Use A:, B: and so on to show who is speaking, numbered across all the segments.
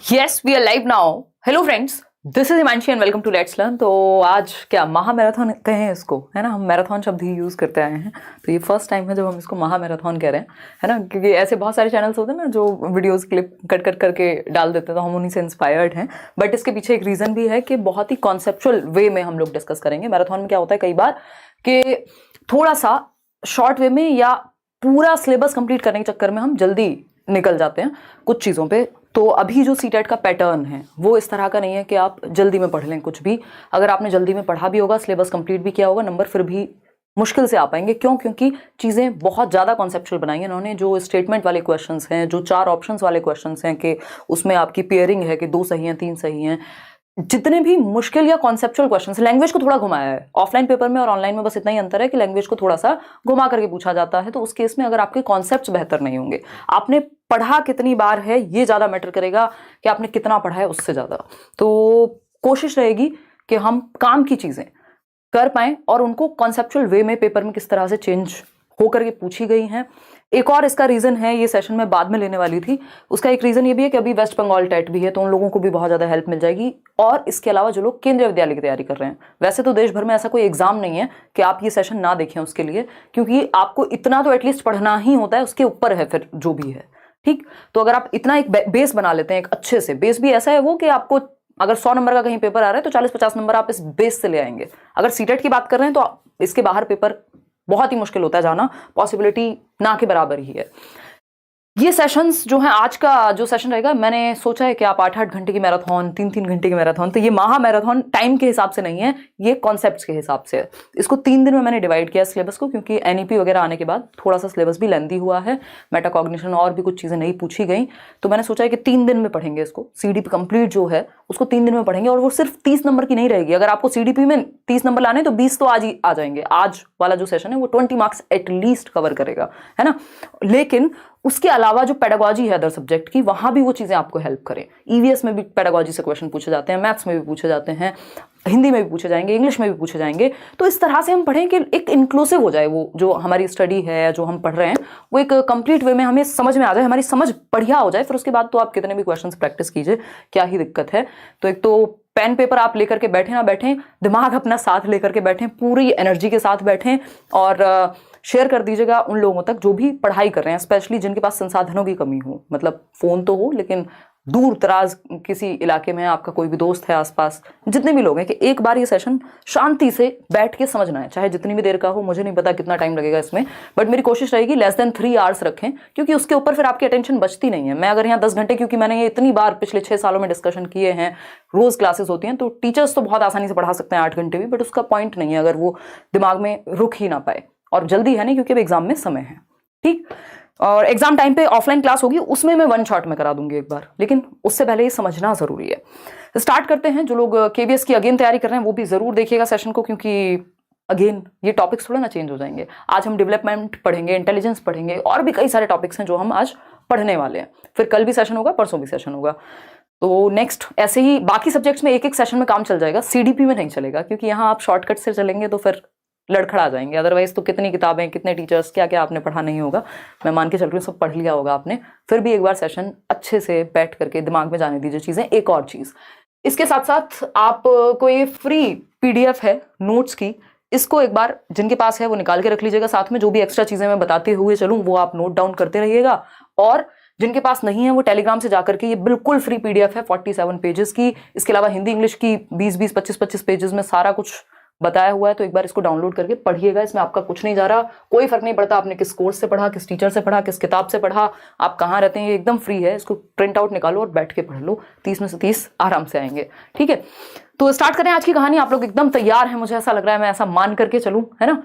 A: Yes we are live now. Hello friends, this is Himanshi and welcome to let's learn. तो आज क्या महा marathon कहें इसको, है ना। हम मैराथन शब्द ही यूज़ करते आए हैं, तो ये फर्स्ट टाइम है जब हम इसको महा मैराथन कह रहे हैं, है ना। क्योंकि ऐसे बहुत सारे चैनल्स होते हैं ना जो वीडियोस क्लिप कट कट करके डाल देते हैं, तो हम उन्हीं से इंस्पायर्ड हैं। बट इसके पीछे एक रीज़न भी है कि बहुत ही कॉन्सेप्चुअल वे में हम लोग डिस्कस करेंगे। मैराथन में क्या होता है कई बार कि थोड़ा सा शॉर्ट वे में या पूरा सिलेबस कंप्लीट करने के चक्कर में हम जल्दी निकल जाते हैं कुछ चीज़ों पे। तो अभी जो सीटेट का पैटर्न है वो इस तरह का नहीं है कि आप जल्दी में पढ़ लें कुछ भी। अगर आपने जल्दी में पढ़ा भी होगा, सिलेबस कंप्लीट भी किया होगा, नंबर फिर भी मुश्किल से आ पाएंगे। क्यों? क्योंकि चीज़ें बहुत ज़्यादा कॉन्सेप्चुअल बनाई है इन्होंने। जो स्टेटमेंट वाले क्वेश्चंस हैं, जो 4 ऑप्शंस वाले क्वेश्चंस हैं कि उसमें आपकी पेयरिंग है कि 2 सही हैं 3 सही हैं, जितने भी मुश्किल या कॉन्सेप्चुअल क्वेश्चंस, लैंग्वेज को थोड़ा घुमाया है। ऑफलाइन पेपर में और ऑनलाइन में बस इतना ही अंतर है कि लैंग्वेज को थोड़ा सा घुमा करके पूछा जाता है। तो उस केस में अगर आपके कॉन्सेप्ट्स बेहतर नहीं होंगे, आपने पढ़ा कितनी बार है ये ज़्यादा मैटर करेगा कि आपने कितना पढ़ा है, उससे ज़्यादा। तो कोशिश रहेगी कि हम काम की चीज़ें कर पाएं और उनको कॉन्सेप्चुअल वे में पेपर में किस तरह से चेंज होकर के पूछी गई हैं। एक और इसका रीज़न है, ये सेशन में बाद में लेने वाली थी, उसका एक रीज़न ये भी है कि अभी वेस्ट बंगाल टेट भी है, तो उन लोगों को भी बहुत ज़्यादा हेल्प मिल जाएगी। और इसके अलावा जो लोग केंद्रीय विद्यालय की तैयारी कर रहे हैं, वैसे तो देश भर में ऐसा कोई एग्जाम नहीं है कि आप ये सेशन ना देखें उसके लिए, क्योंकि आपको इतना तो एटलीस्ट पढ़ना ही होता है, उसके ऊपर है फिर जो भी है। ठीक, तो अगर आप इतना एक बेस बना लेते हैं, एक अच्छे से बेस भी ऐसा है वो कि आपको अगर 100 नंबर का कहीं पेपर आ रहा है तो 40-50 नंबर आप इस बेस से ले आएंगे। अगर सीटेट की बात कर रहे हैं तो इसके बाहर पेपर बहुत ही मुश्किल होता है जाना, पॉसिबिलिटी ना के बराबर ही है। ये सेशंस जो हैं, आज का जो सेशन रहेगा, मैंने सोचा है कि आप 8-8 घंटे की मैराथन, 3-3 घंटे की मैराथन, तो ये महा मैराथन टाइम के हिसाब से नहीं है, ये कॉन्सेप्ट्स के हिसाब से है। इसको 3 दिन में मैंने डिवाइड किया सिलेबस को, क्योंकि एनईपी वगैरह आने के बाद थोड़ा सा सिलेबस भी लेंथी हुआ है, मेटाकॉग्निशन और भी कुछ चीज़ें नहीं पूछी गई। तो मैंने सोचा है कि 3 दिन में पढ़ेंगे इसको। सीडीपी कंप्लीट जो है उसको 3 दिन में पढ़ेंगे, और वो सिर्फ 30 नंबर की नहीं रहेगी। अगर आपको सीडीपी में 30 नंबर लाने तो 20 तो आज ही आ जाएंगे। आज वाला जो सेशन है वो 20 मार्क्स एटलीस्ट कवर करेगा, है ना। लेकिन उसके अलावा जो पेडागोजी है अदर सब्जेक्ट की, वहां भी वो चीजें आपको हेल्प करें। ईवीएस में भी पेडागोजी से क्वेश्चन पूछे जाते हैं, मैथ्स में भी पूछे जाते हैं, हिंदी में भी पूछे जाएंगे, इंग्लिश में भी पूछे जाएंगे। तो इस तरह से हम पढ़ें कि एक इंक्लूसिव हो जाए, वो जो हमारी स्टडी है, जो हम पढ़ रहे हैं, वो एक कंप्लीट वे में हमें समझ में आ जाए, हमारी समझ बढ़िया हो जाए। फिर उसके बाद तो आप कितने भी क्वेश्चन प्रैक्टिस कीजिए, क्या ही दिक्कत है। तो एक तो पेन पेपर आप लेकर के बैठे ना बैठें, दिमाग अपना साथ लेकर के बैठें, पूरी एनर्जी के साथ बैठें, और शेयर कर दीजिएगा उन लोगों तक जो भी पढ़ाई कर रहे हैं, स्पेशली जिनके पास संसाधनों की कमी हो। मतलब फ़ोन तो हो, लेकिन दूर दराज किसी इलाके में आपका कोई भी दोस्त है आसपास, जितने भी लोग हैं, कि एक बार ये सेशन शांति से बैठ के समझना है, चाहे जितनी भी देर का हो। मुझे नहीं पता कितना टाइम लगेगा इसमें, बट मेरी कोशिश रहेगी लेस देन 3 आवर्स रखें, क्योंकि उसके ऊपर फिर आपकी अटेंशन बचती नहीं है। मैं अगर यहाँ 10 घंटे, क्योंकि मैंने ये इतनी बार पिछले 6 सालों में डिस्कशन किए हैं, रोज़ क्लासेस होती हैं, तो टीचर्स तो बहुत आसानी से पढ़ा सकते हैं 8 घंटे भी, बट उसका पॉइंट नहीं है अगर वो दिमाग में रुक ही ना पाए। और जल्दी है नहीं, क्योंकि अब एग्जाम में समय है। ठीक, और एग्जाम टाइम पे ऑफलाइन क्लास होगी, उसमें मैं 1 शॉट में करा दूंगी एक बार, लेकिन उससे पहले ये समझना जरूरी है। स्टार्ट करते हैं। जो लोग केवीएस की अगेन तैयारी कर रहे हैं वो भी जरूर देखिएगा सेशन को, क्योंकि अगेन ये टॉपिक्स थोड़ा ना चेंज हो जाएंगे। आज हम डेवलपमेंट पढ़ेंगे, इंटेलिजेंस पढ़ेंगे, और भी कई सारे टॉपिक्स हैं जो हम आज पढ़ने वाले हैं। फिर कल भी सेशन होगा, परसों भी सेशन होगा। तो नेक्स्ट ऐसे ही बाकी सब्जेक्ट्स में एक सेशन में काम चल जाएगा, सीडीपी में नहीं चलेगा, क्योंकि यहाँ आप शॉर्टकट से चलेंगे तो फिर लड़खड़ा जाएंगे। अदरवाइज तो कितनी किताबें, कितने टीचर्स, क्या क्या आपने पढ़ा नहीं होगा। मैं मान के चल रही हूँ सब पढ़ लिया होगा आपने। फिर भी एक बार सेशन अच्छे से बैठ करके दिमाग में जाने दीजिए चीज़ें। एक और चीज़, इसके साथ साथ आप कोई फ्री पीडीएफ है नोट्स की, इसको एक बार जिनके पास है वो निकाल के रख लीजिएगा। साथ में जो भी एक्स्ट्रा चीज़ें मैं बताते हुए चलूँ वो आप नोट डाउन करते रहिएगा। और जिनके पास नहीं है वो टेलीग्राम से जाकर के, ये बिल्कुल फ्री पीडीएफ है 47 पेजेस की। इसके अलावा हिंदी इंग्लिश की 20-20, 25-25 पेजेस में सारा कुछ बताया हुआ है। तो एक बार इसको डाउनलोड करके पढ़िएगा। इसमें आपका कुछ नहीं जा रहा, कोई फर्क नहीं पड़ता आपने किस कोर्स से पढ़ा, किस टीचर से पढ़ा, किस किताब से पढ़ा, आप कहाँ रहते हैं, ये एकदम फ्री है। इसको प्रिंट आउट निकालो और बैठ के पढ़ लो, 30 में से 30 आराम से आएंगे। ठीक है, तो स्टार्ट करें आज की कहानी। आप लोग एकदम तैयार हैं, मुझे ऐसा लग रहा है, मैं ऐसा मान करके चलूँ, है ना।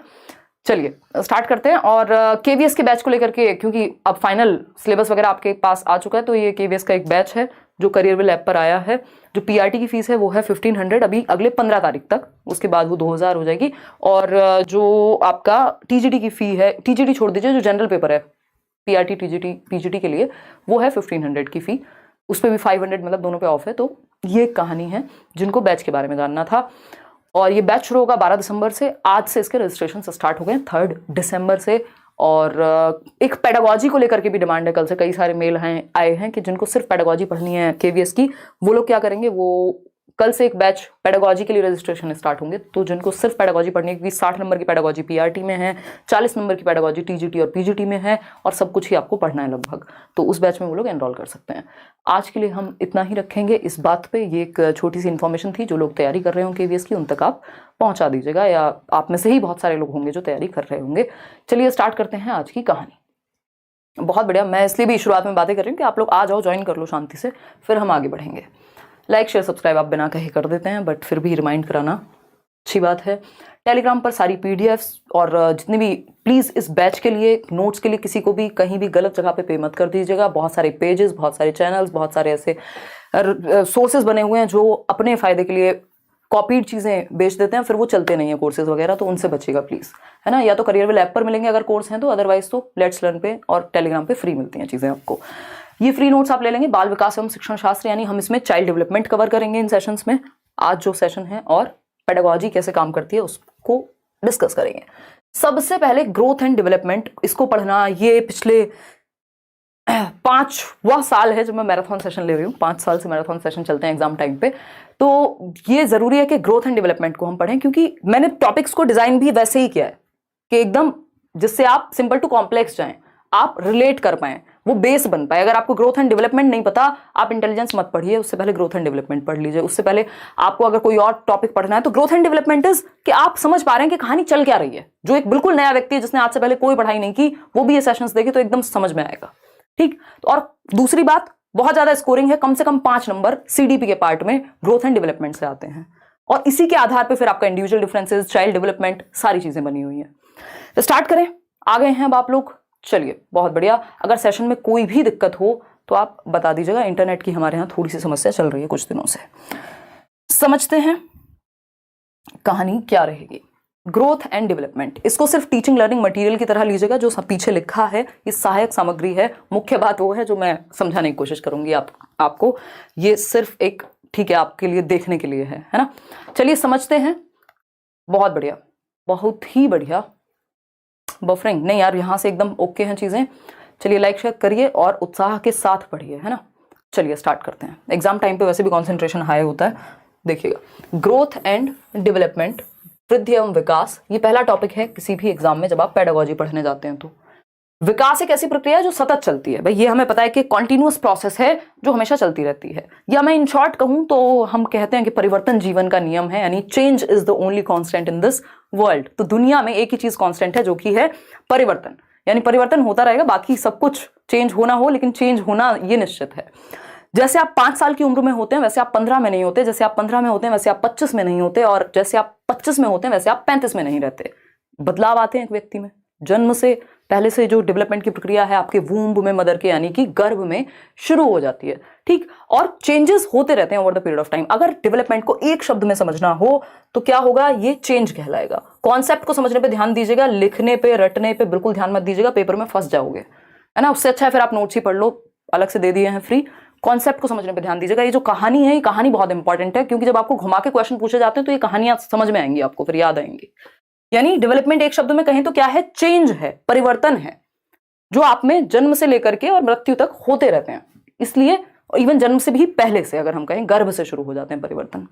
A: चलिए स्टार्ट करते हैं। और केवीएस के बैच को लेकर के, क्योंकि अब फाइनल सिलेबस वगैरह आपके पास आ चुका है, तो ये केवीएस का एक बैच है जो करियरविल ऐप पर आया है। जो पीआरटी की फीस है वो है 1500 अभी अगले 15 तारीख तक, उसके बाद वो 2000 हो जाएगी। और जो आपका टीजीटी की फी है, टीजीटी छोड़ दीजिए, जो जनरल पेपर है पीआरटी टीजीटी पीजीटी के लिए, वो है 1500 की फी। उस पर भी 500, मतलब दोनों पे ऑफ है। तो ये कहानी है जिनको बैच के बारे में जानना था। और ये बैच शुरू होगा 12 दिसंबर से। आज से इसके रजिस्ट्रेशन स्टार्ट हो गए 3 दिसंबर से। और एक पेडागोजी को लेकर के भी डिमांड है। कल से कई सारे मेल आए हैं कि जिनको सिर्फ पेडागोजी पढ़नी है केवीएस की, वो लोग क्या करेंगे, वो कल से एक बैच पेडागोजी के लिए रजिस्ट्रेशन स्टार्ट होंगे। तो जिनको सिर्फ पेडागोजी पढ़नी है, क्योंकि 60 नंबर की पेडागोजी पीआरटी में है, 40 नंबर की पेडागोजी टीजीटी और पीजीटी में है, और सब कुछ ही आपको पढ़ना है लगभग, तो उस बैच में वो लोग एनरोल कर सकते हैं। आज के लिए हम इतना ही रखेंगे इस बात पे। ये एक छोटी सी इन्फॉर्मेशन थी, जो लोग तैयारी कर रहे हो केवीएस की उन तक आप पहुंचा दीजिएगा, या आप में से ही बहुत सारे लोग होंगे जो तैयारी कर रहे होंगे। चलिए स्टार्ट करते हैं आज की कहानी। बहुत बढ़िया, मैं इसलिए भी शुरुआत में बातें कर रही हूँ कि आप लोग आ जाओ, ज्वाइन कर लो शांति से, फिर हम आगे बढ़ेंगे। लाइक शेयर सब्सक्राइब आप बिना कहे कर देते हैं, बट फिर भी रिमाइंड कराना अच्छी बात है। टेलीग्राम पर सारी पीडीएफ्स और जितने भी, प्लीज़ इस बैच के लिए, नोट्स के लिए किसी को भी कहीं भी गलत जगह पे मत कर दीजिएगा। बहुत सारे पेजेस, बहुत सारे चैनल्स, बहुत सारे ऐसे सोर्सेज बने हुए हैं जो अपने फ़ायदे के लिए कॉपीड चीज़ें बेच देते हैं, फिर वो चलते नहीं है कोर्सेज वगैरह, तो उनसे बचिएगा प्लीज़, है ना। या तो करियर विल ऐप पर मिलेंगे अगर कोर्स हैं तो, अदरवाइज तो लेट्स लर्न पे और टेलीग्राम पे फ्री मिलती हैं चीज़ें आपको। ये फ्री नोट्स आप ले लेंगे। बाल विकास एवं शिक्षण शास्त्र, यानी हम इसमें चाइल्ड डेवलपमेंट कवर करेंगे इन सेशंस में, आज जो सेशन है, और पेडागोजी कैसे काम करती है उसको डिस्कस करेंगे। सबसे पहले ग्रोथ एंड डेवलपमेंट, इसको पढ़ना, ये पिछले 5वां साल है जब मैं मैराथन सेशन ले रही हूँ। 5 साल से मैराथन सेशन चलते हैं एग्जाम टाइम पे, तो ये जरूरी है कि ग्रोथ एंड डेवलपमेंट को हम पढ़ें, क्योंकि मैंने टॉपिक्स को डिजाइन भी वैसे ही किया है कि एकदम जिससे आप सिंपल टू कॉम्प्लेक्स जाएं, आप रिलेट कर पाए, वो बेस बन पाए। अगर आपको ग्रोथ एंड डेवलपमेंट नहीं पता, आप इंटेलिजेंस मत पढ़िए, उससे पहले ग्रोथ एंड डेवलपमेंट पढ़ लीजिए। उससे पहले आपको अगर कोई और टॉपिक पढ़ना है तो ग्रोथ एंड डेवलपमेंट इज कि आप समझ पा रहे हैं कि कहानी चल क्या रही है। जो एक बिल्कुल नया व्यक्ति है जिसने आज से पहले कोई पढ़ाई नहीं की, वो भी ये सेशंस देखे तो एकदम समझ में आएगा, ठीक। और दूसरी बात, बहुत ज्यादा स्कोरिंग है, कम से कम 5 नंबर सीडीपी के पार्ट में ग्रोथ एंड डेवलपमेंट से आते हैं, और इसी के आधार पर फिर आपका इंडिविजुअल डिफरेंसेस, चाइल्ड डेवलपमेंट, सारी चीजें बनी हुई है। तो स्टार्ट करें, आ गए हैं अब आप लोग। चलिए बहुत बढ़िया। अगर सेशन में कोई भी दिक्कत हो तो आप बता दीजिएगा, इंटरनेट की हमारे यहाँ थोड़ी सी समस्या चल रही है कुछ दिनों से। समझते हैं कहानी क्या रहेगी। ग्रोथ एंड डेवलपमेंट, इसको सिर्फ टीचिंग लर्निंग मटेरियल की तरह लीजिएगा। जो सब पीछे लिखा है ये सहायक सामग्री है, मुख्य बात वो है जो मैं समझाने की कोशिश करूंगी आपको। ये सिर्फ एक, ठीक है, आपके लिए देखने के लिए है ना। चलिए समझते हैं। बहुत बढ़िया, बहुत ही बढ़िया। बफरिंग नहीं यार, यहाँ से एकदम ओके हैं चीज़ें। चलिए लाइक शेयर करिए और उत्साह के साथ पढ़िए, है ना। चलिए स्टार्ट करते हैं। एग्जाम टाइम पे वैसे भी कंसंट्रेशन हाई होता है, देखिएगा। ग्रोथ एंड डेवलपमेंट, वृद्धि एवं विकास, ये पहला टॉपिक है किसी भी एग्जाम में जब आप पेडागोजी पढ़ने जाते हैं तो। विकास एक ऐसी प्रक्रिया है जो सतत चलती है, भाई ये हमें पता है कि कॉन्टिन्यूअस प्रोसेस है जो हमेशा चलती रहती है। या मैं इन शॉर्ट कहूं तो हम कहते हैं कि परिवर्तन जीवन का नियम है, यानी change is the only constant in this world. तो दुनिया में एक ही चीज कांस्टेंट है, जो कि है परिवर्तन, यानी परिवर्तन होता रहेगा, बाकी सब कुछ चेंज होना हो, लेकिन चेंज होना ये निश्चित है। जैसे आप 5 साल की उम्र में होते हैं वैसे आप 15 में नहीं होते, जैसे आप 15 में होते हैं वैसे आप 25 में नहीं होते, और जैसे आप 25 में होते हैं वैसे आप 35 में नहीं रहते। बदलाव आते हैं एक व्यक्ति में, जन्म से पहले से जो डेवलपमेंट की प्रक्रिया है आपके वूम्ब में, मदर के यानी कि गर्भ में शुरू हो जाती है, ठीक। और चेंजेस होते रहते हैं over the period of time. अगर डेवलपमेंट को एक शब्द में समझना हो तो क्या होगा, ये चेंज कहलाएगा। कॉन्सेप्ट को समझने पे ध्यान दीजिएगा, लिखने पे रटने पे बिल्कुल ध्यान मत दीजिएगा, पेपर में फंस जाओगे, है ना। उससे अच्छा है फिर आप नोट्स ही पढ़ लो, अलग से दे दिए हैं फ्री। कॉन्सेप्ट को समझने पे ध्यान दीजिएगा। ये जो कहानी है, ये कहानी बहुत इंपॉर्टेंट है, क्योंकि जब आपको घुमा के क्वेश्चन पूछे जाते हैं तो ये कहानियां समझ में आएंगी आपको, फिर याद आएंगी। यानी डेवलपमेंट एक शब्द में कहें तो क्या है, चेंज है, परिवर्तन है, जो आप में जन्म से लेकर के और मृत्यु तक होते रहते हैं। इसलिए इवन जन्म से भी पहले से अगर हम कहें, गर्भ से शुरू हो जाते हैं परिवर्तन।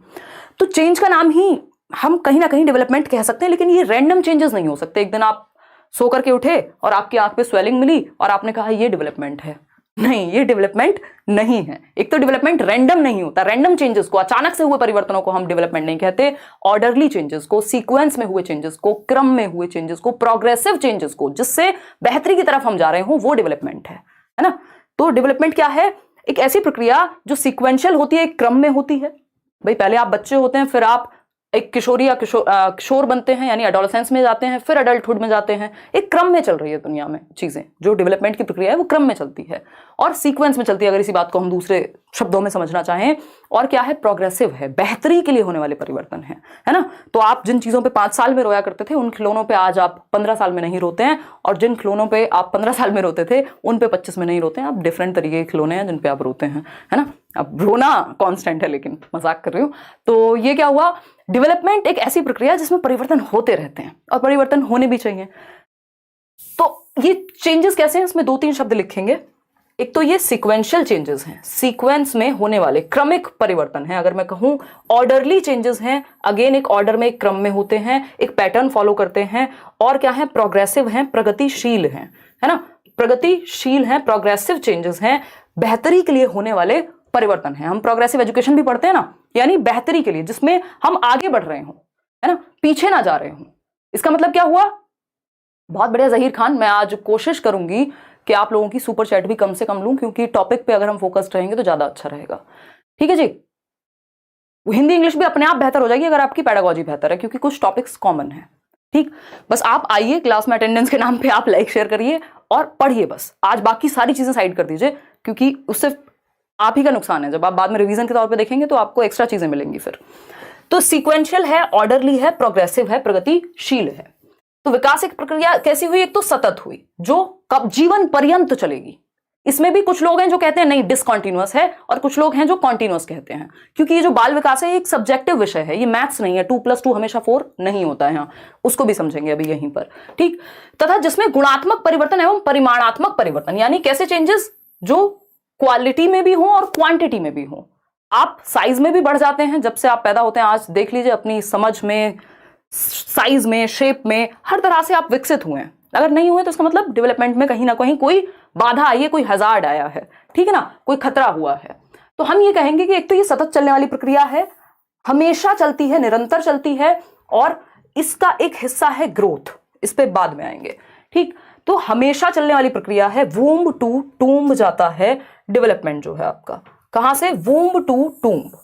A: तो चेंज का नाम ही हम कहीं ना कहीं डेवलपमेंट कह सकते हैं, लेकिन ये रैंडम चेंजेस नहीं हो सकते। एक दिन आप सो करके उठे और आपकी आंख पे स्वेलिंग मिली और आपने कहा ये डेवलपमेंट है, नहीं, ये डेवलपमेंट नहीं है। एक तो डेवलपमेंट रैंडम नहीं होता, रैंडम चेंजेस को, अचानक से हुए परिवर्तनों को हम डेवलपमेंट नहीं कहते। ऑर्डरली चेंजेस को, सीक्वेंस में हुए चेंजेस को, क्रम में हुए चेंजेस को, प्रोग्रेसिव चेंजेस को, जिससे बेहतरी की तरफ हम जा रहे हो, वो डेवलपमेंट है ना। तो डेवलपमेंट क्या है, एक ऐसी प्रक्रिया जो सीक्वेंशियल होती है, एक क्रम में होती है। भाई पहले आप बच्चे होते हैं, फिर आप एक किशोरी या किशोर बनते हैं, यानी एडोलेसेंस में जाते हैं, फिर अडल्टहुड में जाते हैं। एक क्रम में चल रही है दुनिया में चीजें, जो डेवलपमेंट की प्रक्रिया है वो क्रम में चलती है और सीक्वेंस में चलती है, अगर इसी बात को हम दूसरे शब्दों में समझना चाहें। और क्या है, प्रोग्रेसिव है, बेहतरी के लिए होने वाले परिवर्तन है ना। तो आप जिन चीजों पे 5 साल में रोया करते थे, उन खिलौनों पे आज आप 15 साल में नहीं रोते हैं, और जिन खिलौनों पे आप 15 साल में रोते थे उन पे 25 में नहीं रोते हैं। आप डिफरेंट तरीके के खिलौने हैं जिन पे आप रोते हैं, है ना। अब रोना कांस्टेंट है, लेकिन मजाक कर रही हूँ। तो ये क्या हुआ, डेवलपमेंट एक ऐसी प्रक्रिया जिसमें परिवर्तन होते रहते हैं और परिवर्तन होने भी चाहिए। तो ये चेंजेस कैसे हैं, इसमें 2-3 शब्द लिखेंगे। एक तो ये सीक्वेंशियल चेंजेस हैं, सीक्वेंस में होने वाले क्रमिक परिवर्तन हैं। अगर मैं कहूं ऑर्डरली चेंजेस हैं, अगेन एक ऑर्डर में एक क्रम में होते हैं, एक पैटर्न फॉलो करते हैं। और क्या है, प्रोग्रेसिव हैं, प्रगतिशील हैं, है ना, प्रगतिशील हैं, प्रोग्रेसिव चेंजेस हैं, बेहतरी के लिए होने वाले परिवर्तन हैं। हम प्रोग्रेसिव एजुकेशन भी पढ़ते हैं ना, यानी बेहतरी के लिए, जिसमें हम आगे बढ़ रहे हो, है ना, पीछे ना जा रहे हो। इसका मतलब क्या हुआ, बहुत बढ़िया जहीर खान, मैं आज कोशिश करूंगी कि आप लोगों की सुपर चैट भी कम से कम लूं, क्योंकि टॉपिक पे अगर हम फोकस्ड रहेंगे तो ज्यादा अच्छा रहेगा। ठीक है जी, हिंदी इंग्लिश भी अपने आप बेहतर हो जाएगी अगर आपकी पेडागोजी बेहतर है, क्योंकि कुछ टॉपिक्स कॉमन है। ठीक, बस आप आइए क्लास में, अटेंडेंस के नाम पे आप लाइक शेयर करिए और पढ़िए बस। आज बाकी सारी चीजें साइड कर दीजिए, क्योंकि उससे आप ही का नुकसान है। जब आप बाद में रिवीजन के तौर पे देखेंगे तो आपको एक्स्ट्रा चीजें मिलेंगी फिर। तो सीक्वेंशियल है, ऑर्डरली है, प्रोग्रेसिव है, प्रगतिशील है। तो विकास एक प्रक्रिया कैसी हुई, एक तो सतत हुई, जो कब जीवन पर्यंत चलेगी। इसमें भी कुछ लोग हैं जो कहते हैं नहीं डिसकंटिन्यूअस है, और कुछ लोग हैं जो कॉन्टिन्यूअस कहते हैं, क्योंकि ये जो बाल विकास है ये एक सब्जेक्टिव विषय है, ये मैथ्स नहीं है, 2+2 हमेशा 4 नहीं होता है। यहाँ उसको भी समझेंगे अभी यहीं पर। ठीक, तथा जिसमें गुणात्मक परिवर्तन एवं परिमाणात्मक परिवर्तन, यानी कैसे चेंजेस जो क्वालिटी में भी हो और क्वांटिटी में भी हो। आप साइज में भी बढ़ जाते हैं जब से आप पैदा होते हैं। आज देख लीजिए, अपनी समझ में, साइज में, शेप में, हर तरह से आप विकसित हुए हैं। अगर नहीं हुए तो इसका मतलब डेवलपमेंट में कहीं ना कहीं कोई बाधा आई है, कोई हजार्ड आया है, ठीक है ना, कोई खतरा हुआ है। तो हम ये कहेंगे कि एक तो ये सतत चलने वाली प्रक्रिया है, हमेशा चलती है, निरंतर चलती है, और इसका एक हिस्सा है ग्रोथ। इस पे बाद में आएंगे। ठीक, तो हमेशा चलने वाली प्रक्रिया है। वूम्ब टू टूम्ब जाता है डेवलपमेंट जो है आपका, कहां से, वूम्ब टू टूम्ब।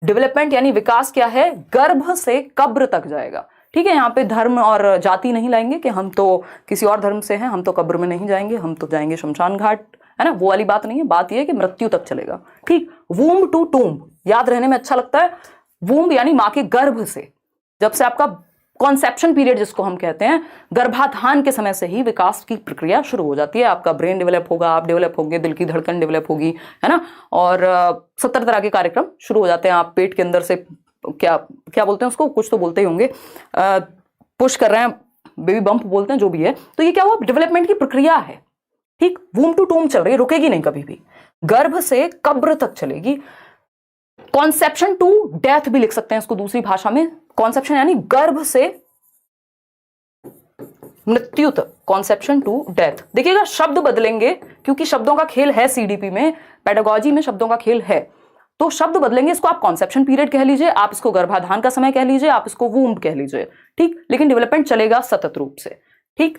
A: डेवलपमेंट यानी विकास क्या है, गर्भ से कब्र तक जाएगा। ठीक है, यहाँ पे धर्म और जाति नहीं लाएंगे कि हम तो किसी और धर्म से हैं, हम तो कब्र में नहीं जाएंगे, हम तो जाएंगे शमशान घाट, है ना, वो वाली बात नहीं है। बात यह है कि मृत्यु तक चलेगा। ठीक, वूम्ब टू टूम्ब याद रहने में अच्छा लगता है। वूम्ब यानी मां के गर्भ से, जब से आपका कॉन्सेप्शन पीरियड जिसको हम कहते हैं, गर्भाधान के समय से ही विकास की प्रक्रिया शुरू हो जाती है। आपका ब्रेन डेवलप होगा, आप डेवलप होंगे, दिल की धड़कन डेवलप होगी, है ना, और 70 तरह के कार्यक्रम शुरू हो जाते हैं। आप पेट के अंदर से क्या क्या बोलते हैं उसको, कुछ तो बोलते ही होंगे, पुश कर रहे हैं, बेबी बम्प बोलते हैं, जो भी है। तो ये क्या हुआ, डेवलपमेंट की प्रक्रिया है। ठीक, वूम्ब टू टूम्ब चल रही है, रुकेगी नहीं कभी भी, गर्भ से कब्र तक चलेगी। कॉन्सेप्शन टू डेथ भी लिख सकते हैं इसको दूसरी भाषा में। कॉन्सेप्शन यानी गर्भ से मृत्यु तक, कॉन्सेप्शन टू डेथ। देखिएगा शब्द बदलेंगे, क्योंकि शब्दों का खेल है सीडीपी में, पेडागोजी में शब्दों का खेल है, तो शब्द बदलेंगे। इसको आप कॉन्सेप्शन पीरियड कह लीजिए, आप इसको गर्भाधान का समय कह लीजिए, आप इसको वूम्ब कह लीजिए। ठीक, लेकिन डेवलपमेंट चलेगा सतत रूप से। ठीक,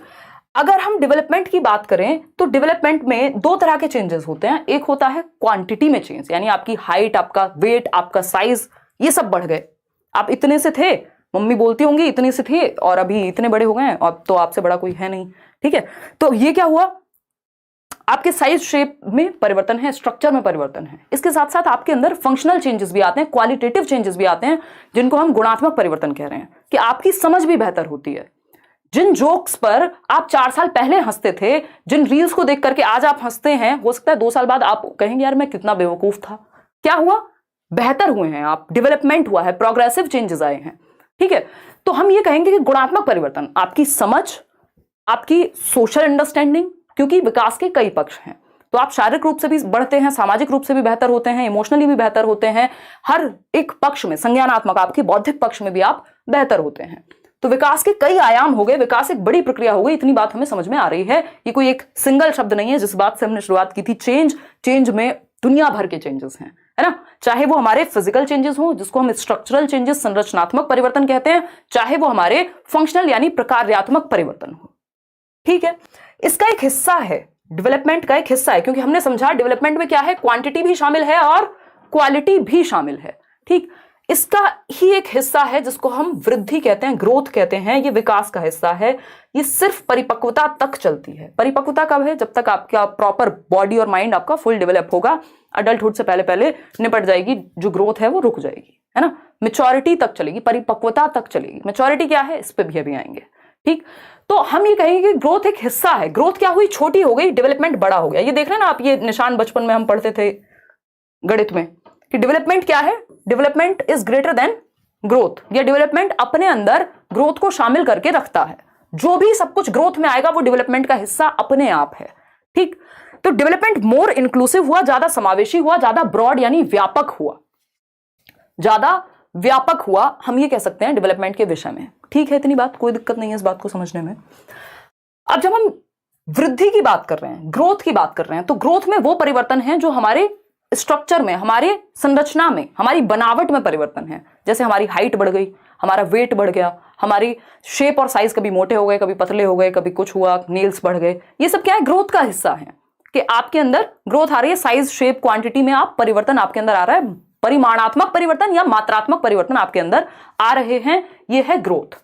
A: अगर हम डेवलपमेंट की बात करें तो डेवलपमेंट में 2 तरह के चेंजेस होते हैं। एक होता है क्वांटिटी में चेंज, यानी आपकी हाइट, आपका वेट, आपका साइज, ये सब बढ़ गए। आप इतने से थे, मम्मी बोलती होंगी इतने से थे, और अभी इतने बड़े हो गए हैं, अब तो आपसे बड़ा कोई है नहीं। ठीक है, तो ये क्या हुआ, आपके साइज शेप में परिवर्तन है, स्ट्रक्चर में परिवर्तन है। इसके साथ साथ आपके अंदर फंक्शनल चेंजेस भी आते हैं, क्वालिटेटिव चेंजेस भी आते हैं, जिनको हम गुणात्मक परिवर्तन कह रहे हैं, कि आपकी समझ भी बेहतर होती है। जिन जोक्स पर आप 4 साल पहले हंसते थे, जिन रील्स को देख करके आज आप हंसते हैं, हो सकता है 2 साल बाद आप कहेंगे यार मैं कितना बेवकूफ था। क्या हुआ, बेहतर हुए हैं आप, डेवलपमेंट हुआ है, प्रोग्रेसिव चेंजेस आए हैं। ठीक है, तो हम ये कहेंगे कि गुणात्मक परिवर्तन, आपकी समझ, आपकी सोशल अंडरस्टैंडिंग, क्योंकि विकास के कई पक्ष हैं। तो आप शारीरिक रूप से भी बढ़ते हैं, सामाजिक रूप से भी बेहतर होते हैं, इमोशनली भी बेहतर होते हैं, हर एक पक्ष में, संज्ञानात्मक, आपके बौद्धिक पक्ष में भी आप बेहतर होते हैं। तो विकास के कई आयाम हो गए, विकास एक बड़ी प्रक्रिया हो गई, इतनी बात हमें समझ में आ रही है। ये कोई एक सिंगल शब्द नहीं है, जिस बात से हमने शुरुआत की थी, चेंज। चेंज में दुनिया भर के चेंजेस हैं, है ना, चाहे वो हमारे फिजिकल चेंजेस हो, जिसको हम स्ट्रक्चरल चेंजेस, संरचनात्मक परिवर्तन कहते हैं, चाहे वो हमारे फंक्शनल यानी प्रकार्यात्मक परिवर्तन हो। ठीक है, इसका एक हिस्सा है, डेवलपमेंट का एक हिस्सा है, क्योंकि हमने समझा डेवलपमेंट में क्या है, क्वांटिटी भी शामिल है और क्वालिटी भी शामिल है। ठीक, इसका ही एक हिस्सा है जिसको हम वृद्धि कहते हैं, ग्रोथ कहते हैं, ये विकास का हिस्सा है। ये सिर्फ परिपक्वता तक चलती है। परिपक्वता कब है, जब तक आपका प्रॉपर बॉडी और माइंड आपका फुल डेवलप होगा। अडल्टहुड से पहले पहले निपट जाएगी, जो ग्रोथ है वो रुक जाएगी, है ना, मेच्योरिटी तक चलेगी, परिपक्वता तक चलेगी। मेच्योरिटी क्या है, इस पे भी अभी आएंगे। ठीक, तो हम ये कहेंगे कि ग्रोथ एक हिस्सा है। ग्रोथ क्या हुई, छोटी हो गई, डेवलपमेंट बड़ा हो गया। ये देख रहे हैं ना आप, ये निशान बचपन में हम पढ़ते थे गणित में, कि डेवलपमेंट क्या है, development is greater than growth, या डेवलपमेंट अपने अंदर ग्रोथ को शामिल करके रखता है। जो भी सब कुछ ग्रोथ में आएगा वो डेवलपमेंट का हिस्सा अपने आप है। ठीक, तो डेवलपमेंट मोर इंक्लूसिव हुआ, ज्यादा समावेशी हुआ, ज्यादा ब्रॉड यानी व्यापक हुआ, ज्यादा व्यापक हुआ, हम ये कह सकते हैं डेवलपमेंट के विषय में। ठीक है, इतनी बात, कोई दिक्कत नहीं है इस बात को समझने में। अब जब हम वृद्धि की बात कर रहे हैं, ग्रोथ की बात कर रहे हैं, तो ग्रोथ में वो परिवर्तन है जो हमारे स्ट्रक्चर में, हमारे संरचना में, हमारी बनावट में परिवर्तन है। जैसे हमारी हाइट बढ़ गई, हमारा वेट बढ़ गया, हमारी शेप और साइज कभी मोटे हो गए, कभी पतले हो गए, कभी कुछ हुआ, नेल्स बढ़ गए, ये सब क्या है, ग्रोथ का हिस्सा है कि आपके अंदर ग्रोथ आ रही है, साइज, शेप, क्वांटिटी में आप परिवर्तन आपके अंदर आ रहा है, परिमाणात्मक परिवर्तन या मात्रात्मक परिवर्तन आपके अंदर आ रहे हैं, ये है ग्रोथ।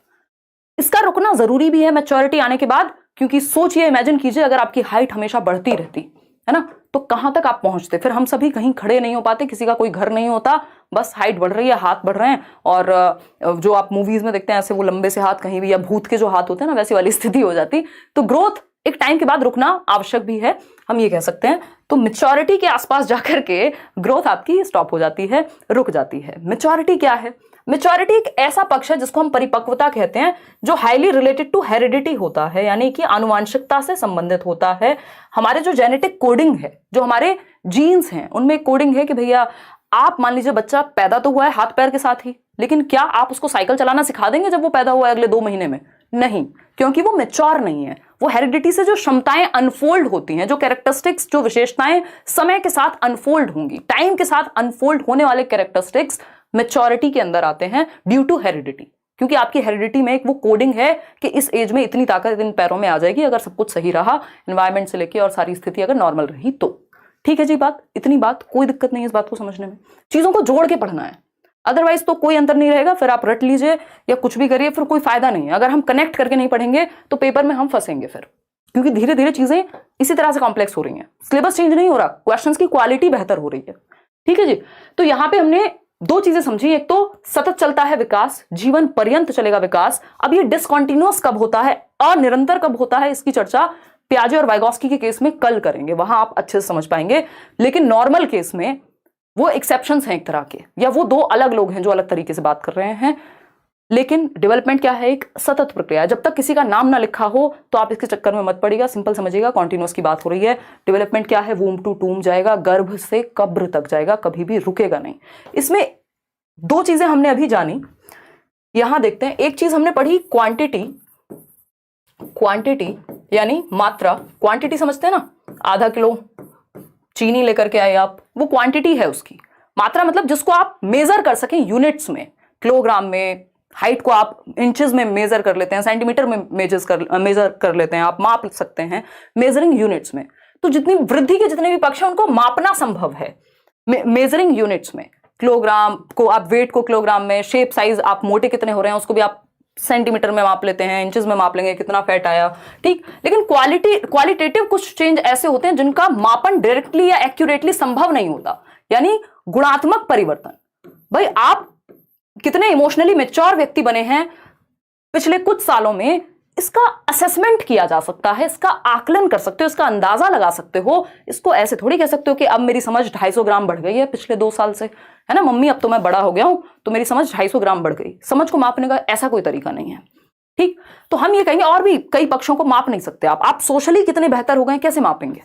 A: इसका रुकना जरूरी भी है मैच्योरिटी आने के बाद, क्योंकि सोचिए, इमेजिन कीजिए अगर आपकी हाइट हमेशा बढ़ती रहती है ना, तो कहां तक आप पहुंचते। फिर हम सभी कहीं खड़े नहीं हो पाते, किसी का कोई घर नहीं होता, बस हाइट बढ़ रही है, हाथ बढ़ रहे हैं, और जो आप मूवीज में देखते हैं ऐसे वो लंबे से हाथ कहीं भी, या भूत के जो हाथ होते हैं ना, वैसी वाली स्थिति हो जाती। तो ग्रोथ एक टाइम के बाद रुकना आवश्यक भी है, हम ये कह सकते हैं। तो मैच्योरिटी के आसपास जाकर के ग्रोथ आपकी स्टॉप हो जाती है, रुक जाती है। मैच्योरिटी क्या है? मैच्योरिटी एक ऐसा पक्ष है जिसको हम परिपक्वता कहते हैं, जो हाईली रिलेटेड टू हेरिडिटी होता है, यानी कि आनुवांशिकता से संबंधित होता है। हमारे जो जेनेटिक कोडिंग है, जो हमारे जीन्स हैं, उनमें कोडिंग है कि भैया आप मान लीजिए बच्चा पैदा तो हुआ है हाथ पैर के साथ ही, लेकिन क्या आप उसको साइकिल चलाना सिखा देंगे जब वो पैदा हुआ है अगले 2 महीने में? नहीं, क्योंकि वो मैच्योर नहीं है। वो हेरिडिटी से जो क्षमताएं अनफोल्ड होती हैं, जो कैरेक्टरिस्टिक्स, जो विशेषताएं समय के साथ अनफोल्ड होंगी, टाइम के साथ अनफोल्ड होने वाले कैरेक्टरिस्टिक्स मैच्योरिटी के अंदर आते हैं ड्यू टू हेरिडिटी। क्योंकि आपकी हेरिडिटी में एक वो कोडिंग है कि इस एज में इतनी ताकत इन पैरों में आ जाएगी, अगर सब कुछ सही रहा, एनवायरमेंट से लेके और सारी स्थिति अगर नॉर्मल रही तो। ठीक है जी, बात, इतनी बात, कोई दिक्कत नहीं है इस बात को समझने में। चीजों को जोड़ के पढ़ना है, अदरवाइज तो कोई अंतर नहीं रहेगा। फिर आप रट लीजिए या कुछ भी करिए, फिर कोई फायदा नहीं है। अगर हम कनेक्ट करके नहीं पढ़ेंगे तो पेपर में हम फंसेंगे फिर, क्योंकि धीरे धीरे चीजें इसी तरह से कॉम्प्लेक्स हो रही हैं। सिलेबस चेंज नहीं हो रहा, क्वेश्चंस की क्वालिटी बेहतर हो रही है। ठीक है जी, तो यहां पे हमने 2 चीजें समझी। एक तो सतत चलता है विकास, जीवन पर्यंत चलेगा विकास। अब ये डिसकंटिन्यूअस कब होता है, अनिरंतर कब होता है, इसकी चर्चा पियाजे और वाइगोस्की के केस में कल करेंगे, वहां आप अच्छे से समझ पाएंगे। लेकिन नॉर्मल केस में वो एक्सेप्शंस हैं एक तरह के, या वो 2 अलग लोग हैं जो अलग तरीके से बात कर रहे हैं। लेकिन डेवलपमेंट क्या है, एक सतत प्रक्रिया है। जब तक किसी का नाम ना लिखा हो तो आप इसके चक्कर में मत पड़िएगा, सिंपल समझिएगा, कॉन्टिन्यूअस की बात हो रही है। डेवलपमेंट क्या है, वूम टू टूम जाएगा, गर्भ से कब्र तक जाएगा, कभी भी रुकेगा नहीं। इसमें 2 चीजें हमने अभी जानी, यहां देखते हैं। एक चीज हमने पढ़ी क्वांटिटी, क्वांटिटी यानी मात्रा। क्वांटिटी समझते हैं ना, आधा किलो चीनी लेकर के आए आप, वो क्वांटिटी है उसकी। मात्रा मतलब जिसको आप मेजर कर सकें यूनिट्स में, किलोग्राम में। हाइट को आप इंचेस में मेजर कर लेते हैं, सेंटीमीटर में मेजर कर लेते हैं, आप माप सकते हैं मेजरिंग यूनिट्स में। तो जितनी वृद्धि के जितने भी पक्ष हैं उनको मापना संभव है मेजरिंग यूनिट्स में। किलोग्राम को आप, वेट को किलोग्राम में, शेप साइज आप मोटे कितने हो रहे हैं उसको भी आप सेंटीमीटर में माप लेते हैं, इंचेस में माप लेंगे कितना फैट आया। ठीक, लेकिन क्वालिटेटिव कुछ चेंज ऐसे होते हैं जिनका मापन डायरेक्टली या एक्यूरेटली संभव नहीं होता, यानी गुणात्मक परिवर्तन। भाई आप कितने इमोशनली मैच्योर व्यक्ति बने हैं पिछले कुछ सालों में, इसका असेसमेंट किया जा सकता है, इसका आकलन कर सकते हो, इसका अंदाजा लगा सकते हो। इसको ऐसे थोड़ी कह सकते हो कि अब मेरी समझ 250 ग्राम बढ़ गई है पिछले 2 साल से, है ना मम्मी, अब तो मैं बड़ा हो गया हूं तो मेरी समझ 250 ग्राम बढ़ गई। समझ को मापने का ऐसा कोई तरीका नहीं है। ठीक, तो हम ये कहेंगे, और भी कई पक्षों को माप नहीं सकते आप सोशली कितने बेहतर हो गए कैसे मापेंगे?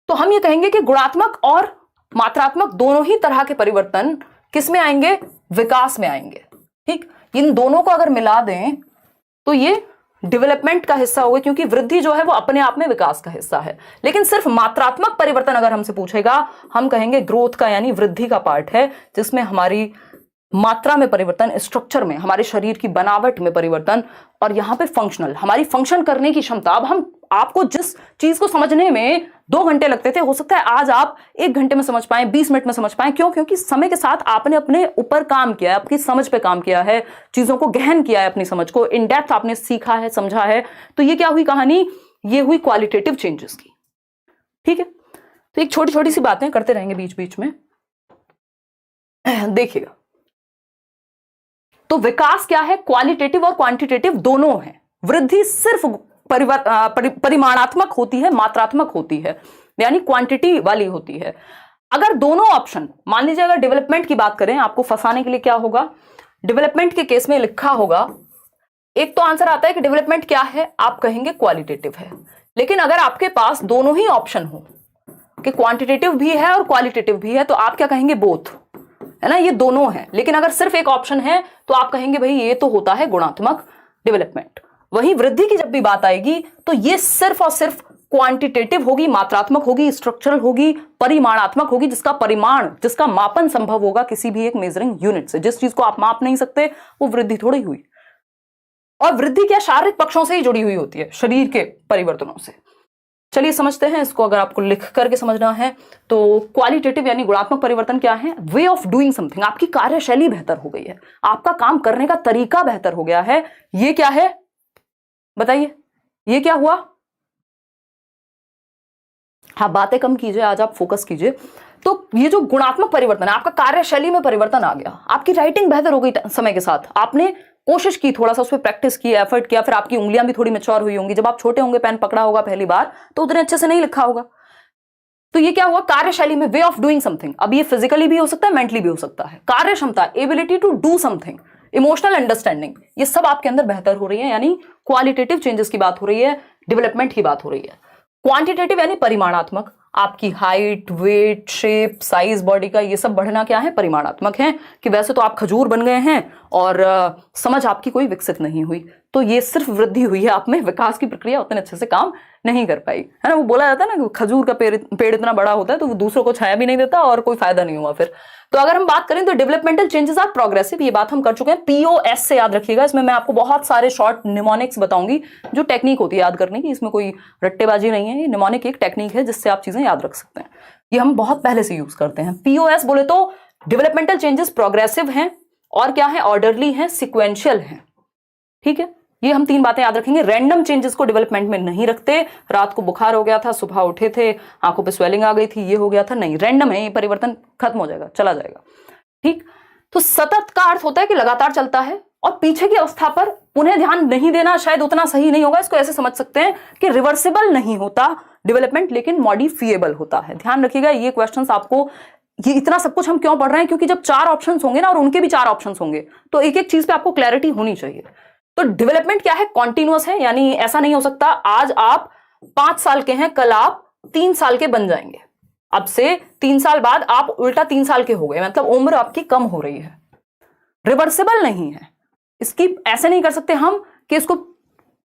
A: तो हम ये कहेंगे कि गुणात्मक और मात्रात्मक दोनों ही तरह के परिवर्तन किस में आएंगे, विकास में आएंगे। ठीक, इन दोनों को अगर मिला दें तो ये डेवलपमेंट का हिस्सा होगा, क्योंकि वृद्धि जो है वो अपने आप में विकास का हिस्सा है। लेकिन सिर्फ मात्रात्मक परिवर्तन अगर हमसे पूछेगा, हम कहेंगे ग्रोथ का यानी वृद्धि का पार्ट है, जिसमें हमारी मात्रा में परिवर्तन, स्ट्रक्चर में, हमारे शरीर की बनावट में परिवर्तन, और यहां पे फंक्शनल, हमारी फंक्शन करने की क्षमता। अब हम आपको जिस चीज को समझने में 2 घंटे लगते थे, हो सकता है आज आप 1 घंटे में समझ पाए, 20 मिनट में समझ पाए। क्यों? क्योंकि समय के साथ आपने अपने ऊपर काम किया है, आपकी समझ पे काम किया है, चीजों को गहन किया है, अपनी समझ को इन डेप्थ आपने सीखा है, समझा है। तो ये क्या हुई कहानी, ये हुई क्वालिटेटिव चेंजेस की। ठीक है, तो एक छोटी छोटी सी बातें करते रहेंगे बीच बीच में, देखिएगा। तो विकास क्या है, क्वालिटेटिव और क्वांटिटेटिव दोनों है। वृद्धि सिर्फ परिमाणात्मक होती है, मात्रात्मक होती है, यानी क्वांटिटी वाली होती है। अगर दोनों ऑप्शन, मान लीजिए अगर डेवलपमेंट की बात करें, आपको फंसाने के लिए क्या होगा, डेवलपमेंट के केस में लिखा होगा एक तो आंसर आता है कि डेवलपमेंट क्या है, आप कहेंगे क्वालिटेटिव है। लेकिन अगर आपके पास दोनों ही ऑप्शन हो कि क्वांटिटेटिव भी है और क्वालिटेटिव भी है, तो आप क्या कहेंगे, बोथ, है ना, ये दोनों है। लेकिन अगर सिर्फ एक ऑप्शन है तो आप कहेंगे भाई ये तो होता है गुणात्मक डेवलपमेंट। वहीं वृद्धि की जब भी बात आएगी तो ये सिर्फ और सिर्फ क्वांटिटेटिव होगी, मात्रात्मक होगी, स्ट्रक्चरल होगी, परिमाणात्मक होगी, जिसका परिमाण, जिसका मापन संभव होगा किसी भी एक मेजरिंग यूनिट से। जिस चीज को आप माप नहीं सकते वो वृद्धि थोड़ी हुई। और वृद्धि क्या शारीरिक पक्षों से ही जुड़ी हुई होती है, शरीर के परिवर्तनों से। चलिए समझते हैं इसको। अगर आपको लिख करके समझना है तो क्वालिटेटिव यानी गुणात्मक परिवर्तन क्या है, वे ऑफ डूइंग समथिंग, आपकी कार्यशैली बेहतर हो गई है, आपका काम करने का तरीका बेहतर हो गया है। ये क्या है बताइए, ये क्या हुआ? हाँ, बातें कम कीजिए, आज आप फोकस कीजिए। तो ये जो गुणात्मक परिवर्तन है, आपका कार्यशैली में परिवर्तन आ गया, आपकी राइटिंग बेहतर हो गई समय के साथ, आपने कोशिश की, थोड़ा सा उस पर प्रैक्टिस की, एफर्ट किया, फिर आपकी उंगलियां भी थोड़ी मैच्योर हुई होंगी। जब आप छोटे होंगे, पेन पकड़ा होगा पहली बार तो उतने अच्छे से नहीं लिखा होगा। तो ये क्या हुआ, कार्यशैली में, वे ऑफ डूइंग समथिंग। अब ये फिजिकली भी हो सकता है, मेंटली भी हो सकता है। कार्य क्षमता, ability to do something, emotional understanding, ये सब आपके अंदर बेहतर हो रही है, यानी क्वालिटेटिव चेंजेस की बात हो रही है, डेवलपमेंट की बात हो रही है। क्वांटिटेटिव यानी परिमाणात्मक, आपकी height, weight, shape, size body का, ये सब बढ़ना क्या है, परिमाणात्मक है। कि वैसे तो आप खजूर बन गए हैं और समझ आपकी कोई विकसित नहीं हुई, तो ये सिर्फ वृद्धि हुई है आप में, विकास की प्रक्रिया उतने अच्छे से काम नहीं कर पाई, है ना। वो बोला जाता है ना कि खजूर का पेड़ इतना बड़ा होता है तो वो दूसरों को छाया भी नहीं देता और कोई फायदा नहीं हुआ फिर। तो अगर हम बात करें तो डेवलपमेंटल चेंजेस आर प्रोग्रेसिव, ये बात हम कर चुके हैं। POS से याद रखिएगा, इसमें मैं आपको बहुत सारे शॉर्ट निमोनिक्स बताऊंगी, जो टेक्निक होती है याद करने की, इसमें कोई रट्टेबाजी नहीं है। ये निमोनिक एक टेक्निक है जिससे आप चीजें याद रख सकते हैं, ये हम बहुत पहले से यूज करते हैं। POS बोले तो डेवलपमेंटल चेंजेस प्रोग्रेसिव हैं और क्या है, ऑर्डरली हैं, सिक्वेंशियल हैं, ठीक है। ये हम 3 बातें याद रखेंगे। रैंडम चेंजेस को डेवलपमेंट में नहीं रखते, रात को बुखार हो गया था, सुबह उठे थे, आंखों पे स्वेलिंग आ गई थी, ये हो गया था, नहीं, रैंडम है, ये परिवर्तन खत्म हो जाएगा, चला जाएगा, ठीक। तो सतत का अर्थ होता है कि लगातार चलता है, और पीछे की अवस्था पर पुनः ध्यान नहीं देना शायद उतना सही नहीं होगा। इसको ऐसे समझ सकते हैं कि रिवर्सिबल नहीं होता डेवलपमेंट, लेकिन मॉडिफिएबल होता है। ध्यान रखिएगा, ये क्वेश्चंस आपको, ये इतना सब कुछ हम क्यों पढ़ रहे हैं, क्योंकि जब 4 ऑप्शंस होंगे ना और उनके भी 4 ऑप्शंस होंगे तो एक एक चीज पे आपको क्लैरिटी होनी चाहिए। तो डेवलपमेंट क्या है, कॉन्टिन्यूअस है, यानी ऐसा नहीं हो सकता आज आप 5 साल के हैं, कल आप 3 साल के बन जाएंगे, अब से 3 साल बाद आप उल्टा 3 साल के हो गए, मतलब उम्र आपकी कम हो रही है। रिवर्सिबल नहीं है, इसकी ऐसे नहीं कर सकते हम कि इसको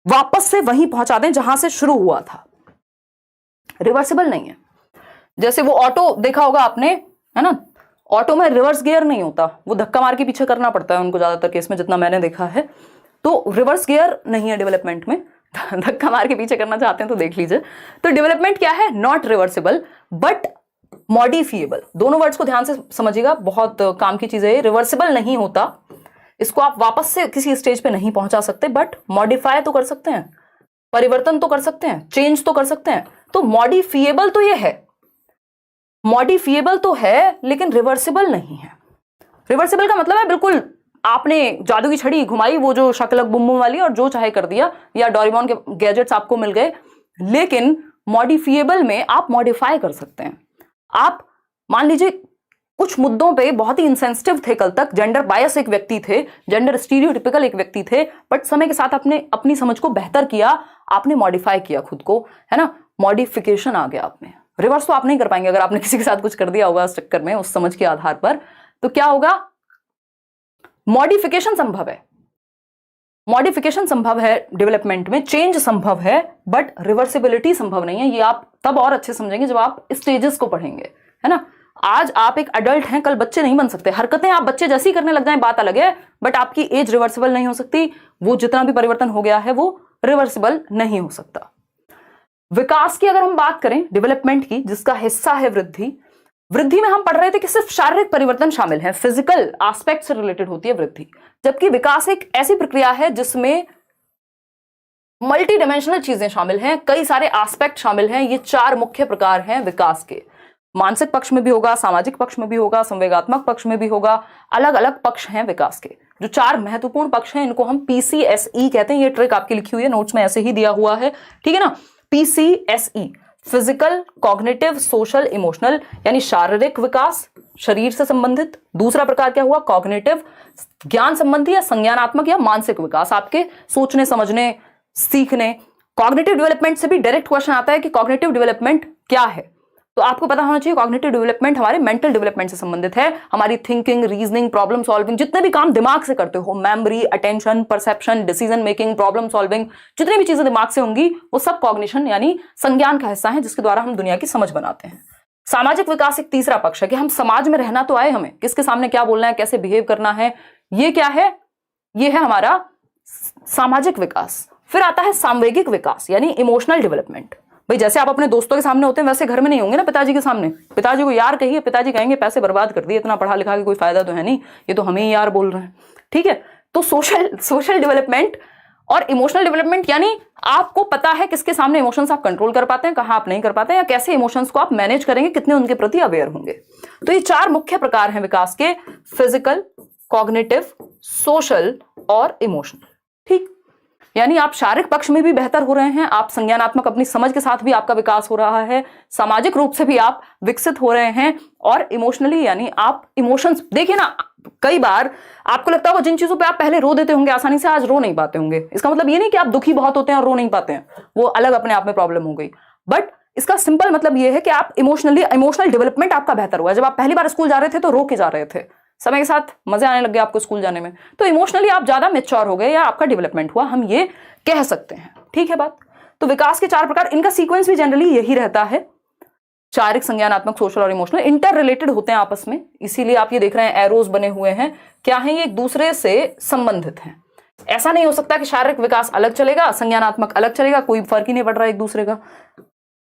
A: वापस से वहीं पहुंचा दें जहां से शुरू हुआ था, रिवर्सिबल नहीं है। जैसे वो ऑटो देखा होगा आपने, है ना, ऑटो में रिवर्स गियर नहीं होता, वो धक्का मार के पीछे करना पड़ता है उनको, ज्यादातर केस में जितना मैंने देखा है। तो रिवर्स गियर नहीं है डेवलपमेंट में, धक्का मार के पीछे करना चाहते हैं तो देख लीजिए। तो डेवलपमेंट क्या है, नॉट रिवर्सिबल बट मॉडिफिएबल। दोनों वर्ड्स को ध्यान से समझिएगा, बहुत काम की चीज है। रिवर्सिबल नहीं होता, इसको आप वापस से किसी स्टेज पे नहीं पहुंचा सकते, बट मॉडिफाई तो कर सकते हैं, परिवर्तन तो कर सकते हैं, चेंज तो कर सकते हैं। तो मॉडिफिएबल तो ये है, मॉडिफिएबल तो है लेकिन रिवर्सिबल नहीं है। रिवर्सिबल का मतलब है बिल्कुल आपने जादू की छड़ी घुमाई, वो जो शकलक बुम बुम वाली, और जो चाहे कर दिया, या डोरेमोन के गैजेट्स आपको मिल गए। लेकिन मॉडिफिएबल में आप मॉडिफाई कर सकते हैं। आप मान लीजिए कुछ मुद्दों पे बहुत ही इंसेंसिटिव थे, कल तक जेंडर बायस एक व्यक्ति थे, जेंडर स्टीरियोटिपिकल एक व्यक्ति थे, बट समय के साथ आपने अपनी समझ को बेहतर किया, आपने मॉडिफाई किया खुद को, है ना, मॉडिफिकेशन आ गया आप में। रिवर्स तो आप नहीं कर पाएंगे अगर आपने किसी के साथ कुछ कर दिया होगा उस चक्कर में, उस समझ के आधार पर। तो क्या होगा, मॉडिफिकेशन संभव है, मॉडिफिकेशन संभव है डेवलपमेंट में, चेंज संभव है, बट रिवर्सिबिलिटी संभव नहीं है। ये आप तब और अच्छे समझेंगे जब आप स्टेजेस को पढ़ेंगे, है ना। आज आप एक अडल्ट हैं, कल बच्चे नहीं बन सकते। हरकतें आप बच्चे जैसी करने लग जाएं बात अलग है, बट आपकी एज रिवर्सिबल नहीं हो सकती। वो जितना भी परिवर्तन हो गया है वो रिवर्सिबल नहीं हो सकता। विकास की अगर हम बात करें, डेवलपमेंट की, जिसका हिस्सा है वृद्धि, वृद्धि में हम पढ़ रहे थे कि सिर्फ शारीरिक परिवर्तन शामिल है, फिजिकल एस्पेक्ट से रिलेटेड होती है वृद्धि, जबकि विकास एक ऐसी प्रक्रिया है जिसमें मल्टी डायमेंशनल चीजें शामिल हैं, कई सारे एस्पेक्ट शामिल हैं। ये 4 मुख्य प्रकार हैं विकास के। मानसिक पक्ष में भी होगा, सामाजिक पक्ष में भी होगा, संवेगात्मक पक्ष में भी होगा, अलग अलग पक्ष हैं विकास के। जो 4 महत्वपूर्ण पक्ष हैं इनको हम PCSE कहते हैं। ये ट्रिक आपकी लिखी हुई है नोट्स में, ऐसे ही दिया हुआ है, ठीक है ना। PCSE, physical, cognitive, social, emotional, यानी शारीरिक विकास, शरीर से संबंधित। दूसरा प्रकार क्या हुआ? कॉग्निटिव, ज्ञान संबंधी या संज्ञानात्मक या मानसिक विकास, आपके सोचने, समझने, सीखने। कॉग्निटिव डेवलपमेंट से भी डायरेक्ट क्वेश्चन आता है कि कॉग्निटिव डेवलपमेंट क्या है, तो आपको पता होना चाहिए कॉग्निटिव डेवलपमेंट हमारे मेंटल डेवलपमेंट से संबंधित है। हमारी थिंकिंग, रीजनिंग, प्रॉब्लम सॉल्विंग, जितने भी काम दिमाग से करते हो, memory, attention, perception, decision making, problem solving, जितनी भी चीजें दिमाग से होंगी वो सब कॉग्निशन यानी संज्ञान का हिस्सा है, जिसके द्वारा हम दुनिया की समझ बनाते हैं। सामाजिक विकास एक तीसरा पक्ष है कि हम समाज में रहना तो आए, हमें किसके सामने क्या बोलना है, कैसे बिहेव करना है, ये क्या है? ये है हमारा सामाजिक विकास। फिर आता है सामवेगिक विकास यानी इमोशनल डेवलपमेंट। भाई जैसे आप अपने दोस्तों के सामने होते हैं वैसे घर में नहीं होंगे ना पिताजी के सामने। पिताजी को यार कहिए, पिताजी कहेंगे पैसे बर्बाद कर दिए, इतना पढ़ा लिखा के कोई फायदा तो है नहीं, ये तो हमें ही यार बोल रहे हैं। ठीक है, तो सोशल डेवलपमेंट और इमोशनल डेवलपमेंट यानी आपको पता है किसके सामने इमोशंस आप कंट्रोल कर पाते हैं, कहां आप नहीं कर पाते हैं, या कैसे इमोशंस को आप मैनेज करेंगे, कितने उनके प्रति अवेयर होंगे। तो ये चार मुख्य प्रकार हैं विकास के, फिजिकल, कॉग्निटिव, सोशल और इमोशनल। ठीक, यानी आप शारीरिक पक्ष में भी बेहतर हो रहे हैं, आप संज्ञानात्मक अपनी समझ के साथ भी आपका विकास हो रहा है, सामाजिक रूप से भी आप विकसित हो रहे हैं, और इमोशनली यानी आप इमोशंस, देखिए ना, कई बार आपको लगता होगा जिन चीजों पे आप पहले रो देते होंगे आसानी से, आज रो नहीं पाते होंगे। इसका मतलब ये नहीं कि आप दुखी बहुत होते हैं और रो नहीं पाते हैं, वो अलग अपने आप में प्रॉब्लम हो गई, बट इसका सिंपल मतलब ये है कि आप इमोशनल डेवलपमेंट आपका बेहतर हुआ। जब आप पहली बार स्कूल जा रहे थे तो रो के जा रहे थे, समय के साथ मजे आने लग गए आपको स्कूल जाने में, तो इमोशनली आप ज्यादा मैच्योर हो गए या आपका डेवलपमेंट हुआ, हम ये कह सकते हैं। ठीक है बात। तो विकास के चार प्रकार, इनका सीक्वेंस भी जनरली यही रहता है, शारीरिक, संज्ञानात्मक, सोशल और इमोशनल, इंटर रिलेटेड होते हैं आपस में, इसीलिए आप ये देख रहे हैं एरोज बने हुए हैं, क्या है ये? एक दूसरे से संबंधित हैं। ऐसा नहीं हो सकता कि शारीरिक विकास अलग चलेगा, संज्ञानात्मक अलग चलेगा, कोई फर्क ही नहीं पड़ रहा एक दूसरे का।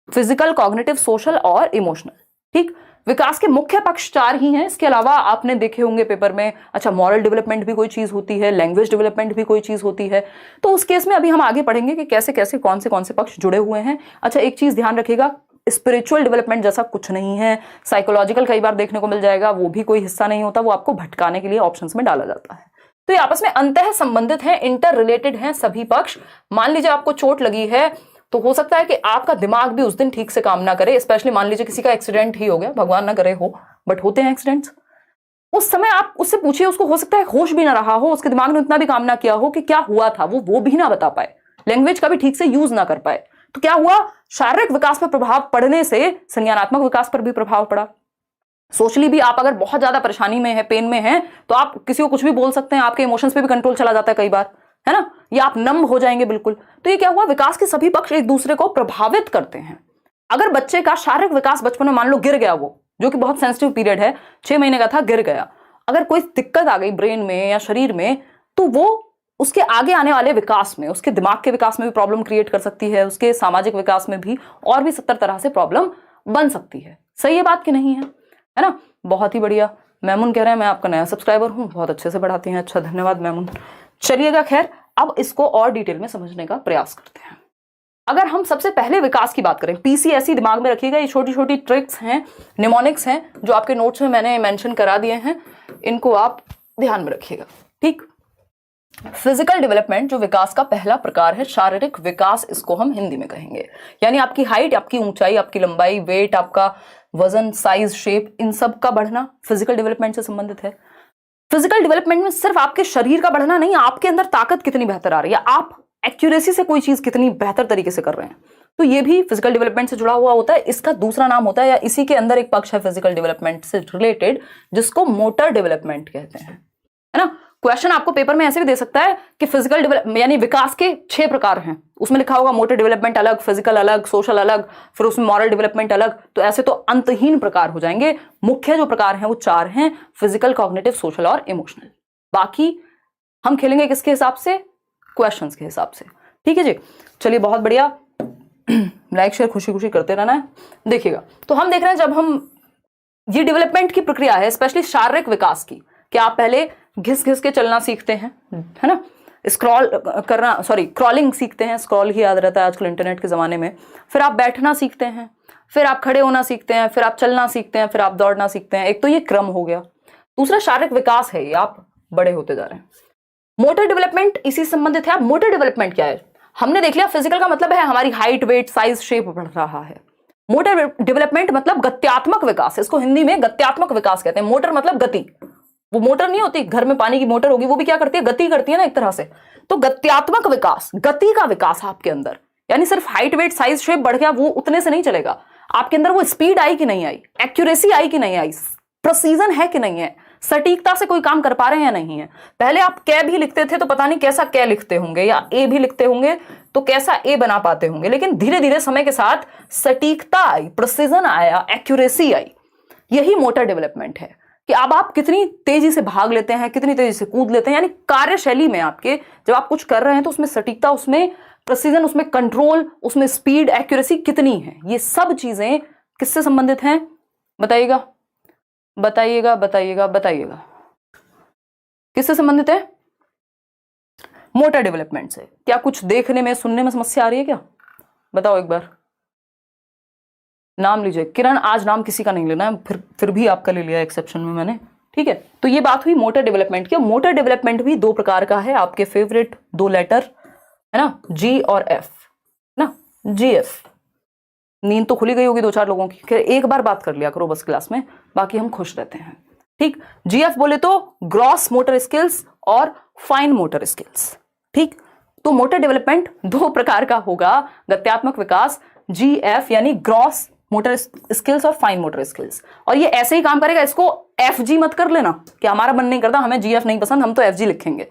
A: फिजिकल, कॉग्निटिव, सोशल और इमोशनल। ठीक, विकास के मुख्य पक्ष चार ही हैं, इसके अलावा आपने देखे होंगे पेपर में, अच्छा मॉरल डेवलपमेंट भी कोई चीज होती है, लैंग्वेज डेवलपमेंट भी कोई चीज होती है, तो उस केस में अभी हम आगे पढ़ेंगे कि कैसे कैसे कौन से पक्ष जुड़े हुए हैं। अच्छा एक चीज ध्यान रखिएगा, स्पिरिचुअल डेवलपमेंट जैसा कुछ नहीं है, साइकोलॉजिकल कई बार देखने को मिल जाएगा, वो भी कोई हिस्सा नहीं होता, वो आपको भटकाने के लिए ऑप्शंस में डाला जाता है। तो ये आपस में अंतः संबंधित हैं, इंटर रिलेटेड हैं सभी पक्ष। मान लीजिए आपको चोट लगी है तो हो सकता है कि आपका दिमाग भी उस दिन ठीक से काम ना करे, स्पेशली मान लीजिए किसी का एक्सीडेंट ही हो गया, भगवान ना करे हो, बट होते हैं एक्सीडेंट्स। उस समय आप उससे पूछिए, उसको हो सकता है होश भी ना रहा हो, उसके दिमाग ने उतना भी काम ना किया हो कि क्या हुआ था, वो भी ना बता पाए, लैंग्वेज का भी ठीक से यूज ना कर पाए, तो क्या हुआ? शारीरिक विकास पर प्रभाव पड़ने से संज्ञानात्मक विकास पर भी प्रभाव पड़ा। सोशली भी आप अगर बहुत ज्यादा परेशानी में है, पेन में है, तो आप किसी को कुछ भी बोल सकते हैं, आपके इमोशंस पे भी कंट्रोल चला जाता है कई बार, है ना, या आप नम हो जाएंगे बिल्कुल। तो ये क्या हुआ? विकास के सभी पक्ष एक दूसरे को प्रभावित करते हैं। अगर बच्चे का शारीरिक विकास बचपन में मान लो गिर गया, वो जो कि बहुत सेंसिटिव पीरियड है, 6 महीने का था, गिर गया, अगर कोई दिक्कत आ गई ब्रेन में या शरीर में, तो वो उसके आगे आने वाले विकास में, उसके दिमाग के विकास में भी प्रॉब्लम क्रिएट कर सकती है, उसके सामाजिक विकास में भी, और भी 70 तरह से प्रॉब्लम बन सकती है। सही है बात कि नहीं है ना? बहुत ही बढ़िया। मैमुन कह रहे हैं मैं आपका नया सब्सक्राइबर हूं, बहुत अच्छे से पढ़ाती हैं। अच्छा, धन्यवाद मैमुन। चलिएगा, खैर अब इसको और डिटेल में समझने का प्रयास करते हैं। अगर हम सबसे पहले विकास की बात करें, पीसीएसई दिमाग में रखिएगा, ये छोटी छोटी ट्रिक्स हैं, निमोनिक्स हैं, जो आपके नोट्स में मैंने मेंशन करा दिए हैं, इनको आप ध्यान में रखिएगा। ठीक, फिजिकल डेवलपमेंट जो विकास का पहला प्रकार है, शारीरिक विकास इसको हम हिंदी में कहेंगे, यानी आपकी हाइट, आपकी ऊंचाई, आपकी लंबाई, वेट, आपका वजन, साइज, शेप, इन सब का बढ़ना फिजिकल डेवलपमेंट से संबंधित है। फिजिकल डेवलपमेंट में सिर्फ आपके शरीर का बढ़ना नहीं, आपके अंदर ताकत कितनी बेहतर आ रही है, आप एक्यूरेसी से कोई चीज कितनी बेहतर तरीके से कर रहे हैं, तो ये भी फिजिकल डेवलपमेंट से जुड़ा हुआ होता है। इसका दूसरा नाम होता है, या इसी के अंदर एक पक्ष है फिजिकल डेवलपमेंट से रिलेटेड, जिसको मोटर डेवलपमेंट कहते हैं, है ना। क्वेश्चन आपको पेपर में ऐसे भी दे सकता है कि फिजिकल डेवलपमेंट यानी विकास के 6 प्रकार हैं, उसमें लिखा होगा मोटर डेवलपमेंट अलग, फिजिकल अलग, सोशल अलग, फिर उसमें मॉरल डेवलपमेंट अलग, तो ऐसे तो अंतहीन प्रकार हो जाएंगे। मुख्य जो प्रकार हैं वो 4 हैं, फिजिकल, कॉग्निटिव, सोशल और इमोशनल। बाकी हम खेलेंगे किसके हिसाब से? क्वेश्चंस के हिसाब से। ठीक है जी, चलिए बहुत बढ़िया। लाइक शेयर खुशी खुशी करते रहना है। देखिएगा, तो हम देख रहे हैं जब हम ये डेवलपमेंट की प्रक्रिया है, स्पेशली शारीरिक विकास की, कि आप पहले घिस घिस के चलना सीखते हैं, है ना, क्रॉलिंग सीखते हैं, स्क्रॉल ही याद रहता है आजकल इंटरनेट के जमाने में। फिर आप बैठना सीखते हैं, फिर आप खड़े होना सीखते हैं, फिर आप चलना सीखते हैं, फिर आप दौड़ना सीखते हैं। एक तो ये क्रम हो गया। दूसरा शारीरिक विकास है, ये आप बड़े होते जा रहे हैं। मोटर डेवलपमेंट इसी संबंधित है। अब मोटर डेवलपमेंट क्या है? हमने देख लिया, फिजिकल का मतलब है हमारी हाइट, वेट, साइज, शेप बढ़ रहा है। मोटर डेवलपमेंट मतलब गत्यात्मक विकास, इसको हिंदी में गत्यात्मक विकास कहते हैं। मोटर मतलब गति, वो मोटर नहीं होती घर में पानी की मोटर होगी, वो भी क्या करती है, गति करती है ना एक तरह से। तो गत्यात्मक विकास, गति का विकास आपके अंदर, यानी सिर्फ हाइट वेट साइज शेप बढ़ गया वो उतने से नहीं चलेगा। आपके अंदर वो स्पीड आई कि नहीं आई, एक्यूरेसी आई कि नहीं आई, प्रिसीजन है कि नहीं है, सटीकता से कोई काम कर पा रहे हैं या नहीं है। पहले आप कै भी लिखते थे तो पता नहीं कैसा कै लिखते होंगे, या ए भी लिखते होंगे तो कैसा ए बना पाते होंगे, लेकिन धीरे धीरे समय के साथ सटीकता आई, प्रिसीजन आया, एक्यूरेसी आई। यही मोटर डेवलपमेंट है कि अब आप कितनी तेजी से भाग लेते हैं, कितनी तेजी से कूद लेते हैं, यानी कार्यशैली में आपके जब आप कुछ कर रहे हैं तो उसमें सटीकता, उसमें प्रिसीजन, उसमें कंट्रोल, उसमें स्पीड, एक्यूरेसी कितनी है। ये सब चीजें किससे संबंधित हैं, बताइएगा बताइएगा बताइएगा बताइएगा, किससे संबंधित है, मोटर डेवलपमेंट से। क्या कुछ देखने में सुनने में समस्या आ रही है क्या, बताओ एक बार। नाम लीजिए, किरण आज नाम किसी का नहीं लेना है, फिर भी आपका ले लिया एक्सेप्शन में मैंने, ठीक है। तो ये बात हुई मोटर डेवलपमेंट की। मोटर डेवलपमेंट भी दो प्रकार का है, आपके फेवरेट दो लेटर है ना, जी और एफ ना, जी एफ। नींद तो खुली गई होगी दो चार लोगों की, फिर एक बार बात कर लिया करो बस क्लास में, बाकी हम खुश रहते हैं, ठीक। जीएफ बोले तो ग्रॉस मोटर स्किल्स और फाइन मोटर स्किल्स, ठीक। तो मोटर डेवलपमेंट दो प्रकार का होगा, गत्यात्मक विकास जीएफ यानी ग्रॉस मोटर स्किल्स और फाइन मोटर स्किल्स। और ये ऐसे ही काम करेगा, इसको एफ जी मत कर लेना कि हमारा मन नहीं करता, हमें जीएफ नहीं पसंद, हम तो एफ जी लिखेंगे।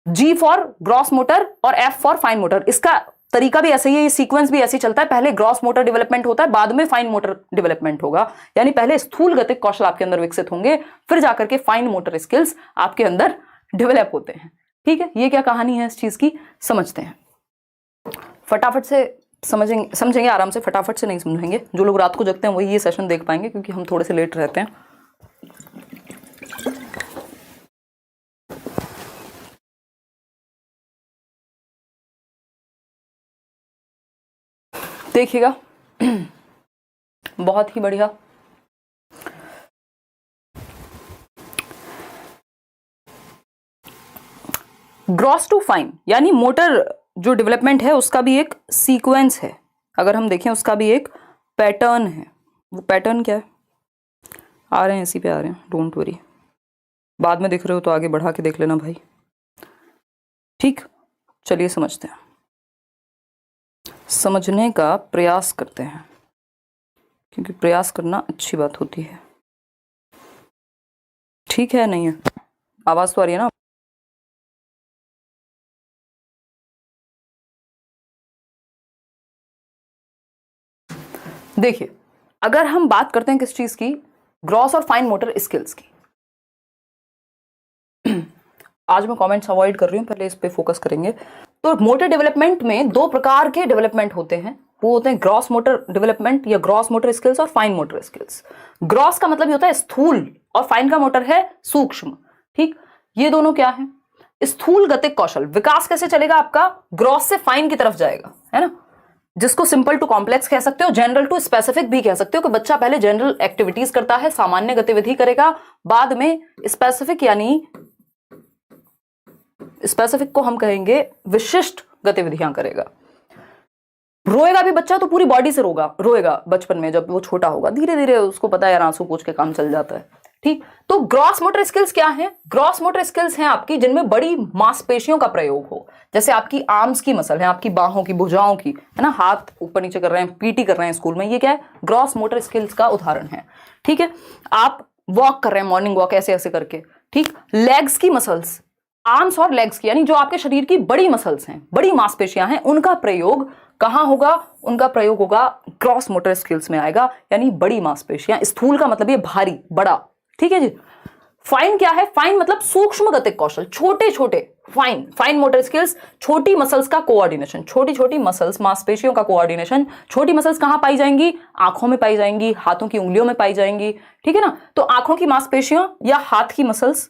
A: जी फॉर ग्रॉस मोटर और एफ फॉर फाइन मोटर। इसका तरीका भी ऐसे ही है, ये सीक्वेंस भी ऐसे ही चलता है, पहले ग्रॉस मोटर डेवलपमेंट होता है, बाद में फाइन मोटर डेवलपमेंट होगा। यानी पहले स्थूल गतिक कौशल आपके अंदर विकसित होंगे, फिर जाकर के फाइन मोटर स्किल्स आपके अंदर डेवलप होते हैं, ठीक है। ये क्या कहानी है इस चीज की, समझते हैं फटाफट से, समझेंगे आराम से, फटाफट से नहीं समझेंगे। जो लोग रात को जगते हैं वही ये सेशन देख पाएंगे, क्योंकि हम थोड़े से लेट रहते हैं। देखिएगा, बहुत ही बढ़िया। ग्रॉस टू फाइन यानी मोटर जो डेवलपमेंट है उसका भी एक सीक्वेंस है, अगर हम देखें उसका भी एक पैटर्न है। वो पैटर्न क्या है, आ रहे हैं इसी पे आ रहे हैं, डोंट वरी, बाद में देख रहे हो तो आगे बढ़ा के देख लेना भाई, ठीक। चलिए समझते हैं, समझने का प्रयास करते हैं, क्योंकि प्रयास करना अच्छी बात होती है, ठीक है। नहीं है, आवाज तो आ रही है ना। देखिए, अगर हम बात करते हैं किस चीज की, ग्रॉस और फाइन मोटर स्किल्स की। आज मैं कमेंट्स अवॉइड कर रही हूं, पहले इस पे फोकस करेंगे। तो मोटर डेवलपमेंट में दो प्रकार के डेवलपमेंट होते हैं, वो होते हैं ग्रॉस मोटर डेवलपमेंट या ग्रॉस मोटर स्किल्स और फाइन मोटर स्किल्स। ग्रॉस का मतलब होता है स्थूल और फाइन का मोटर है सूक्ष्म, ठीक। ये दोनों क्या है, स्थूल गतिक कौशल। विकास कैसे चलेगा आपका, ग्रॉस से फाइन की तरफ जाएगा, है ना, जिसको सिंपल टू कॉम्प्लेक्स कह सकते हो, जनरल टू स्पेसिफिक भी कह सकते हो, कि बच्चा पहले जनरल एक्टिविटीज करता है, सामान्य गतिविधि करेगा, बाद में स्पेसिफिक, यानी स्पेसिफिक को हम कहेंगे विशिष्ट गतिविधियां करेगा। रोएगा भी बच्चा तो पूरी बॉडी से रोएगा बचपन में, जब वो छोटा होगा धीरे धीरे उसको पता है यार आंसू पोंछ के काम चल जाता है, ठीक। तो ग्रॉस मोटर स्किल्स क्या है, ग्रॉस मोटर स्किल्स हैं आपकी जिनमें बड़ी मांसपेशियों का प्रयोग हो, जैसे आपकी आर्म्स की मसल है, आपकी बाहों की, भुजाओं की, है ना, हाथ ऊपर नीचे कर रहे हैं, पीटी कर रहे हैं स्कूल में, ये क्या है, ग्रॉस मोटर स्किल्स का उदाहरण है, ठीक है। आप वॉक कर रहे हैं, मॉर्निंग वॉक ऐसे ऐसे करके, ठीक। लेग्स की मसल्स, आर्म्स और लेग्स की, यानी जो आपके शरीर की बड़ी मसल्स हैं, बड़ी मांसपेशियां हैं, उनका प्रयोग कहां होगा, उनका प्रयोग होगा ग्रॉस मोटर स्किल्स में आएगा, यानी बड़ी मांसपेशियां। स्थूल का मतलब ये भारी, बड़ा, ठीक है जी। फाइन क्या है, फाइन मतलब सूक्ष्म गतिक कौशल, छोटे छोटे, फाइन मोटर स्किल्स, छोटी मसल्स का कोऑर्डिनेशन, छोटी छोटी मसल्स, मांसपेशियों का कोऑर्डिनेशन। छोटी मसल्स कहां पाई जाएंगी, आंखों में पाई जाएंगी, हाथों की उंगलियों में पाई जाएंगी, ठीक है ना। तो आंखों की मांसपेशियों या हाथ की मसल्स,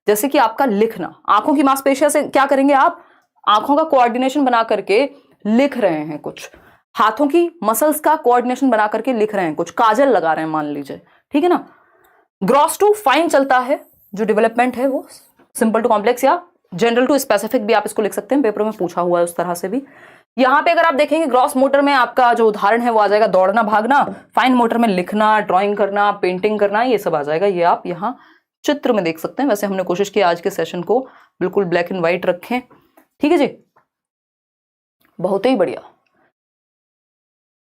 A: जैसे कि आपका लिखना, आंखों की मांसपेशियों से क्या करेंगे आप, आंखों का कोऑर्डिनेशन बना करके लिख रहे हैं कुछ, हाथों की मसल्स का कोऑर्डिनेशन बना करके लिख रहे हैं कुछ, काजल लगा रहे हैं मान लीजिए, ठीक है ना। ग्रॉस टू फाइन चलता है जो डेवलपमेंट है, वो सिंपल टू कॉम्प्लेक्स या जनरल टू स्पेसिफिक भी आप इसको लिख सकते हैं, पेपर में पूछा हुआ है उस तरह से भी। यहाँ पे अगर आप देखेंगे ग्रॉस मोटर में आपका जो उदाहरण है वो आ जाएगा दौड़ना भागना, फाइन मोटर में लिखना, ड्राइंग करना, पेंटिंग करना, ये सब आ जाएगा। ये आप यहाँ चित्र में देख सकते हैं। वैसे हमने कोशिश की आज के सेशन को बिल्कुल ब्लैक एंड व्हाइट रखें, ठीक है जी। बहुत ही बढ़िया,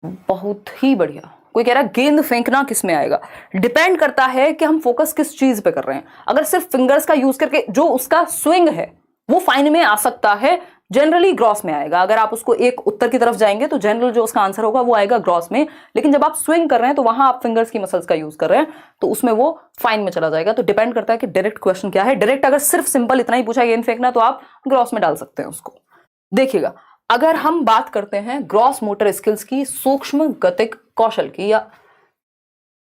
A: बहुत ही बढ़िया। कोई कह रहा है गेंद फेंकना किस में आएगा? डिपेंड करता है कि हम फोकस किस चीज पे कर रहे हैं। अगर सिर्फ फिंगर्स का यूज करके जो उसका स्विंग है वो फाइन में आ सकता है, जनरली ग्रॉस में आएगा। अगर आप उसको एक उत्तर की तरफ जाएंगे तो जनरल जो उसका आंसर होगा वो आएगा ग्रॉस में। लेकिन जब आप स्विंग कर रहे हैं तो वहां आप फिंगर्स की मसल्स का यूज कर रहे हैं तो उसमें वो फाइन में चला जाएगा। तो डिपेंड करता है कि डायरेक्ट क्वेश्चन क्या है। डायरेक्ट अगर सिर्फ सिंपल इतना ही पूछा गेंद फेंकना तो आप ग्रॉस में डाल सकते हैं उसको। देखिएगा, अगर हम बात करते हैं ग्रॉस मोटर स्किल्स की, सूक्ष्म गतिक कौशल की या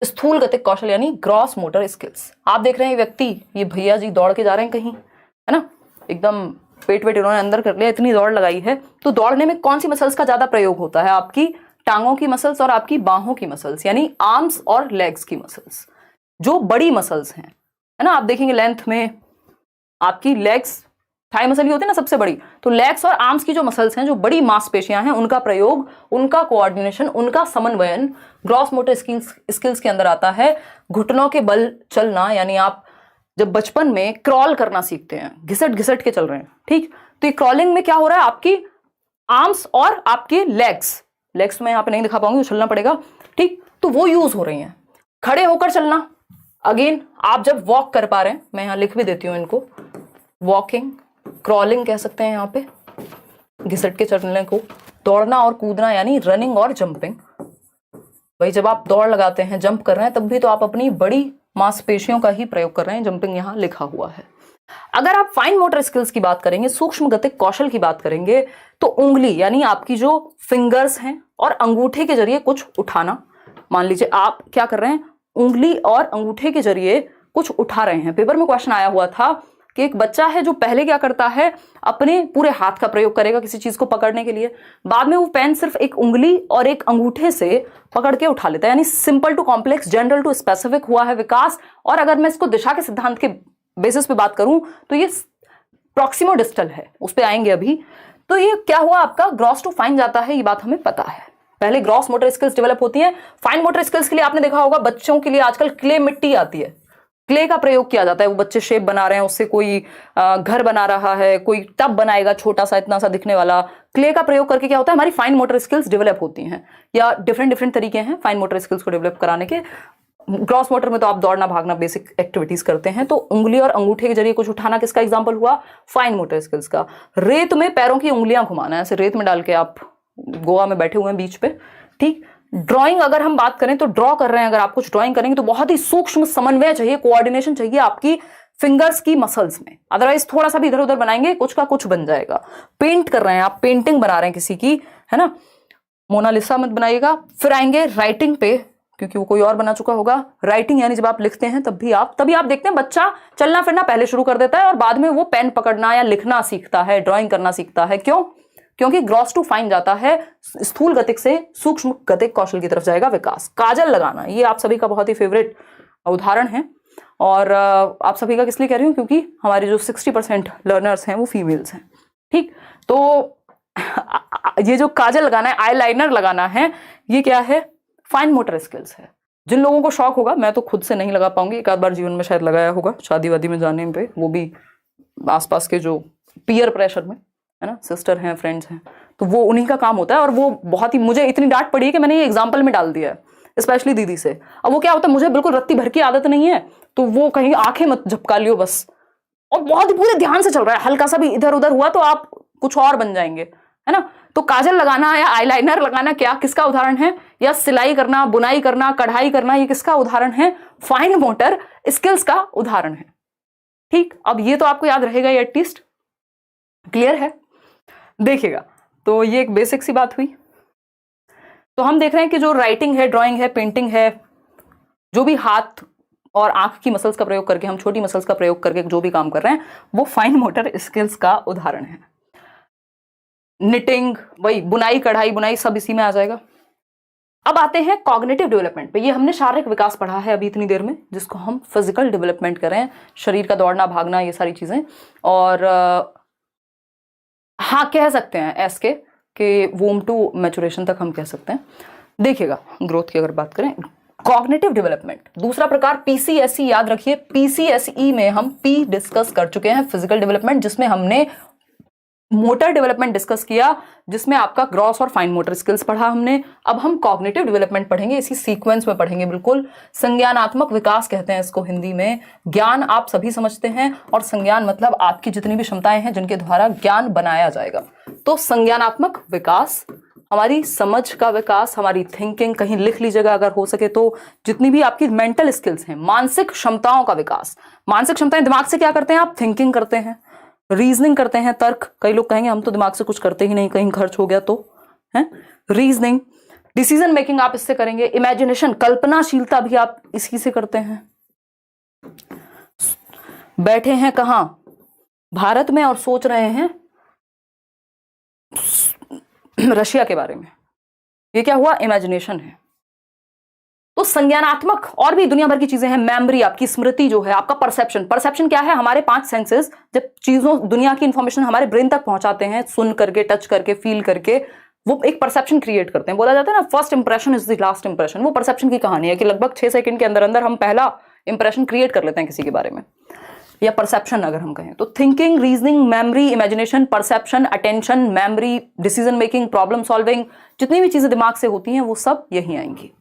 A: स्थूल गतिक कौशल यानी ग्रॉस मोटर स्किल्स, आप देख रहे हैं व्यक्ति, ये भैया जी दौड़ के जा रहे हैं कहीं, है ना, एकदम पेट वेट इन्होंने अंदर कर लिया, इतनी दौड़ लगाई है। तो दौड़ने में कौन सी मसल्स का ज्यादा प्रयोग होता है? आपकी टांगों की मसल्स और आपकी बाहों की मसल्स, यानी आर्म्स और लेग्स की मसल्स, जो बड़ी मसल्स हैं, है ना। आप देखेंगे लेंथ में आपकी लेग्स, थाई मसल ही होती है ना सबसे बड़ी, तो लेग्स और आर्म्स की जो मसल्स हैं, जो बड़ी मांसपेशियां हैं, उनका प्रयोग, उनका कोऑर्डिनेशन, उनका समन्वयन ग्रॉस मोटर स्किल्स के अंदर आता है। घुटनों के बल चलना, यानी आप जब बचपन में क्रॉल करना सीखते हैं, घिसट घिसट के चल रहे हैं, ठीक, तो ये क्रॉलिंग में क्या हो रहा है, आपकी आर्म्स और आपके लेग्स में यहाँ पे नहीं दिखा पाऊंगी, उछलना पड़ेगा, ठीक, तो वो यूज हो रही हैं। खड़े होकर चलना, अगेन आप जब वॉक कर पा रहे हैं, मैं यहाँ लिख भी देती हूँ इनको, वॉकिंग, क्रॉलिंग कह सकते हैं यहाँ पे, घिसट के चलने को। दौड़ना और कूदना यानी रनिंग और जंपिंग। भाई जब आप दौड़ लगाते हैं, जंप कर रहे हैं, तब भी तो आप अपनी बड़ी मांसपेशियों का ही प्रयोग कर रहे हैं, जंपिंग यहाँ लिखा हुआ है। अगर आप फाइन मोटर स्किल्स की बात करेंगे, सूक्ष्म गतिक कौशल की बात करेंगे, तो उंगली यानी आपकी जो फिंगर्स हैं और अंगूठे के जरिए कुछ उठाना। मान लीजिए आप क्या कर रहे हैं, उंगली और अंगूठे के जरिए कुछ उठा रहे हैं। पेपर में क्वेश्चन आया हुआ था कि एक बच्चा है जो पहले क्या करता है, अपने पूरे हाथ का प्रयोग करेगा किसी चीज को पकड़ने के लिए, बाद में वो पेन सिर्फ एक उंगली और एक अंगूठे से पकड़ के उठा लेता है। यानी simple to complex, general to specific हुआ है विकास। और अगर मैं इसको दिशा के सिद्धांत के बेसिस पे बात करूं तो ये प्रॉक्सिमो डिस्टल है, उस पर आएंगे अभी। तो ये क्या हुआ, आपका ग्रॉस टू फाइन जाता है, ये बात हमें पता है। पहले ग्रॉस मोटर स्किल्स डेवलप होती हैं। फाइन मोटर स्किल्स के लिए आपने देखा होगा बच्चों के लिए आजकल क्ले मिट्टी आती है, क्ले का प्रयोग किया जाता है। वो बच्चे शेप बना रहे हैं, उससे कोई घर बना रहा है, कोई टब बनाएगा छोटा सा, इतना सा दिखने वाला। क्ले का प्रयोग करके क्या होता है, हमारी फाइन मोटर स्किल्स डेवलप होती हैं। या डिफरेंट तरीके हैं फाइन मोटर स्किल्स को डेवलप कराने के। ग्रॉस मोटर में तो आप दौड़ना भागना बेसिक एक्टिविटीज करते हैं, तो उंगली और अंगूठे के जरिए कुछ उठाना किसका एग्जाम्पल हुआ, फाइन मोटर स्किल्स का। रेत में पैरों की उंगलियां घुमाना, ऐसे रेत में डाल के आप गोवा में बैठे हुए हैं बीच पे, ठीक। ड्राइंग अगर हम बात करें तो ड्रॉ कर रहे हैं, अगर आप कुछ ड्राइंग करेंगे तो बहुत ही सूक्ष्म समन्वय चाहिए, कोऑर्डिनेशन चाहिए आपकी फिंगर्स की मसल्स में, अदरवाइज थोड़ा सा भी इधर उधर बनाएंगे कुछ का कुछ बन जाएगा। पेंट कर रहे हैं आप, पेंटिंग बना रहे हैं किसी की, है ना, मोनालिसा मत बनाइएगा। फिर आएंगे राइटिंग पे, क्योंकि वो कोई और बना चुका होगा। राइटिंग यानी जब आप लिखते हैं तभी आप देखते हैं बच्चा चलना फिरना पहले शुरू कर देता है और बाद में वो पेन पकड़ना या लिखना सीखता है, ड्राइंग करना सीखता है। क्यों? क्योंकि ग्रॉस टू फाइन जाता है, स्थूल गतिक से सूक्ष्म गतिक कौशल की तरफ जाएगा विकास। काजल लगाना, ये आप सभी का बहुत ही फेवरेट उदाहरण है। और आप सभी का किस लिए कह रही हूँ, क्योंकि हमारे जो 60% लर्नर्स हैं वो फीमेल्स हैं, ठीक। तो ये जो काजल लगाना है, आई लाइनर लगाना है, ये क्या है, फाइन मोटर स्किल्स है। जिन लोगों को शौक होगा, मैं तो खुद से नहीं लगा पाऊंगी, एक आध बार जीवन में शायद लगाया होगा शादी वादी में जाने पे, वो भी आसपास के जो पीयर प्रेशर में, है ना, सिस्टर हैं, फ्रेंड्स हैं, तो वो उन्हीं का काम होता है। और वो बहुत ही, मुझे इतनी डांट पड़ी है कि मैंने ये एग्जाम्पल में डाल दिया है, स्पेशली दीदी से। अब वो क्या होता है, मुझे बिल्कुल रत्ती भर की आदत नहीं है, तो वो कहीं आंखें मत झपका लियो बस, और बहुत ही पूरे ध्यान से चल रहा है, हल्का सा भी इधर उधर हुआ तो आप कुछ और बन जाएंगे, है ना। तो काजल लगाना या आईलाइनर लगाना क्या किसका उदाहरण है, या सिलाई करना, बुनाई करना, कढ़ाई करना, ये किसका उदाहरण है, फाइन मोटर स्किल्स का उदाहरण है, ठीक। अब ये तो आपको याद रहेगा, ये एटलीस्ट क्लियर है। देखिएगा, तो ये एक बेसिक सी बात हुई। तो हम देख रहे हैं कि जो राइटिंग है, ड्राइंग है, पेंटिंग है, जो भी हाथ और आंख की मसल्स का प्रयोग करके, हम छोटी मसल्स का प्रयोग करके जो भी काम कर रहे हैं, वो फाइन मोटर स्किल्स का उदाहरण है। निटिंग, वही बुनाई, कढ़ाई बुनाई, सब इसी में आ जाएगा। अब आते हैं कॉग्निटिव डेवलपमेंट पे। ये हमने शारीरिक विकास पढ़ा है अभी इतनी देर में, जिसको हम फिजिकल डेवलपमेंट करें, शरीर का दौड़ना भागना, ये सारी चीजें। और हाँ, कह सकते हैं ऐस के के वोम टू मैचुरेशन तक हम कह सकते हैं। देखिएगा ग्रोथ की अगर बात करें, कॉग्निटिव डेवलपमेंट दूसरा प्रकार पीसीएसई, याद रखिए पीसीएसई में हम पी डिस्कस कर चुके हैं, फिजिकल डेवलपमेंट, जिसमें हमने मोटर डेवलपमेंट डिस्कस किया, जिसमें आपका ग्रॉस और फाइन मोटर स्किल्स पढ़ा हमने। अब हम कॉग्निटिव डेवलपमेंट पढ़ेंगे, इसी सीक्वेंस में पढ़ेंगे बिल्कुल। संज्ञानात्मक विकास कहते हैं इसको हिंदी में। ज्ञान आप सभी समझते हैं, और संज्ञान मतलब आपकी जितनी भी क्षमताएं हैं जिनके द्वारा ज्ञान बनाया जाएगा। तो संज्ञानात्मक विकास, हमारी समझ का विकास, हमारी थिंकिंग, कहीं लिख लीजिएगा अगर हो सके तो, जितनी भी आपकी मेंटल स्किल्स हैं, मानसिक क्षमताओं का विकास। मानसिक क्षमताएं दिमाग से क्या करते हैं आप? थिंकिंग करते हैं, रीजनिंग करते हैं, तर्क। कई लोग कहेंगे हम तो दिमाग से कुछ करते ही नहीं, कहीं खर्च हो गया तो, है रीजनिंग। डिसीजन मेकिंग आप इससे करेंगे। इमेजिनेशन, कल्पनाशीलता भी आप इसी से करते हैं। बैठे हैं कहां? भारत में, और सोच रहे हैं रशिया के बारे में। ये क्या हुआ? इमेजिनेशन है। तो संज्ञानात्मक और भी दुनिया भर की चीजें हैं। मेमोरी, आपकी स्मृति जो है, आपका परसेप्शन। परसेप्शन क्या है? हमारे 5 सेंसेस जब चीजों, दुनिया की इंफॉर्मेशन हमारे ब्रेन तक पहुंचाते हैं, सुन करके, टच करके, फील करके, वो एक परसेप्शन क्रिएट करते हैं। बोला जाता है ना, first impression is the last impression. वो परसेप्शन की कहानी है कि लगभग 6 सेकंड के अंदर अंदर हम पहला इंप्रेशन क्रिएट कर लेते हैं किसी के बारे में, या परसेप्शन अगर हम कहें तो। Thinking, reasoning, memory, imagination, perception, attention, memory, decision making, problem solving, जितनी भी चीजें दिमाग से होती हैं वो सब यही आएंगी।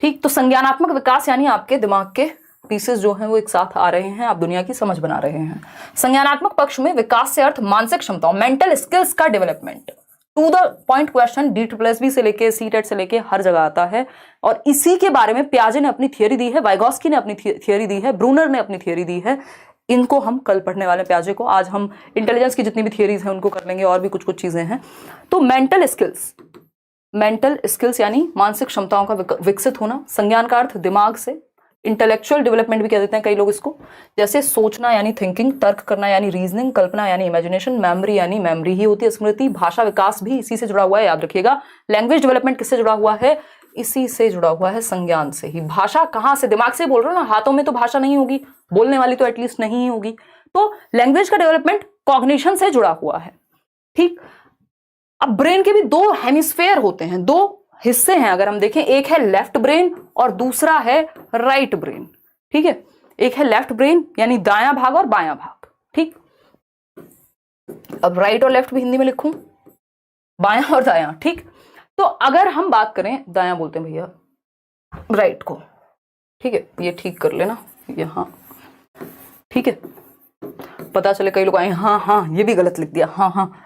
A: ठीक, तो संज्ञानात्मक विकास यानी आपके दिमाग के पीसेस जो हैं वो एक साथ आ रहे हैं, आप दुनिया की समझ बना रहे हैं। संज्ञानात्मक पक्ष में विकास से अर्थ मानसिक क्षमताओं, मेंटल स्किल्स का development. To the point question DSSB से लेके CTET से लेके हर जगह आता है, और इसी के बारे में पियाजे ने अपनी थियरी दी है, वाइगोस्की ने अपनी थियरी दी है, ब्रूनर ने अपनी थियरी दी है। इनको हम कल पढ़ने वाले पियाजे को। आज हम इंटेलिजेंस की जितनी भी थियरीज हैं उनको कर लेंगे, और भी कुछ कुछ चीजें हैं। तो मेंटल स्किल्स यानी मानसिक क्षमताओं का विकसित होना। संज्ञान का अर्थ दिमाग से, इंटेलेक्चुअल डेवलपमेंट भी कह देते हैं कई लोग इसको, जैसे सोचना यानी थिंकिंग, तर्क करना यानी रीजनिंग, कल्पना यानी इमेजिनेशन, मेमोरी यानी मेमोरी ही होती है, स्मृति। भाषा विकास भी इसी से जुड़ा हुआ है, याद रखिएगा। लैंग्वेज डेवलपमेंट किससे जुड़ा हुआ है? इसी से जुड़ा हुआ है, संज्ञान से ही। भाषा कहां से? दिमाग से बोल रहे हो ना, हाथों में तो भाषा नहीं होगी, बोलने वाली तो एटलीस्ट नहीं ही होगी। तो लैंग्वेज का डेवलपमेंट कॉग्निशन से जुड़ा हुआ है। ठीक, अब ब्रेन के भी 2 हेमिस्फेयर होते हैं, 2 हिस्से हैं अगर हम देखें। एक है लेफ्ट ब्रेन और दूसरा है राइट ब्रेन। ठीक है, एक है लेफ्ट ब्रेन यानी दायां भाग और बायां भाग। ठीक, अब राइट और लेफ्ट भी हिंदी में लिखूं, बायां और दायां। ठीक, तो अगर हम बात करें, दायां बोलते हैं भैया राइट को, ठीक है, ये ठीक कर लेना यहां, ठीक है, पता चले कई लोग आए हाँ ये भी गलत लिख दिया, हाँ।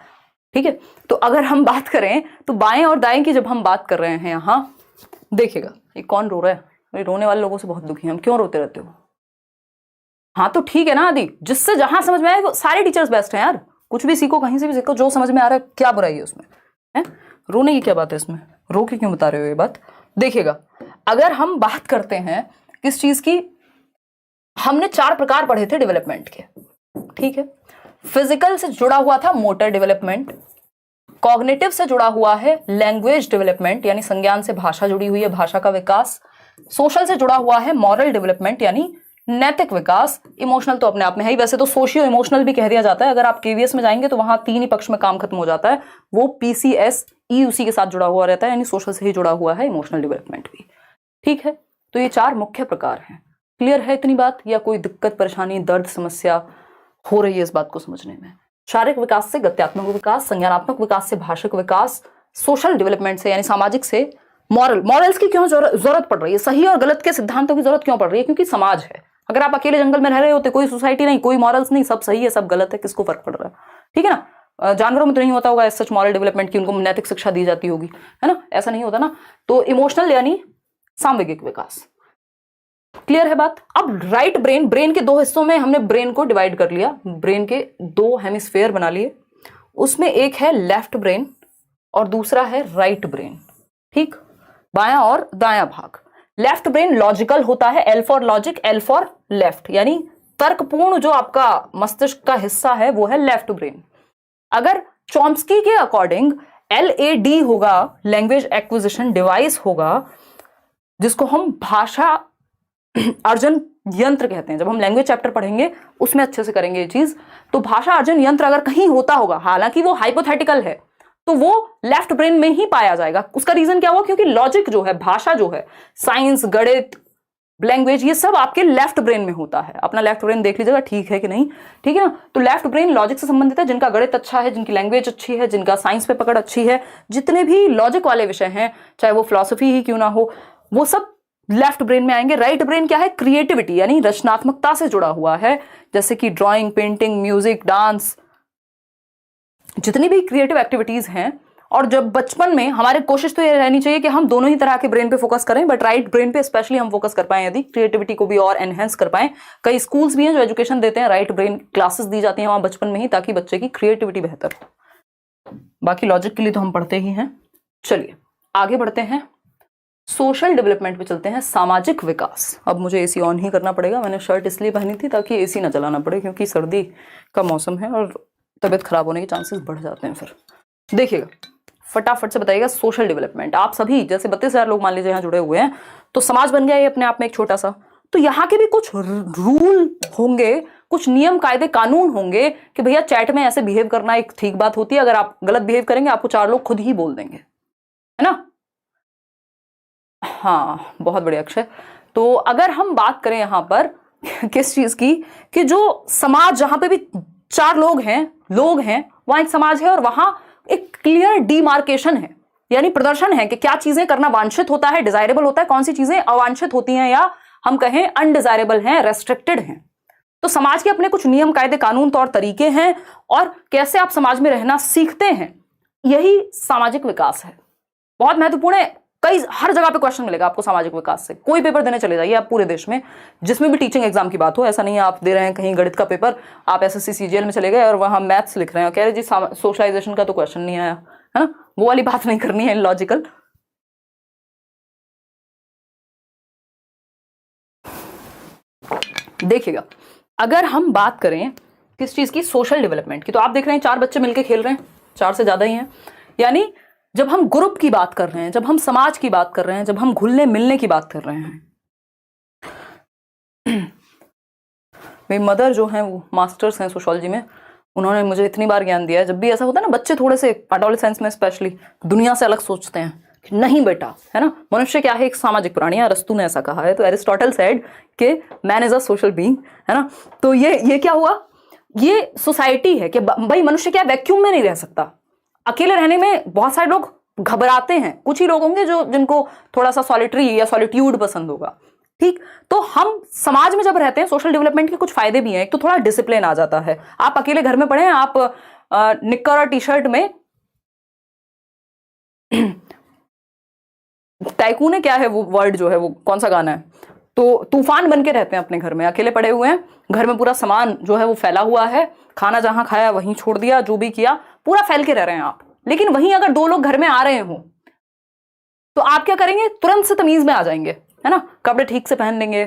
A: ठीक है, तो अगर हम बात करें तो बाएं और दाएं की जब हम बात कर रहे हैं यहां, देखिएगा ये कौन रो रहा है? मेरे रोने वाले लोगों से बहुत दुखी हैं हम, क्यों रोते रहते हो? हाँ तो ठीक है ना आदि, जिससे जहां समझ में आए वो सारे टीचर्स बेस्ट हैं यार, कुछ भी सीखो, कहीं से भी सीखो, जो समझ में आ रहा है, क्या बुराई है उसमें? है रोने की क्या बात है इसमें? रो के क्यों बता रहे हो ये बात? देखिएगा, अगर हम बात करते हैं किस चीज की, हमने 4 प्रकार पढ़े थे डेवलपमेंट के। ठीक है, फिजिकल से जुड़ा हुआ था मोटर डेवलपमेंट, कॉग्निटिव से जुड़ा हुआ है लैंग्वेज डेवलपमेंट यानी संज्ञान से भाषा जुड़ी हुई है, भाषा का विकास, सोशल से जुड़ा हुआ है मॉरल डेवलपमेंट यानी नैतिक विकास, इमोशनल तो अपने आप में है ही, वैसे तो सोशियो इमोशनल भी कह दिया जाता है। अगर आप केवीएस में जाएंगे तो वहां 3 ही पक्ष में काम खत्म हो जाता है, वो PCSE उसी के साथ जुड़ा हुआ रहता है, यानी सोशल से ही जुड़ा हुआ है इमोशनल डेवलपमेंट भी। ठीक है, तो ये 4 मुख्य प्रकार हैं। क्लियर है इतनी बात, या कोई दिक्कत, परेशानी, दर्द, समस्या हो रही है इस बात को समझने में? शारीरिक विकास से गत्यात्मक विकास, संज्ञानात्मक विकास से भाषिक विकास, सोशल डेवलपमेंट से यानी सामाजिक से मॉरल्स की क्यों जरूरत पड़ रही है? सही और गलत के सिद्धांतों की जरूरत क्यों पड़ रही है? क्योंकि समाज है। अगर आप अकेले जंगल में रह रहे होते, कोई सोसाइटी नहीं, कोई मॉरल्स नहीं, सब सही है सब गलत है, किसको फर्क पड़ रहा है? ठीक है ना, जानवरों में तो नहीं होता होगा सच मॉरल डेवलपमेंट की, उनको नैतिक शिक्षा दी जाती होगी, है ना, ऐसा नहीं होता ना। तो इमोशनल यानी सामवेगिक विकास। क्लियर है बात? अब राइट ब्रेन के 2 हिस्सों में हमने ब्रेन को डिवाइड कर लिया, ब्रेन के 2 हेमिस्फेयर बना लिए, उसमें एक है लेफ्ट ब्रेन और दूसरा है राइट ब्रेन। ठीक, बायां और दायां भाग। लेफ्ट ब्रेन लॉजिकल होता है, L for logic, L for left, यानी तर्कपूर्ण जो आपका मस्तिष्क का हिस्सा है वो है लेफ्ट ब्रेन। अगर चॉम्स्की के अकॉर्डिंग LAD होगा, लैंग्वेज एक्विजिशन डिवाइस होगा, जिसको हम भाषा अर्जन यंत्र कहते हैं। जब हम लैंग्वेज चैप्टर पढ़ेंगे उसमें अच्छे से करेंगे ये चीज। तो भाषा अर्जन यंत्र अगर कहीं होता होगा, हालांकि वो हाइपोथेटिकल है, तो वो लेफ्ट ब्रेन में ही पाया जाएगा। उसका रीजन क्या हुआ? क्योंकि लॉजिक जो है, भाषा जो है, साइंस, गणित, लैंग्वेज, ये सब आपके लेफ्ट ब्रेन में होता है। अपना लेफ्ट ब्रेन देख लीजिएगा, ठीक है कि नहीं, ठीक है ना। तो लेफ्ट ब्रेन लॉजिक से संबंधित है। जिनका गणित अच्छा है, जिनकी लैंग्वेज अच्छी है, जिनका साइंस पे पकड़ अच्छी है, जितने भी लॉजिक वाले विषय हैं, चाहे वो फिलॉसफी ही क्यों ना हो, वो सब लेफ्ट ब्रेन में आएंगे। राइट ब्रेन क्या है? क्रिएटिविटी यानी रचनात्मकता से जुड़ा हुआ है, जैसे कि ड्राइंग, पेंटिंग, म्यूजिक, डांस, जितनी भी क्रिएटिव एक्टिविटीज हैं। और जब बचपन में हमारी कोशिश तो ये रहनी चाहिए कि हम दोनों ही तरह के ब्रेन पे फोकस करें, बट राइट ब्रेन पे स्पेशली हम फोकस कर पाएं, यदि क्रिएटिविटी को भी और एनहेंस कर पाएं। कई स्कूल्स भी हैं जो एजुकेशन देते हैं, राइट ब्रेन क्लासेस दी जाती हैं वहां बचपन में ही, ताकि बच्चे की क्रिएटिविटी बेहतर हो। बाकी लॉजिक के लिए तो हम पढ़ते ही हैं। चलिए आगे बढ़ते हैं, सोशल डेवलपमेंट पे चलते हैं, सामाजिक विकास। अब मुझे एसी ऑन ही करना पड़ेगा, मैंने शर्ट इसलिए पहनी थी ताकि एसी ना चलाना पड़े, क्योंकि सर्दी का मौसम है और तबीयत खराब होने के चांसेस बढ़ जाते हैं। फिर देखिएगा, फटाफट से बताइएगा, सोशल डेवलपमेंट। आप सभी जैसे 32,000 लोग मान लीजिए यहाँ जुड़े हुए हैं, तो समाज बन गया ये अपने आप में एक छोटा सा। तो यहाँ के भी कुछ रूल होंगे, कुछ नियम, कायदे, कानून होंगे कि भैया चैट में ऐसे बिहेव करना एक ठीक बात होती है। अगर आप गलत बिहेव करेंगे, आपको 4 लोग खुद ही बोल देंगे, है ना। हाँ, बहुत बढ़िया अक्षय। तो अगर हम बात करें यहाँ पर किस चीज की, कि जो समाज जहां पे भी 4 लोग हैं वहां एक समाज है, और वहां एक क्लियर डिमार्केशन है, यानी प्रदर्शन है कि क्या चीजें करना वांछित होता है, डिजायरेबल होता है, कौन सी चीजें अवांछित होती हैं, या हम कहें अनडिजायरेबल हैं, रेस्ट्रिक्टेड हैं। तो समाज के अपने कुछ नियम, कायदे, कानून, तौर तरीके हैं, और कैसे आप समाज में रहना सीखते हैं, यही सामाजिक विकास है। बहुत महत्वपूर्ण है। हर जगह पे क्वेश्चन मिलेगा आपको सामाजिक विकास से। कोई पेपर देने चले जाइए आप पूरे देश में, जिसमें भी टीचिंग एग्जाम की बात हो, ऐसा नहीं है आप दे रहे हैं कहीं गणित का पेपर, आप एसएससी सीजीएल में चले गए और वहां मैथ्स लिख रहे हैं, कह रहे जी सोशलाइजेशन का तो क्वेश्चन नहीं आया, है ना। वो वाली बात नहीं करनी है, लॉजिकल। देखिएगा, अगर हम बात करें किस चीज की, सोशल डेवलपमेंट की, तो आप देख रहे हैं 4 बच्चे मिलकर खेल रहे हैं, 4 से ज्यादा ही हैं। यानी जब हम ग्रुप की बात कर रहे हैं, जब हम समाज की बात कर रहे हैं, जब हम घुलने मिलने की बात कर रहे हैं। मेरी मदर जो हैं वो मास्टर्स हैं सोशियोलॉजी में, उन्होंने मुझे इतनी बार ज्ञान दिया है। जब भी ऐसा होता है ना, बच्चे थोड़े से एडोलेसेंस में स्पेशली दुनिया से अलग सोचते हैं कि नहीं बेटा, है ना, मनुष्य क्या है, एक सामाजिक प्राणी है। अरस्तु ने ऐसा कहा है, तो एरिस्टोटल सेड कि man is a social being, है ना। तो ये क्या हुआ, ये सोसाइटी है कि भाई मनुष्य क्या वैक्यूम में नहीं रह सकता। अकेले रहने में बहुत सारे लोग घबराते हैं, कुछ ही लोग होंगे जिनको थोड़ा सा सॉलिटरी या सॉलिट्यूड पसंद होगा, ठीक। तो हम समाज में जब रहते हैं, सोशल डेवलपमेंट के कुछ फायदे भी हैं। एक तो थोड़ा डिसिप्लिन आ जाता है। आप अकेले घर में पड़े हैं, आप निक्कर और टी शर्ट में टाइकून है, क्या है वो वर्ड जो है, वो कौन सा गाना है, तो तूफान बन के रहते हैं अपने घर में, अकेले पड़े हुए हैं, घर में पूरा सामान जो है वो फैला हुआ है, खाना जहां खाया वहीं छोड़ दिया, जो भी किया पूरा फैल के रह रहे हैं आप। लेकिन वहीं अगर 2 लोग घर में आ रहे हो, तो आप क्या करेंगे, तुरंत से तमीज में आ जाएंगे, है ना। कपड़े ठीक से पहन लेंगे,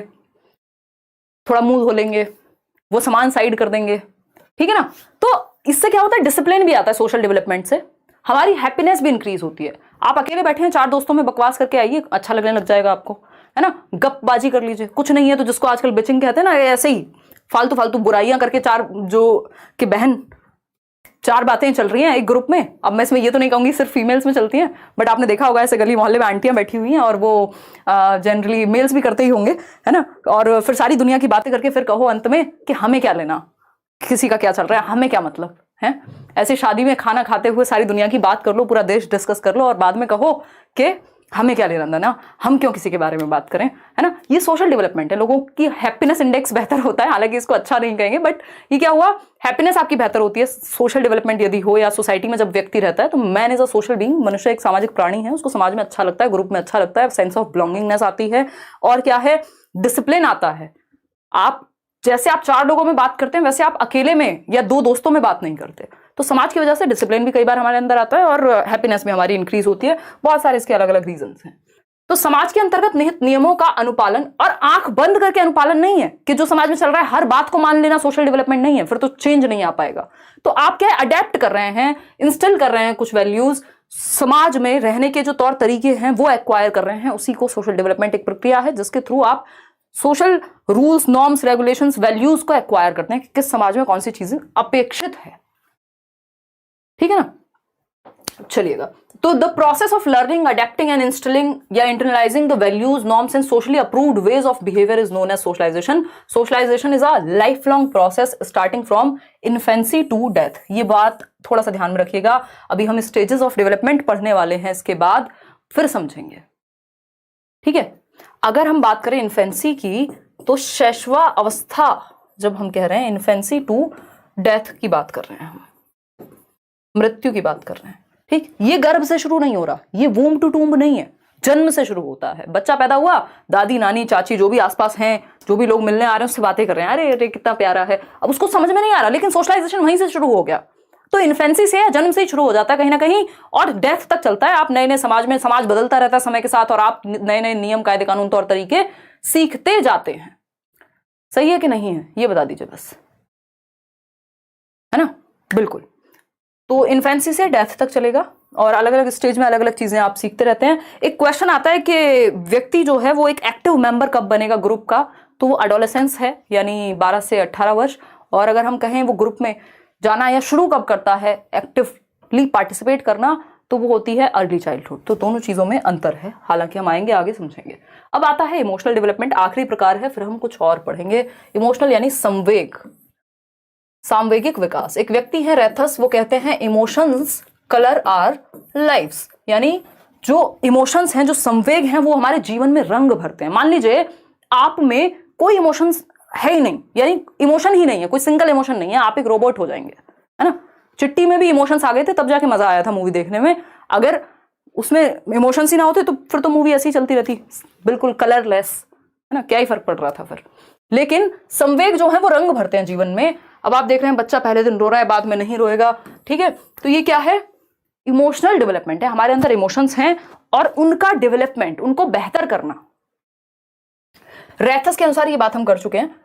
A: थोड़ा मुंह धो लेंगे, वो सामान साइड कर देंगे, ठीक है ना। तो इससे क्या होता है, डिसिप्लिन भी आता है सोशल डेवलपमेंट से, हमारी हैप्पीनेस भी इंक्रीज होती है। आप अकेले बैठे हैं, 4 दोस्तों में बकवास करके आइए, अच्छा लगने लग जाएगा आपको, है ना। गपबाजी कर लीजिए, कुछ नहीं है तो जिसको आजकल बिचिंग कहते हैं ना, ऐसे ही फालतू फालतू बुराइयां करके 4 जो कि बहन 4 बातें चल रही हैं एक ग्रुप में। अब मैं इसमें ये तो नहीं कहूंगी सिर्फ फीमेल्स में चलती हैं, बट आपने देखा होगा ऐसे गली मोहल्ले में आंटियां बैठी हुई हैं, और वो जनरली मेल्स भी करते ही होंगे, है ना। और फिर सारी दुनिया की बातें करके फिर कहो अंत में कि हमें क्या लेना, किसी का क्या चल रहा है, हमें क्या मतलब है। ऐसे शादी में खाना खाते हुए सारी दुनिया की बात कर लो, पूरा देश डिस्कस कर लो, और बाद में कहो कि हमें क्या लेना देना, हम क्यों किसी के बारे में बात करें, है ना। ये सोशल डेवलपमेंट है, लोगों की हैप्पीनेस इंडेक्स बेहतर होता है। हालांकि इसको अच्छा नहीं कहेंगे, बट ये क्या हुआ, हैप्पीनेस आपकी बेहतर होती है सोशल डेवलपमेंट यदि हो, या सोसाइटी में जब व्यक्ति रहता है। तो man is a social being, मनुष्य एक सामाजिक प्राणी है, उसको समाज में अच्छा लगता है, ग्रुप में अच्छा लगता है, सेंस ऑफ बिलोंगिंगनेस आती है, और क्या है, डिसिप्लिन आता है। आप जैसे आप 4 लोगों में बात करते हैं, वैसे आप अकेले में या 2 दोस्तों में बात नहीं करते। तो समाज की वजह से डिसिप्लिन भी कई बार हमारे अंदर आता है, और हैप्पीनेस भी हमारी इंक्रीज होती है। बहुत सारे इसके अलग अलग रीजंस हैं। तो समाज के अंतर्गत निहित नियमों का अनुपालन, और आंख बंद करके अनुपालन नहीं है कि जो समाज में चल रहा है हर बात को मान लेना सोशल डेवलपमेंट नहीं है, फिर तो चेंज नहीं आ पाएगा। तो आप क्या अडेप्ट कर रहे हैं, इंस्टॉल कर रहे हैं कुछ वैल्यूज, समाज में रहने के जो तौर तरीके हैं वो एक्वायर कर रहे हैं, उसी को सोशल डेवलपमेंट एक प्रक्रिया है जिसके थ्रू आप social rules, norms, regulations, values को एक्वायर करते हैं कि किस समाज में कौन सी चीजें अपेक्षित है, ठीक है ना। चलिएगा, तो the process of learning, adapting and installing या internalizing the values, norms and socially approved ways of behaviour is known as socialization. Socialization is a life long process starting from infancy to death. ये बात थोड़ा सा ध्यान में रखिएगा, अभी हम स्टेजेस ऑफ डेवलपमेंट पढ़ने वाले हैं, इसके बाद फिर समझेंगे. ठीक है, अगर हम बात करें इन्फेंसी की, तो शैशवा अवस्था जब हम कह रहे हैं, इन्फेंसी टू डेथ की बात कर रहे हैं, हम मृत्यु की बात कर रहे हैं. ठीक, ये गर्भ से शुरू नहीं हो रहा, ये वूम टू टूम्ब नहीं है, जन्म से शुरू होता है. बच्चा पैदा हुआ, दादी नानी चाची जो भी आसपास हैं, जो भी लोग मिलने आ रहे हैं उससे बातें कर रहे हैं, अरे अरे कितना प्यारा है. अब उसको समझ में नहीं आ रहा, लेकिन सोशलाइजेशन वहीं से शुरू हो गया. तो इन्फेंसी से, जन्म से ही शुरू हो जाता है कहीं ना कहीं, और डेथ तक चलता है. आप नए नए समाज में, समाज बदलता रहता है समय के साथ, और आप नए नए नियम कायदे कानून तौर तरीके सीखते जाते हैं. सही है कि नहीं है, ये बता दीजिए बस, है ना. बिल्कुल. तो इन्फेंसी से डेथ तक चलेगा, और अलग अलग स्टेज में अलग अलग चीजें आप सीखते रहते हैं. एक क्वेश्चन आता है कि व्यक्ति जो है वो एक एक्टिव मेंबर कब बनेगा ग्रुप का, तो वो एडोलेसेंस है, यानी 12 से 18 वर्ष. और अगर हम कहें वो ग्रुप में जाना या शुरू कब करता है एक्टिवली पार्टिसिपेट करना, तो वो होती है अर्ली चाइल्डहुड. तो दोनों चीजों में अंतर है, हालांकि हम आएंगे आगे समझेंगे. अब आता है इमोशनल डेवलपमेंट, आखिरी प्रकार है, फिर हम कुछ और पढ़ेंगे. इमोशनल यानी संवेग, सामवेगिक विकास. एक व्यक्ति है रेथस, वो कहते हैं इमोशंस कलर आर लाइव्स, यानी जो इमोशंस हैं, जो संवेग हैं, वो हमारे जीवन में रंग भरते हैं. मान लीजिए आप में कोई इमोशंस है ही नहीं, यानी इमोशन ही नहीं है, कोई सिंगल इमोशन नहीं है, आप एक रोबोट हो जाएंगे, है ना. चिट्टी में भी इमोशंस आ गए थे, तब जाके मजा आया था मूवी देखने में. अगर उसमें इमोशंस ही ना होते तो फिर तो मूवी ऐसी ही चलती रहती, बिल्कुल कलरलेस, है ना, क्या ही फर्क पड़ रहा था फिर. लेकिन संवेग जो है वो रंग भरते हैं जीवन में. अब आप देख रहे हैं बच्चा पहले दिन रो रहा है, बाद में नहीं रोएगा. ठीक है, तो ये क्या है, इमोशनल डेवलपमेंट है. हमारे अंदर इमोशंस हैं और उनका डेवलपमेंट, उनको बेहतर करना. रेथस के अनुसार ये बात हम कर चुके हैं.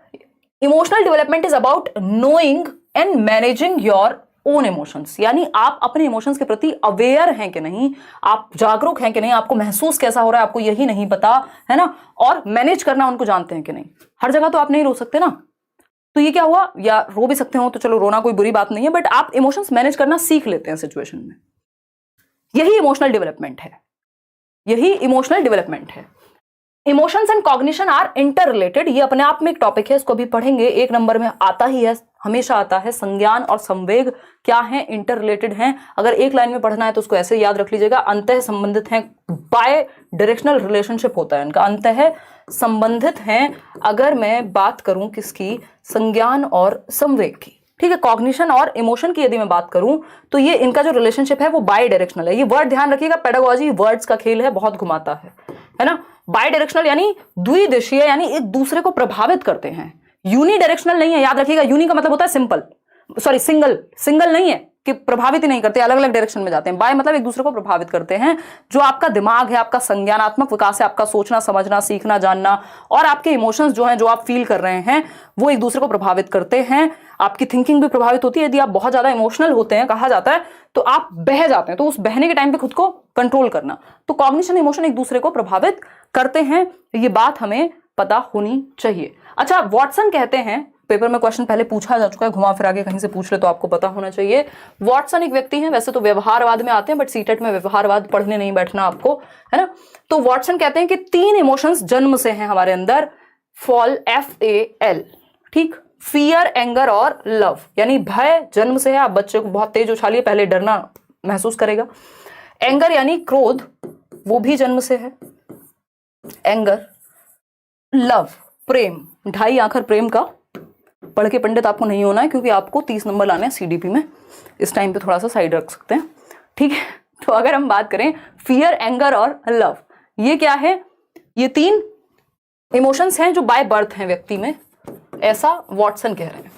A: Emotional development is about knowing and managing your own emotions, यानी आप अपने इमोशंस के प्रति अवेयर हैं कि नहीं, आप जागरूक हैं कि नहीं, आपको महसूस कैसा हो रहा है आपको यही नहीं पता, है ना. और मैनेज करना उनको जानते हैं कि नहीं. हर जगह तो आप नहीं रो सकते ना, तो ये क्या हुआ, या रो भी सकते हो तो चलो, रोना कोई बुरी बात नहीं है, बट आप इमोशंस मैनेज करना सीख लेते हैं सिचुएशन में. यही इमोशनल डेवलपमेंट है, यही इमोशनल डेवलपमेंट है. Emotions and cognition are interrelated, ये अपने आप में एक टॉपिक है, इसको भी पढ़ेंगे. एक नंबर में आता ही है, हमेशा आता है, संज्ञान और संवेग क्या है, इंटर रिलेटेड हैं. अगर एक लाइन में पढ़ना है तो उसको ऐसे याद रख लीजिएगा, अंतः संबंधित हैं, बाय डायरेक्शनल रिलेशनशिप होता है इनका, अंतः संबंधित हैं. अगर मैं बात करूं किसकी, संज्ञान और संवेग की, ठीक है, कॉग्निशन और इमोशन की यदि मैं बात करूं, तो ये इनका जो रिलेशनशिप है वो बाय डायरेक्शनल है. ये वर्ड ध्यान रखिएगा, पेडागोजी वर्ड्स का खेल है, बहुत घुमाता है ना. बाय डायरेक्शनल यानी द्विदिशीय, यानी एक दूसरे को प्रभावित करते हैं. यूनी डायरेक्शनल नहीं है, याद रखिएगा. यूनी का मतलब होता है सिंपल, सॉरी सिंगल, सिंगल नहीं है कि प्रभावित ही नहीं करते, अलग अलग डायरेक्शन में जाते हैं. बाय मतलब एक दूसरे को प्रभावित करते हैं. जो आपका दिमाग है, आपका संज्ञानात्मक विकास है, आपका सोचना समझना सीखना जानना, और आपके इमोशंस जो हैं, जो आप फील कर रहे हैं, वो एक दूसरे को प्रभावित करते हैं. आपकी थिंकिंग भी प्रभावित होती है. यदि आप बहुत ज्यादा इमोशनल होते हैं, कहा जाता है, तो आप बह जाते हैं. तो उस बहने के टाइम पे खुद को कंट्रोल करना. तो कॉग्निशन इमोशन एक दूसरे को प्रभावित करते हैं, ये बात हमें पता होनी चाहिए. अच्छा, वॉटसन कहते हैं, पेपर में क्वेश्चन पहले पूछा जा चुका है, घुमा फिरा के कहीं से पूछ ले तो आपको पता होना चाहिए. वॉटसन एक व्यक्ति हैं, वैसे तो व्यवहारवाद में आते हैं, बट सीटेट में व्यवहारवाद पढ़ने नहीं बैठना आपको, है ना. तो वॉटसन कहते हैं कि 3 इमोशंस जन्म से हैं हमारे अंदर, फॉल, FAL, ठीक, फियर, एंगर और लव, यानी भय जन्म से है. आप बच्चे को बहुत तेज उछालिए, पहले डरना महसूस करेगा. एंगर यानी क्रोध, वो भी जन्म से है, एंगर. लव, प्रेम, 2.5 आखर प्रेम का. पढ़ के पंडित आपको नहीं होना है, क्योंकि आपको 30 नंबर लाने हैं CDP में. इस टाइम पे थोड़ा सा साइड रख सकते हैं, ठीक है. तो अगर हम बात करें फियर, एंगर और लव, ये क्या है, ये 3 इमोशंस हैं जो बाय बर्थ हैं व्यक्ति में, ऐसा वॉटसन कह रहे हैं.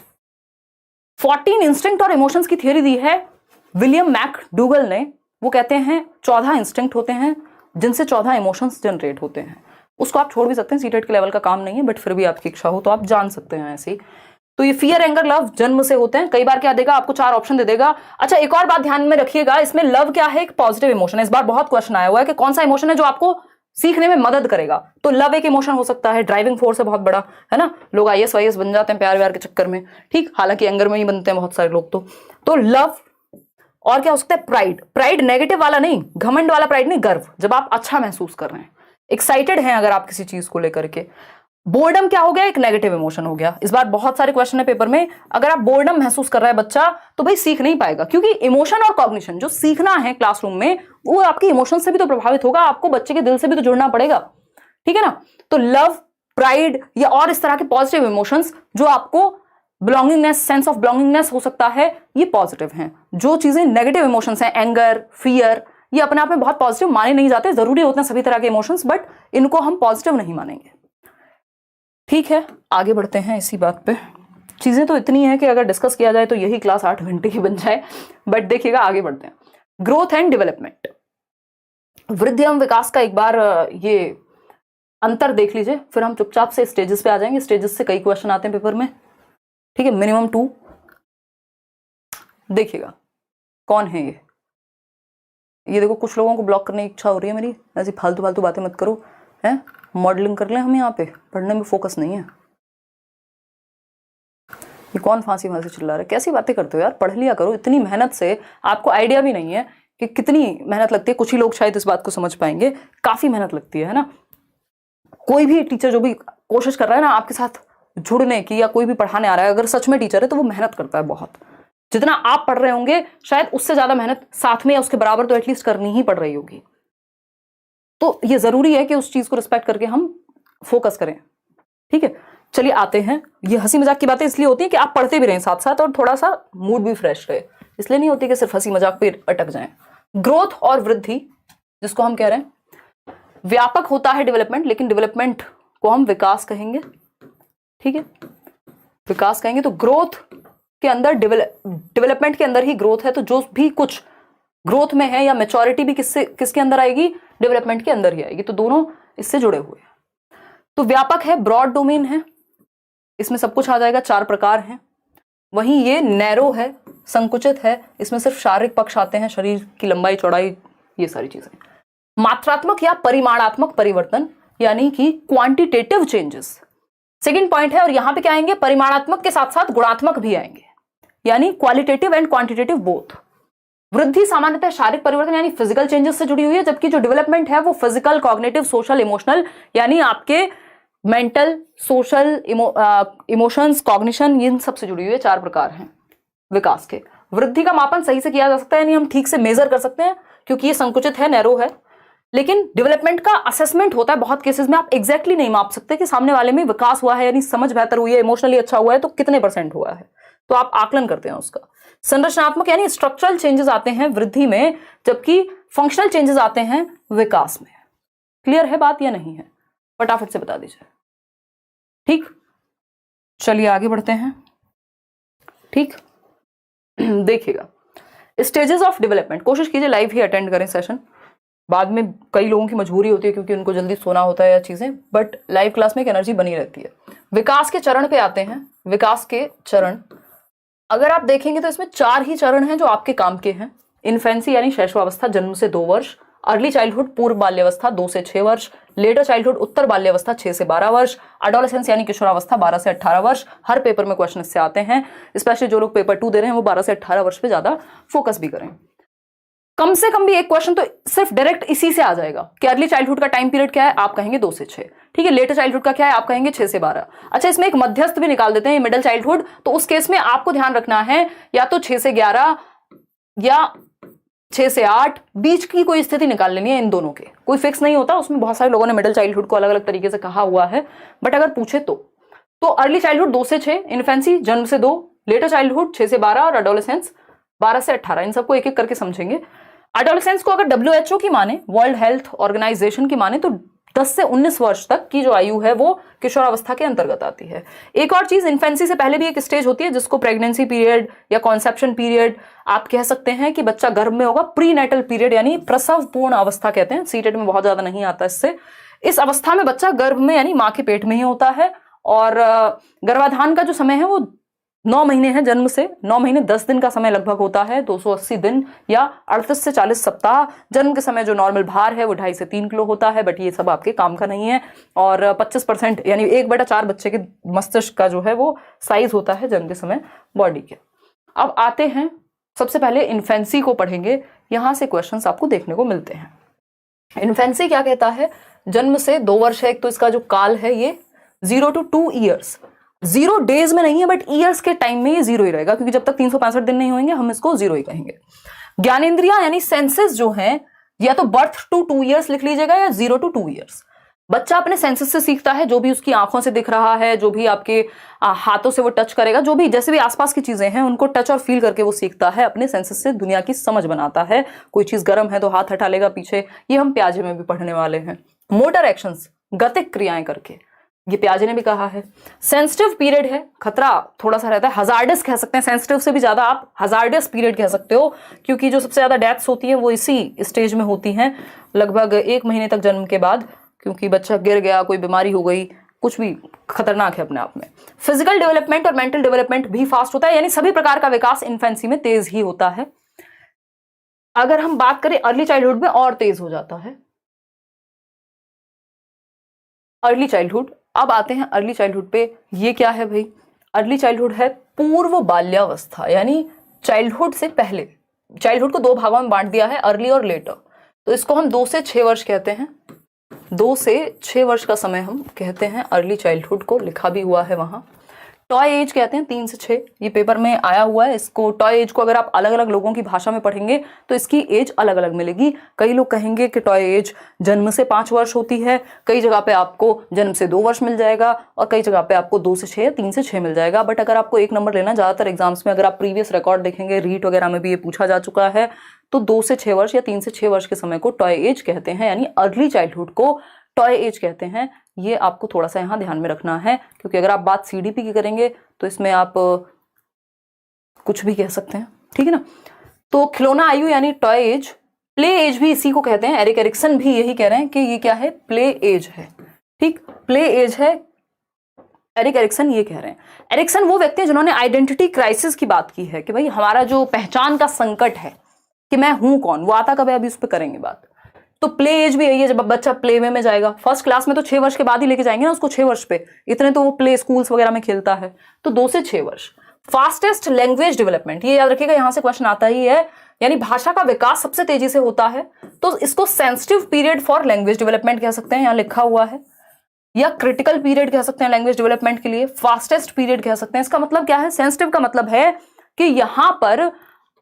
A: 14 इंस्टिंक्ट और इमोशंस की थियरी दी है विलियम मैकडूगल ने. वो कहते हैं 14 इंस्टिंक्ट होते हैं जिनसे 14 इमोशंस जनरेट होते हैं. उसको आप छोड़ भी सकते हैं, सीटेट के लेवल का काम नहीं है, बट फिर भी आपकी इच्छा हो तो आप जान सकते हैं ऐसे. तो ये फियर, एंगर, लव जन्म से होते हैं. कई बार क्या देगा आपको, 4 ऑप्शन दे देगा. अच्छा, एक और बात ध्यान में रखिएगा, इसमें लव क्या है, एक पॉजिटिव इमोशन है. इस बार बहुत क्वेश्चन आया हुआ है कि कौन सा इमोशन है जो आपको सीखने में मदद करेगा. तो लव एक इमोशन हो सकता है, ड्राइविंग फोर्स है बहुत बड़ा, है ना. लोग IAS वाईएस बन जाते हैं प्यार व्यार के चक्कर में, ठीक. हालांकि एंगर में ही बनते हैं बहुत सारे लोग. तो लव और क्या हो सकता है, प्राइड। प्राइड नेगेटिव वाला नहीं, घमंड वाला प्राइड नहीं, गर्व, जब आप अच्छा महसूस कर रहे हैं, एक्साइटेड हैं अगर आप किसी चीज को लेकर के। बोर्डम क्या हो गया, एक नेगेटिव इमोशन हो गया। इस बार बहुत सारे क्वेश्चन है पेपर में, अगर आप बोर्डम महसूस कर रहा है बच्चा तो भाई सीख नहीं पाएगा, क्योंकि इमोशन और कॉग्निशन जो सीखना है क्लासरूम में वो आपके इमोशन से भी तो प्रभावित होगा, आपको बच्चे के दिल से भी तो जुड़ना पड़ेगा, ठीक है ना। तो लव, प्राइड या और इस तरह के पॉजिटिव इमोशंस जो आपको बिलोंगिंगनेस, सेंस ऑफ बिलोंगिंगनेस हो सकता है, ये पॉजिटिव हैं। जो चीजें नेगेटिव इमोशंस हैं, एंगर, फियर, ये अपने आप में बहुत पॉजिटिव माने नहीं जाते, जरूरी होते हैं सभी तरह के इमोशंस, बट इनको हम पॉजिटिव नहीं मानेंगे, ठीक है। आगे बढ़ते हैं इसी बात पे। चीजें तो इतनी है कि अगर डिस्कस किया जाए तो यही क्लास 8 घंटे की बन जाए, बट देखिएगा आगे बढ़ते हैं। ग्रोथ एंड डेवलपमेंट, वृद्धि एवं विकास का एक बार ये अंतर देख लीजिए, फिर हम चुपचाप से स्टेजेस पे आ जाएंगे। स्टेजेस से कई क्वेश्चन आते हैं पेपर में, ठीक है, मिनिमम 2। देखिएगा कौन है ये देखो, कुछ लोगों को ब्लॉक करने की इच्छा हो रही है मेरी, ऐसी फालतू फालतू बातें मत करो, हैं, मॉडलिंग कर लें हम यहाँ पे, पढ़ने में फोकस नहीं है। ये कौन फांसी फांसी चिल्ला रहा है, कैसी बातें करते हो यार, पढ़ लिया करो। इतनी मेहनत से आपको आइडिया भी नहीं है कि कितनी मेहनत लगती है। कुछ ही लोग शायद इस बात को समझ पाएंगे, काफी मेहनत लगती है ना। कोई भी टीचर जो भी कोशिश कर रहा है ना आपके साथ जुड़ने की, या कोई भी पढ़ाने आ रहा है, अगर सच में टीचर है तो वो मेहनत करता है बहुत। जितना आप पढ़ रहे होंगे शायद उससे ज्यादा मेहनत साथ में या उसके बराबर तो एटलीस्ट करनी ही पड़ रही होगी। तो ये जरूरी है कि उस चीज को रिस्पेक्ट करके हम फोकस करें, ठीक है। चलिए आते हैं, ये हंसी मजाक की बातें इसलिए होती है कि आप पढ़ते भी रहें साथ साथ और थोड़ा सा मूड भी फ्रेश रहे, इसलिए नहीं होती कि सिर्फ हंसी मजाक पे अटक जाएं। ग्रोथ और वृद्धि, जिसको हम कह रहे हैं, व्यापक होता है डेवलपमेंट, लेकिन डेवलपमेंट को हम विकास कहेंगे, ठीक है, विकास कहेंगे। तो ग्रोथ के अंदर डेवलपमेंट के अंदर ही ग्रोथ है, तो जो भी कुछ ग्रोथ में है या मैच्योरिटी भी किसके अंदर आएगी, डेवलपमेंट के अंदर ही आएगी। तो दोनों इससे जुड़े हुए हैं। तो व्यापक है, ब्रॉड डोमेन है, इसमें सब कुछ आ जाएगा, 4 प्रकार हैं। वहीं ये नैरो है, संकुचित है, इसमें सिर्फ शारीरिक पक्ष आते हैं, शरीर की लंबाई चौड़ाई, ये सारी चीजें। मात्रात्मक या परिमाणात्मक परिवर्तन, यानी कि क्वांटिटेटिव चेंजेस, सेकंड पॉइंट है। और यहां पे क्या आएंगे, परिमाणात्मक के साथ साथ गुणात्मक भी आएंगे, यानी क्वालिटेटिव एंड क्वांटिटेटिव बोथ। वृद्धि सामान्यतः शारीरिक परिवर्तन यानी फिजिकल चेंजेस से जुड़ी हुई है, जबकि जो डेवलपमेंट है वो फिजिकल, कॉग्निटिव, सोशल, इमोशनल, यानी आपके मेंटल, सोशल, इमोशंस, कॉग्निशन, इन सब से जुड़ी हुई है। 4 प्रकार हैं विकास के। वृद्धि का मापन सही से किया जा सकता है, यानी हम ठीक से मेजर कर सकते हैं, क्योंकि ये संकुचित है, नैरो है। लेकिन डेवलपमेंट का असेसमेंट होता है बहुत केसेस में, आप एग्जैक्टली नहीं माप सकते कि सामने वाले में विकास हुआ है, यानी समझ बेहतर हुई है, इमोशनली अच्छा हुआ है, तो कितने % हुआ है, तो आप आकलन करते हैं उसका। संरचनात्मक यानी स्ट्रक्चरल चेंजेस आते हैं वृद्धि में, जबकि फंक्शनल चेंजेस आते हैं विकास में। क्लियर है बात या नहीं है, फटाफट से बता दीजिए, ठीक। चलिए आगे बढ़ते हैं, ठीक। देखिएगा स्टेजेस ऑफ डेवलपमेंट, कोशिश कीजिए लाइव ही अटेंड करें सेशन, बाद में कई लोगों की मजबूरी होती है क्योंकि उनको जल्दी सोना होता है या चीजें, बट लाइव क्लास में एक एनर्जी बनी रहती है। विकास के चरण पे आते हैं। विकास के चरण अगर आप देखेंगे तो इसमें 4 ही चरण हैं जो आपके काम के हैं। इन्फेंसी यानी शैशवावस्था, जन्म से 2 वर्ष। अर्ली चाइल्डहुड, पूर्व बाल्यावस्था, 2 से 6 वर्ष। लेटर चाइल्डहुड, उत्तर बाल्यावस्था, 6 से 12 वर्ष। एडोलेसेंस यानी किशोरावस्था, 12 से 18 वर्ष। हर पेपर में क्वेश्चन इससे आते हैं, स्पेशली जो लोग पेपर 2 दे रहे हैं वो 12 से 18 वर्ष पे ज्यादा फोकस भी करें। कम से कम भी एक क्वेश्चन तो सिर्फ डायरेक्ट इसी से आ जाएगा कि अर्ली चाइल्डहुड का टाइम पीरियड क्या है, आप कहेंगे 2 से 6, ठीक है। लेटर चाइल्डहुड का क्या है, आप कहेंगे 6 से 12। अच्छा, इसमें एक मध्यस्थ भी निकाल देते हैं, मिडिल चाइल्डहुड, तो उस केस में आपको ध्यान रखना है या तो 6 से 11 या 6 से 8, बीच की कोई स्थिति निकाल लेनी है। इन दोनों के कोई फिक्स नहीं होता, उसमें बहुत सारे लोगों ने मिडिल चाइल्डहुड को अलग अलग तरीके से कहा हुआ है, बट अगर पूछे तो अर्ली चाइल्डहुड 2 से 6, इन्फेंसी जन्म से 2, लेटर चाइल्डहुड 6 से 12 और एडोलेसेंस 12 से 18। इन सबको एक एक करके समझेंगे। एडोलेसेंस को अगर WHO की माने, वर्ल्ड हेल्थ ऑर्गेनाइजेशन की माने, तो 10 से 19 वर्ष तक की जो आयु है वो किशोरावस्था के अंतर्गत आती है। एक और चीज, इन्फेंसी से पहले भी एक स्टेज होती है जिसको प्रेगनेंसी पीरियड या कॉन्सेप्शन पीरियड आप कह सकते हैं, कि बच्चा गर्भ में होगा। प्री नेटल पीरियड यानी प्रसव पूर्ण अवस्था कहते हैं, सीटेट में बहुत ज्यादा नहीं आता इससे। इस अवस्था में बच्चा गर्भ में यानी माँ के पेट में ही होता है, और गर्भाधान का जो समय है वो 9 महीने है, जन्म से 9 महीने 10 दिन का समय लगभग होता है, 280 दिन या 38 से 40 सप्ताह। जन्म के समय जो नॉर्मल भार है वो 2.5 से 3 किलो होता है, बट ये सब आपके काम का नहीं है। और 25% यानी 1/4 बच्चे के मस्तिष्क का जो है वो साइज होता है जन्म के समय बॉडी के। अब आते हैं सबसे पहले इन्फेंसी को पढ़ेंगे, यहां से क्वेश्चंस आपको देखने को मिलते हैं। इन्फेंसी क्या कहता है? जन्म से 2 वर्ष है, एक तो इसका जो काल है ये 0 to 2 years, 0 days में नहीं है बट ईयर्स के टाइम में ये 0 ही रहेगा, क्योंकि जब तक 365 दिन नहीं होंगे हम इसको 0 ही कहेंगे। ज्ञानेंद्रिया यानी सेंसेस जो हैं, या तो बर्थ टू 2 years लिख लीजिएगा या 0 to 2 years। बच्चा अपने सेंसेस से सीखता है, जो भी उसकी आंखों से दिख रहा है, जो भी आपके हाथों से वो टच करेगा, जो भी जैसे भी आसपास की चीजें हैं उनको टच और फील करके वो सीखता है, अपने सेंसेस से दुनिया की समझ बनाता है। कोई चीज गर्म है तो हाथ हटा लेगा पीछे, ये हम प्याजे में भी पढ़ने वाले हैं। मोटर एक्शंस, गतिक क्रियाएं करके, ये प्याजे ने भी कहा है। सेंसिटिव पीरियड है, खतरा थोड़ा सा रहता है, हजार्डस कह सकते हैं, सेंसिटिव से भी ज्यादा आप हजार्डस पीरियड कह सकते हो, क्योंकि जो सबसे ज्यादा डेथ्स होती हैं वो इसी स्टेज में होती हैं, लगभग 1 महीने तक जन्म के बाद, क्योंकि बच्चा गिर गया, कोई बीमारी हो गई, कुछ भी खतरनाक है अपने आप में। फिजिकल डेवलपमेंट और मेंटल डेवलपमेंट भी फास्ट होता है, यानी सभी प्रकार का विकास इन्फेंसी में तेज ही होता है। अगर हम बात करें अर्ली चाइल्डहुड में और तेज हो जाता है अर्ली चाइल्डहुड। अब आते हैं अर्ली चाइल्डहुड पे, ये क्या है भाई? अर्ली चाइल्डहुड है पूर्व बाल्यावस्था, यानी चाइल्डहुड से पहले। चाइल्डहुड को 2 भागों में बांट दिया है, अर्ली और लेटर, तो इसको हम 2 से 6 वर्ष कहते हैं। 2 से 6 वर्ष का समय हम कहते हैं अर्ली चाइल्डहुड को, लिखा भी हुआ है वहां। टॉय एज कहते हैं 3 से 6, ये पेपर में आया हुआ है। इसको टॉय एज को अगर आप अलग अलग लोगों की भाषा में पढ़ेंगे तो इसकी एज अलग अलग मिलेगी। कई लोग कहेंगे कि टॉय एज जन्म से 5 वर्ष होती है, कई जगह पे आपको जन्म से 2 वर्ष मिल जाएगा, और कई जगह पे आपको 2 से 6 या 3 से 6 मिल जाएगा। बट अगर आपको 1 नंबर लेना, ज्यादातर एग्जाम्स में अगर आप प्रीवियस रिकॉर्ड देखेंगे, रीट वगैरह में भी ये पूछा जा चुका है, तो 2 से 6 वर्ष या 3 से 6 वर्ष के समय को टॉय एज कहते हैं, यानी अर्ली चाइल्डहुड को टॉय एज कहते हैं। ये आपको थोड़ा सा यहाँ ध्यान में रखना है, क्योंकि अगर आप बात सीडीपी की करेंगे तो इसमें आप कुछ भी कह सकते हैं, ठीक है ना। तो खिलौना आयु यानी टॉय एज, प्ले एज भी इसी को कहते हैं। एरिक एरिक्सन भी यही कह रहे हैं कि ये क्या है? प्ले एज है, ठीक, प्ले एज है। एरिक एरिक्सन ये कह रहे हैं। एरिक्सन वो व्यक्ति है जिन्होंने आइडेंटिटी क्राइसिस की बात की है, कि भाई हमारा जो पहचान का संकट है कि मैं हूं कौन, वो आता कब है, अभी उस पर करेंगे बात। तो प्ले एज भी यही है, जब बच्चा प्ले वे में जाएगा। फर्स्ट क्लास में तो 6 वर्ष के बाद ही लेके जाएंगे ना उसको, 6 वर्ष पे, इतने तो वो प्ले स्कूल्स वगैरह में खेलता है, तो 2 से 6 वर्ष। फास्टेस्ट लैंग्वेज डेवलपमेंट, ये याद रखिएगा, यहां से क्वेश्चन आता ही है, यानी भाषा का विकास सबसे तेजी से होता है, तो इसको sensitive period for language development कह सकते हैं, यहां लिखा हुआ है, या क्रिटिकल पीरियड कह सकते हैं लैंग्वेज डेवलपमेंट के लिए, फास्टेस्ट पीरियड कह सकते हैं। इसका मतलब क्या है? सेंसिटिव का मतलब है कि यहां पर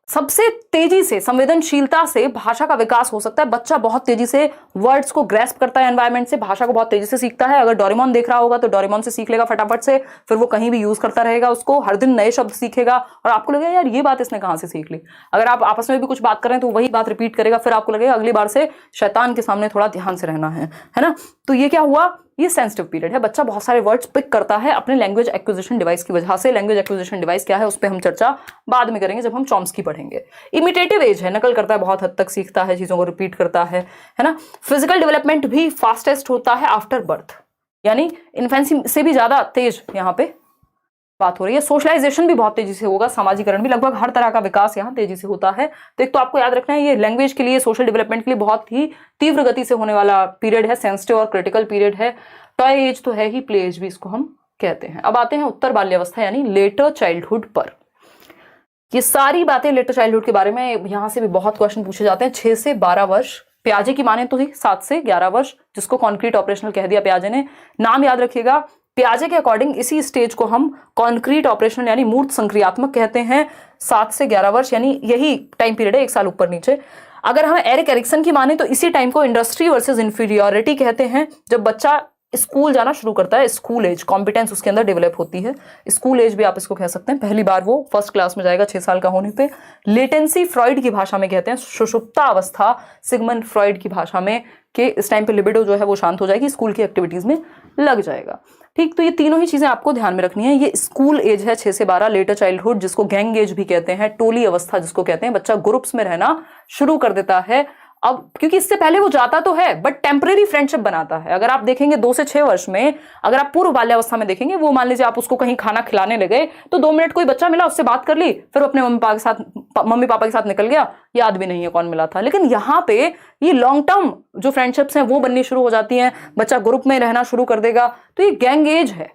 A: सबसे तेजी से, संवेदनशीलता से भाषा का विकास हो सकता है। बच्चा बहुत तेजी से वर्ड्स को ग्रैस्प करता है एनवायरनमेंट से, भाषा को बहुत तेजी से सीखता है। अगर डोरेमोन देख रहा होगा तो डोरेमोन से सीख लेगा फटाफट से, फिर वो कहीं भी यूज करता रहेगा उसको, हर दिन नए शब्द सीखेगा, और आपको लगेगा यार ये बात इसने कहां से सीख ली। अगर आप आपस में भी कुछ बात करें तो वही बात रिपीट करेगा, फिर आपको लगेगा अगली बार से शैतान के सामने थोड़ा ध्यान से रहना है ना। तो ये क्या हुआ? ये सेंसिटिव पीरियड है, बच्चा बहुत सारे वर्ड्स पिक करता है अपने लैंग्वेज एक्विजिशन डिवाइस की वजह से। लैंग्वेज एक्विजिशन डिवाइस क्या है उस पर हम चर्चा बाद में करेंगे जब हम चॉम्स्की पढ़ेंगे। इमिटेटिव एज है, नकल करता है, बहुत हद तक सीखता है, चीजों को रिपीट करता है ना। फिजिकल डेवलपमेंट भी फास्टेस्ट होता है आफ्टर बर्थ, यानी इन्फेंसी से भी ज्यादा तेज यहाँ पे बात हो रही है। सोशलाइजेशन भी बहुत तेजी से होगा, सामाजिकरण भी, लगभग हर तरह का विकास यहाँ तेजी से होता है। तो एक तो आपको याद रखना है ये लैंग्वेज के लिए, सोशल डेवलपमेंट के लिए बहुत ही तीव्र गति से होने वाला पीरियड है, सेंसिटिव और क्रिटिकल पीरियड है। टॉय एज तो है ही, प्ले एज भी इसको हम कहते हैं। अब आते हैं उत्तर बाल्यावस्था यानी लेटर चाइल्डहुड पर। ये सारी बातें लेटर चाइल्डहुड के बारे में, यहां से भी बहुत क्वेश्चन पूछे जाते हैं। 6 से 12 वर्ष, प्याजे की माने तो ही 7 से 11 वर्ष, जिसको कॉन्क्रीट ऑपरेशनल कह दिया प्याजे ने। नाम याद रखिएगा, प्याजे के अकॉर्डिंग इसी स्टेज को हम कॉन्क्रीट ऑपरेशनल यानी मूर्त संक्रियात्मक कहते हैं। 7 से 11 वर्ष यानी यही टाइम पीरियड है, 1 साल ऊपर नीचे। अगर हम एरिक एरिक्सन की माने तो इसी टाइम को इंडस्ट्री वर्सेस इंफीरियोरिटी कहते हैं, जब बच्चा स्कूल जाना शुरू करता है, स्कूल एज, कॉम्पिटेंस उसके अंदर डेवलप होती है। स्कूल एज भी आप इसको कह सकते हैं, पहली बार वो फर्स्ट क्लास में जाएगा 6 साल का होने पे। लेटेंसी फ्रॉइड की भाषा में कहते हैं, सुषुप्ता अवस्था सिगमंड फ्रॉइड की भाषा में, कि इस टाइम पे लिबिडो जो है वो शांत हो जाएगी, स्कूल की एक्टिविटीज में लग जाएगा। ठीक, तो ये तीनों ही चीजें आपको ध्यान में रखनी है। ये स्कूल एज है 6 से 12, लेटर चाइल्डहुड जिसको गैंग एज भी कहते हैं, टोली अवस्था जिसको कहते हैं, बच्चा ग्रुप्स में रहना शुरू कर देता है। अब क्योंकि इससे पहले वो जाता तो है बट टेम्परेरी फ्रेंडशिप बनाता है। अगर आप देखेंगे 2 से 6 वर्ष में, अगर आप पूर्व बाल्यावस्था में देखेंगे, वो मान लीजिए आप उसको कहीं खाना खिलाने लगे तो 2 मिनट कोई बच्चा मिला, उससे बात कर ली, फिर अपने मम्मी पापा के साथ निकल गया, याद भी नहीं है कौन मिला था। लेकिन यहाँ पे ये लॉन्ग टर्म जो फ्रेंडशिप्स हैं वो बननी शुरू हो जाती हैं, बच्चा ग्रुप में रहना शुरू कर देगा। तो ये गैंग एज है।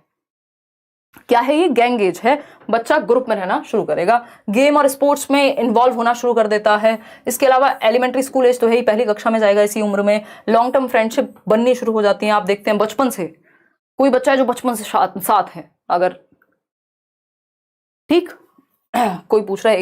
A: क्या है ये? गैंग एज है। बच्चा ग्रुप में रहना शुरू करेगा, गेम और स्पोर्ट्स में इन्वॉल्व होना शुरू कर देता है। इसके अलावा एलिमेंट्री स्कूल एज तो है ही, पहली कक्षा में जाएगा इसी उम्र में। लॉन्ग टर्म फ्रेंडशिप बननी शुरू हो जाती है। आप देखते हैं बचपन से कोई बच्चा है जो बचपन से साथ है, अगर ठीक कोई पूछ रहा है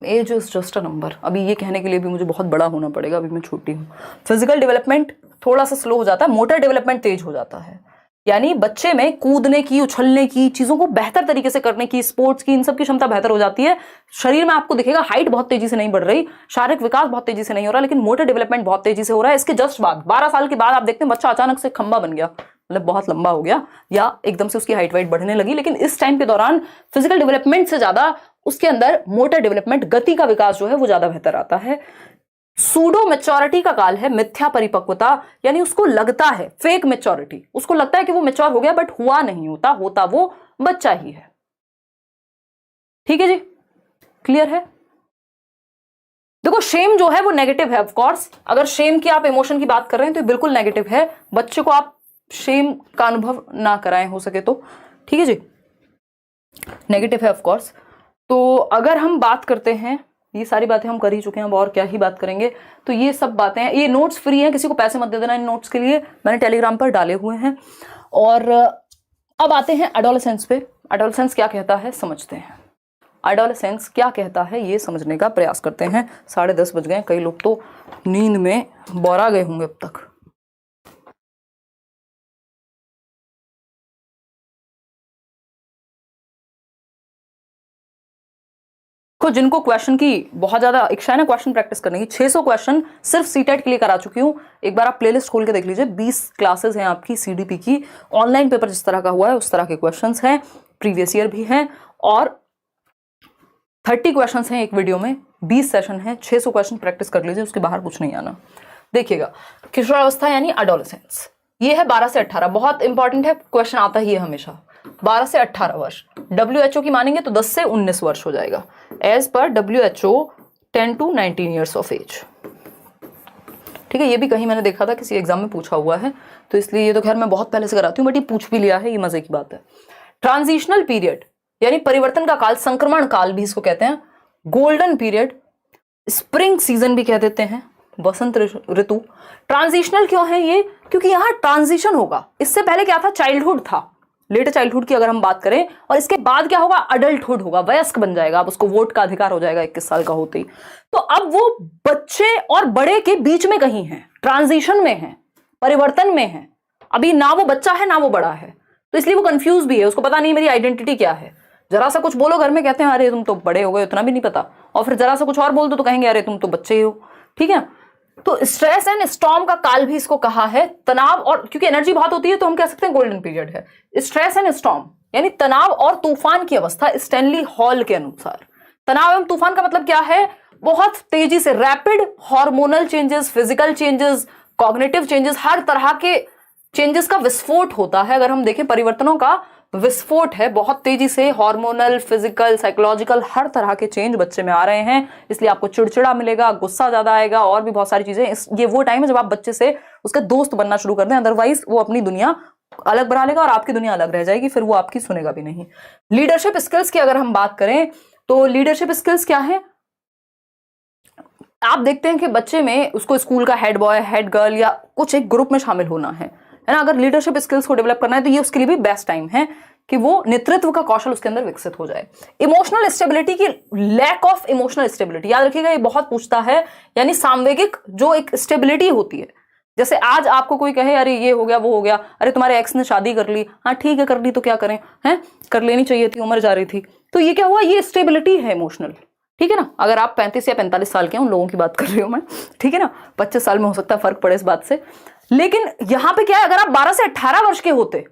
A: age is just a number. अभी ये कहने के लिए भी मुझे बहुत बड़ा होना पड़ेगा, अभी मैं छोटी हूँ। फिजिकल डेवलपमेंट थोड़ा सा स्लो हो जाता है, मोटर डेवलपमेंट तेज हो जाता है। यानी बच्चे में कूदने की, उछलने की, चीजों को बेहतर तरीके से करने की, स्पोर्ट्स की, इन सब की क्षमता बेहतर हो जाती है। शरीर में आपको दिखेगा हाइट बहुत तेजी से नहीं बढ़ रही, शारीरिक विकास बहुत तेजी से नहीं हो रहा, लेकिन मोटर डेवलपमेंट बहुत तेजी से हो रहा है। इसके जस्ट बाद 12 साल के बाद आप देखते हैं बच्चा अचानक से खंबा बन गया, मतलब बहुत लंबा हो गया, या एकदम से उसकी हाइट वाइट बढ़ने लगी। लेकिन इस टाइम के दौरान फिजिकल डेवलपमेंट से ज्यादा उसके अंदर मोटर डेवलपमेंट, गति का विकास जो है वो ज्यादा बेहतर आता है। सूडो मेच्योरिटी का काल है, मिथ्या परिपक्वता, यानी उसको लगता है, फेक मेच्योरिटी, उसको लगता है कि वो मेच्योर हो गया, बट हुआ नहीं, होता वो बच्चा ही है। ठीक है जी, क्लियर है। देखो शेम जो है वो नेगेटिव है, ऑफ कोर्स। अगर शेम की आप इमोशन की बात कर रहे हैं तो बिल्कुल नेगेटिव है। बच्चे को आप शेम का अनुभव ना कराएं हो सके तो, ठीक है जी, नेगेटिव है ऑफ कोर्स। तो अगर हम बात करते हैं, ये सारी बातें हम कर ही चुके हैं, अब और क्या ही बात करेंगे। तो ये सब बातें हैं, ये नोट्स फ्री हैं, किसी को पैसे मत दे देना इन नोट्स के लिए, मैंने टेलीग्राम पर डाले हुए हैं। और अब आते हैं एडोलेसेंस पे। एडोलेसेंस क्या कहता है समझते हैं। एडोलेसेंस क्या कहता है ये समझने का प्रयास करते हैं। 10:30 बज गए, कई लोग तो नींद में बौरा गए होंगे अब तक। तो जिनको क्वेश्चन की बहुत ज्यादा इच्छा है ना, क्वेश्चन प्रैक्टिस करने की, 600 क्वेश्चन सिर्फ सीटेट के लिए करा चुकी हूं। एक बार आप प्लेलिस्ट खोल के देख लीजिए, 20 क्लासेस हैं आपकी सीडीपी की। ऑनलाइन पेपर जिस तरह का हुआ है उस तरह के क्वेश्चंस हैं, प्रीवियस ईयर भी हैं, और 30 क्वेश्चंस हैं एक वीडियो में, 20 सेशन है, 600 क्वेश्चन प्रैक्टिस कर लीजिए, उसके बाहर कुछ नहीं आना। देखिएगा, किशोरावस्था यानी एडोलेसेंस, ये है 12 से 18, बहुत इंपॉर्टेंट है, क्वेश्चन आता ही है हमेशा। 12 से 18 वर्ष, WHO की मानेंगे तो 10 से 19 वर्ष हो जाएगा। As per WHO 10 to 19 years of age. ठीक है, ये भी कहीं मैंने देखा था, किसी एग्जाम में पूछा हुआ है, तो इसलिए ये तो खैर मैं बहुत पहले से कराती हूँ, बट ये पूछ भी लिया है, ये मजे की बात है। ट्रांजिशनल पीरियड यानी परिवर्तन का काल, संक्रमण काल भी इसको कहते हैं, गोल्डन पीरियड, स्प्रिंग सीजन भी कह देते हैं, वसंत ऋतु। ट्रांजिशनल क्यों है ये? क्योंकि यहाँ ट्रांजिशन होगा। इससे पहले क्या था? चाइल्डहुड था, लेटर चाइल्डहुड की अगर हम बात करें, और इसके बाद क्या होगा? अडल्टहुड होगा, वयस्क बन जाएगा, अब उसको वोट का अधिकार हो जाएगा 21 साल का होते ही। तो अब वो बच्चे और बड़े के बीच में कहीं है, ट्रांजिशन में है, परिवर्तन में है। अभी ना वो बच्चा है ना वो बड़ा है, तो इसलिए वो कंफ्यूज भी है, उसको पता नहीं मेरी आइडेंटिटी क्या है। जरा सा कुछ बोलो घर में, कहते हैं अरे तुम तो बड़े हो गए, उतना भी नहीं पता, और फिर जरा सा कुछ और बोल दो तो कहेंगे अरे तुम तो बच्चे ही हो। ठीक है, तो स्ट्रेस एंड स्टॉर्म का काल भी इसको कहा है, तनाव, और क्योंकि एनर्जी बहुत होती है तो हम कह सकते हैं गोल्डन पीरियड है। स्ट्रेस एंड स्टॉर्म यानी तनाव और तूफान की अवस्था, स्टैनली हॉल के अनुसार। तनाव एवं तूफान का मतलब क्या है? बहुत तेजी से rapid hormonal changes, physical changes, cognitive changes, हर तरह के चेंजेस का विस्फोट होता है। अगर हम देखें, परिवर्तनों का विस्फोट है, बहुत तेजी से हार्मोनल, फिजिकल, साइकोलॉजिकल, हर तरह के चेंज बच्चे में आ रहे हैं, इसलिए आपको चिड़चिड़ा मिलेगा, गुस्सा ज्यादा आएगा, और भी बहुत सारी चीजें। ये वो टाइम है जब आप बच्चे से उसका दोस्त बनना शुरू कर दें, अदरवाइज वो अपनी दुनिया अलग बना लेगा और आपकी दुनिया अलग रह जाएगी, फिर वो आपकी सुनेगा भी नहीं। लीडरशिप स्किल्स की अगर हम बात करें तो लीडरशिप स्किल्स क्या है? आप देखते हैं कि बच्चे में उसको स्कूल का हेड बॉय, हेड गर्ल या कुछ एक ग्रुप में शामिल होना है ना। अगर लीडरशिप स्किल्स को डेवलप करना है तो ये उसके लिए भी बेस्ट टाइम है कि वो नेतृत्व का कौशल उसके अंदर विकसित हो जाए। इमोशनल स्टेबिलिटी की, लैक ऑफ इमोशनल स्टेबिलिटी, याद रखिएगा ये बहुत पूछता है, यानी सामवेगिक जो एक स्टेबिलिटी होती है। जैसे आज आपको कोई कहे अरे ये हो गया वो हो गया, अरे तुम्हारे एक्स ने शादी कर ली, हाँ ठीक है कर ली तो क्या करें, हैं कर लेनी चाहिए थी, उम्र जा रही थी, तो ये क्या हुआ? ये स्टेबिलिटी है इमोशनल। ठीक है ना, अगर आप 35 या 45 साल के हैं, उन लोगों की बात कर रही हूं मैं, ठीक है ना, 25 साल में हो सकता है फर्क पड़े इस बात से। लेकिन यहां पे क्या है, अगर आप 12 से 18 वर्ष के होते,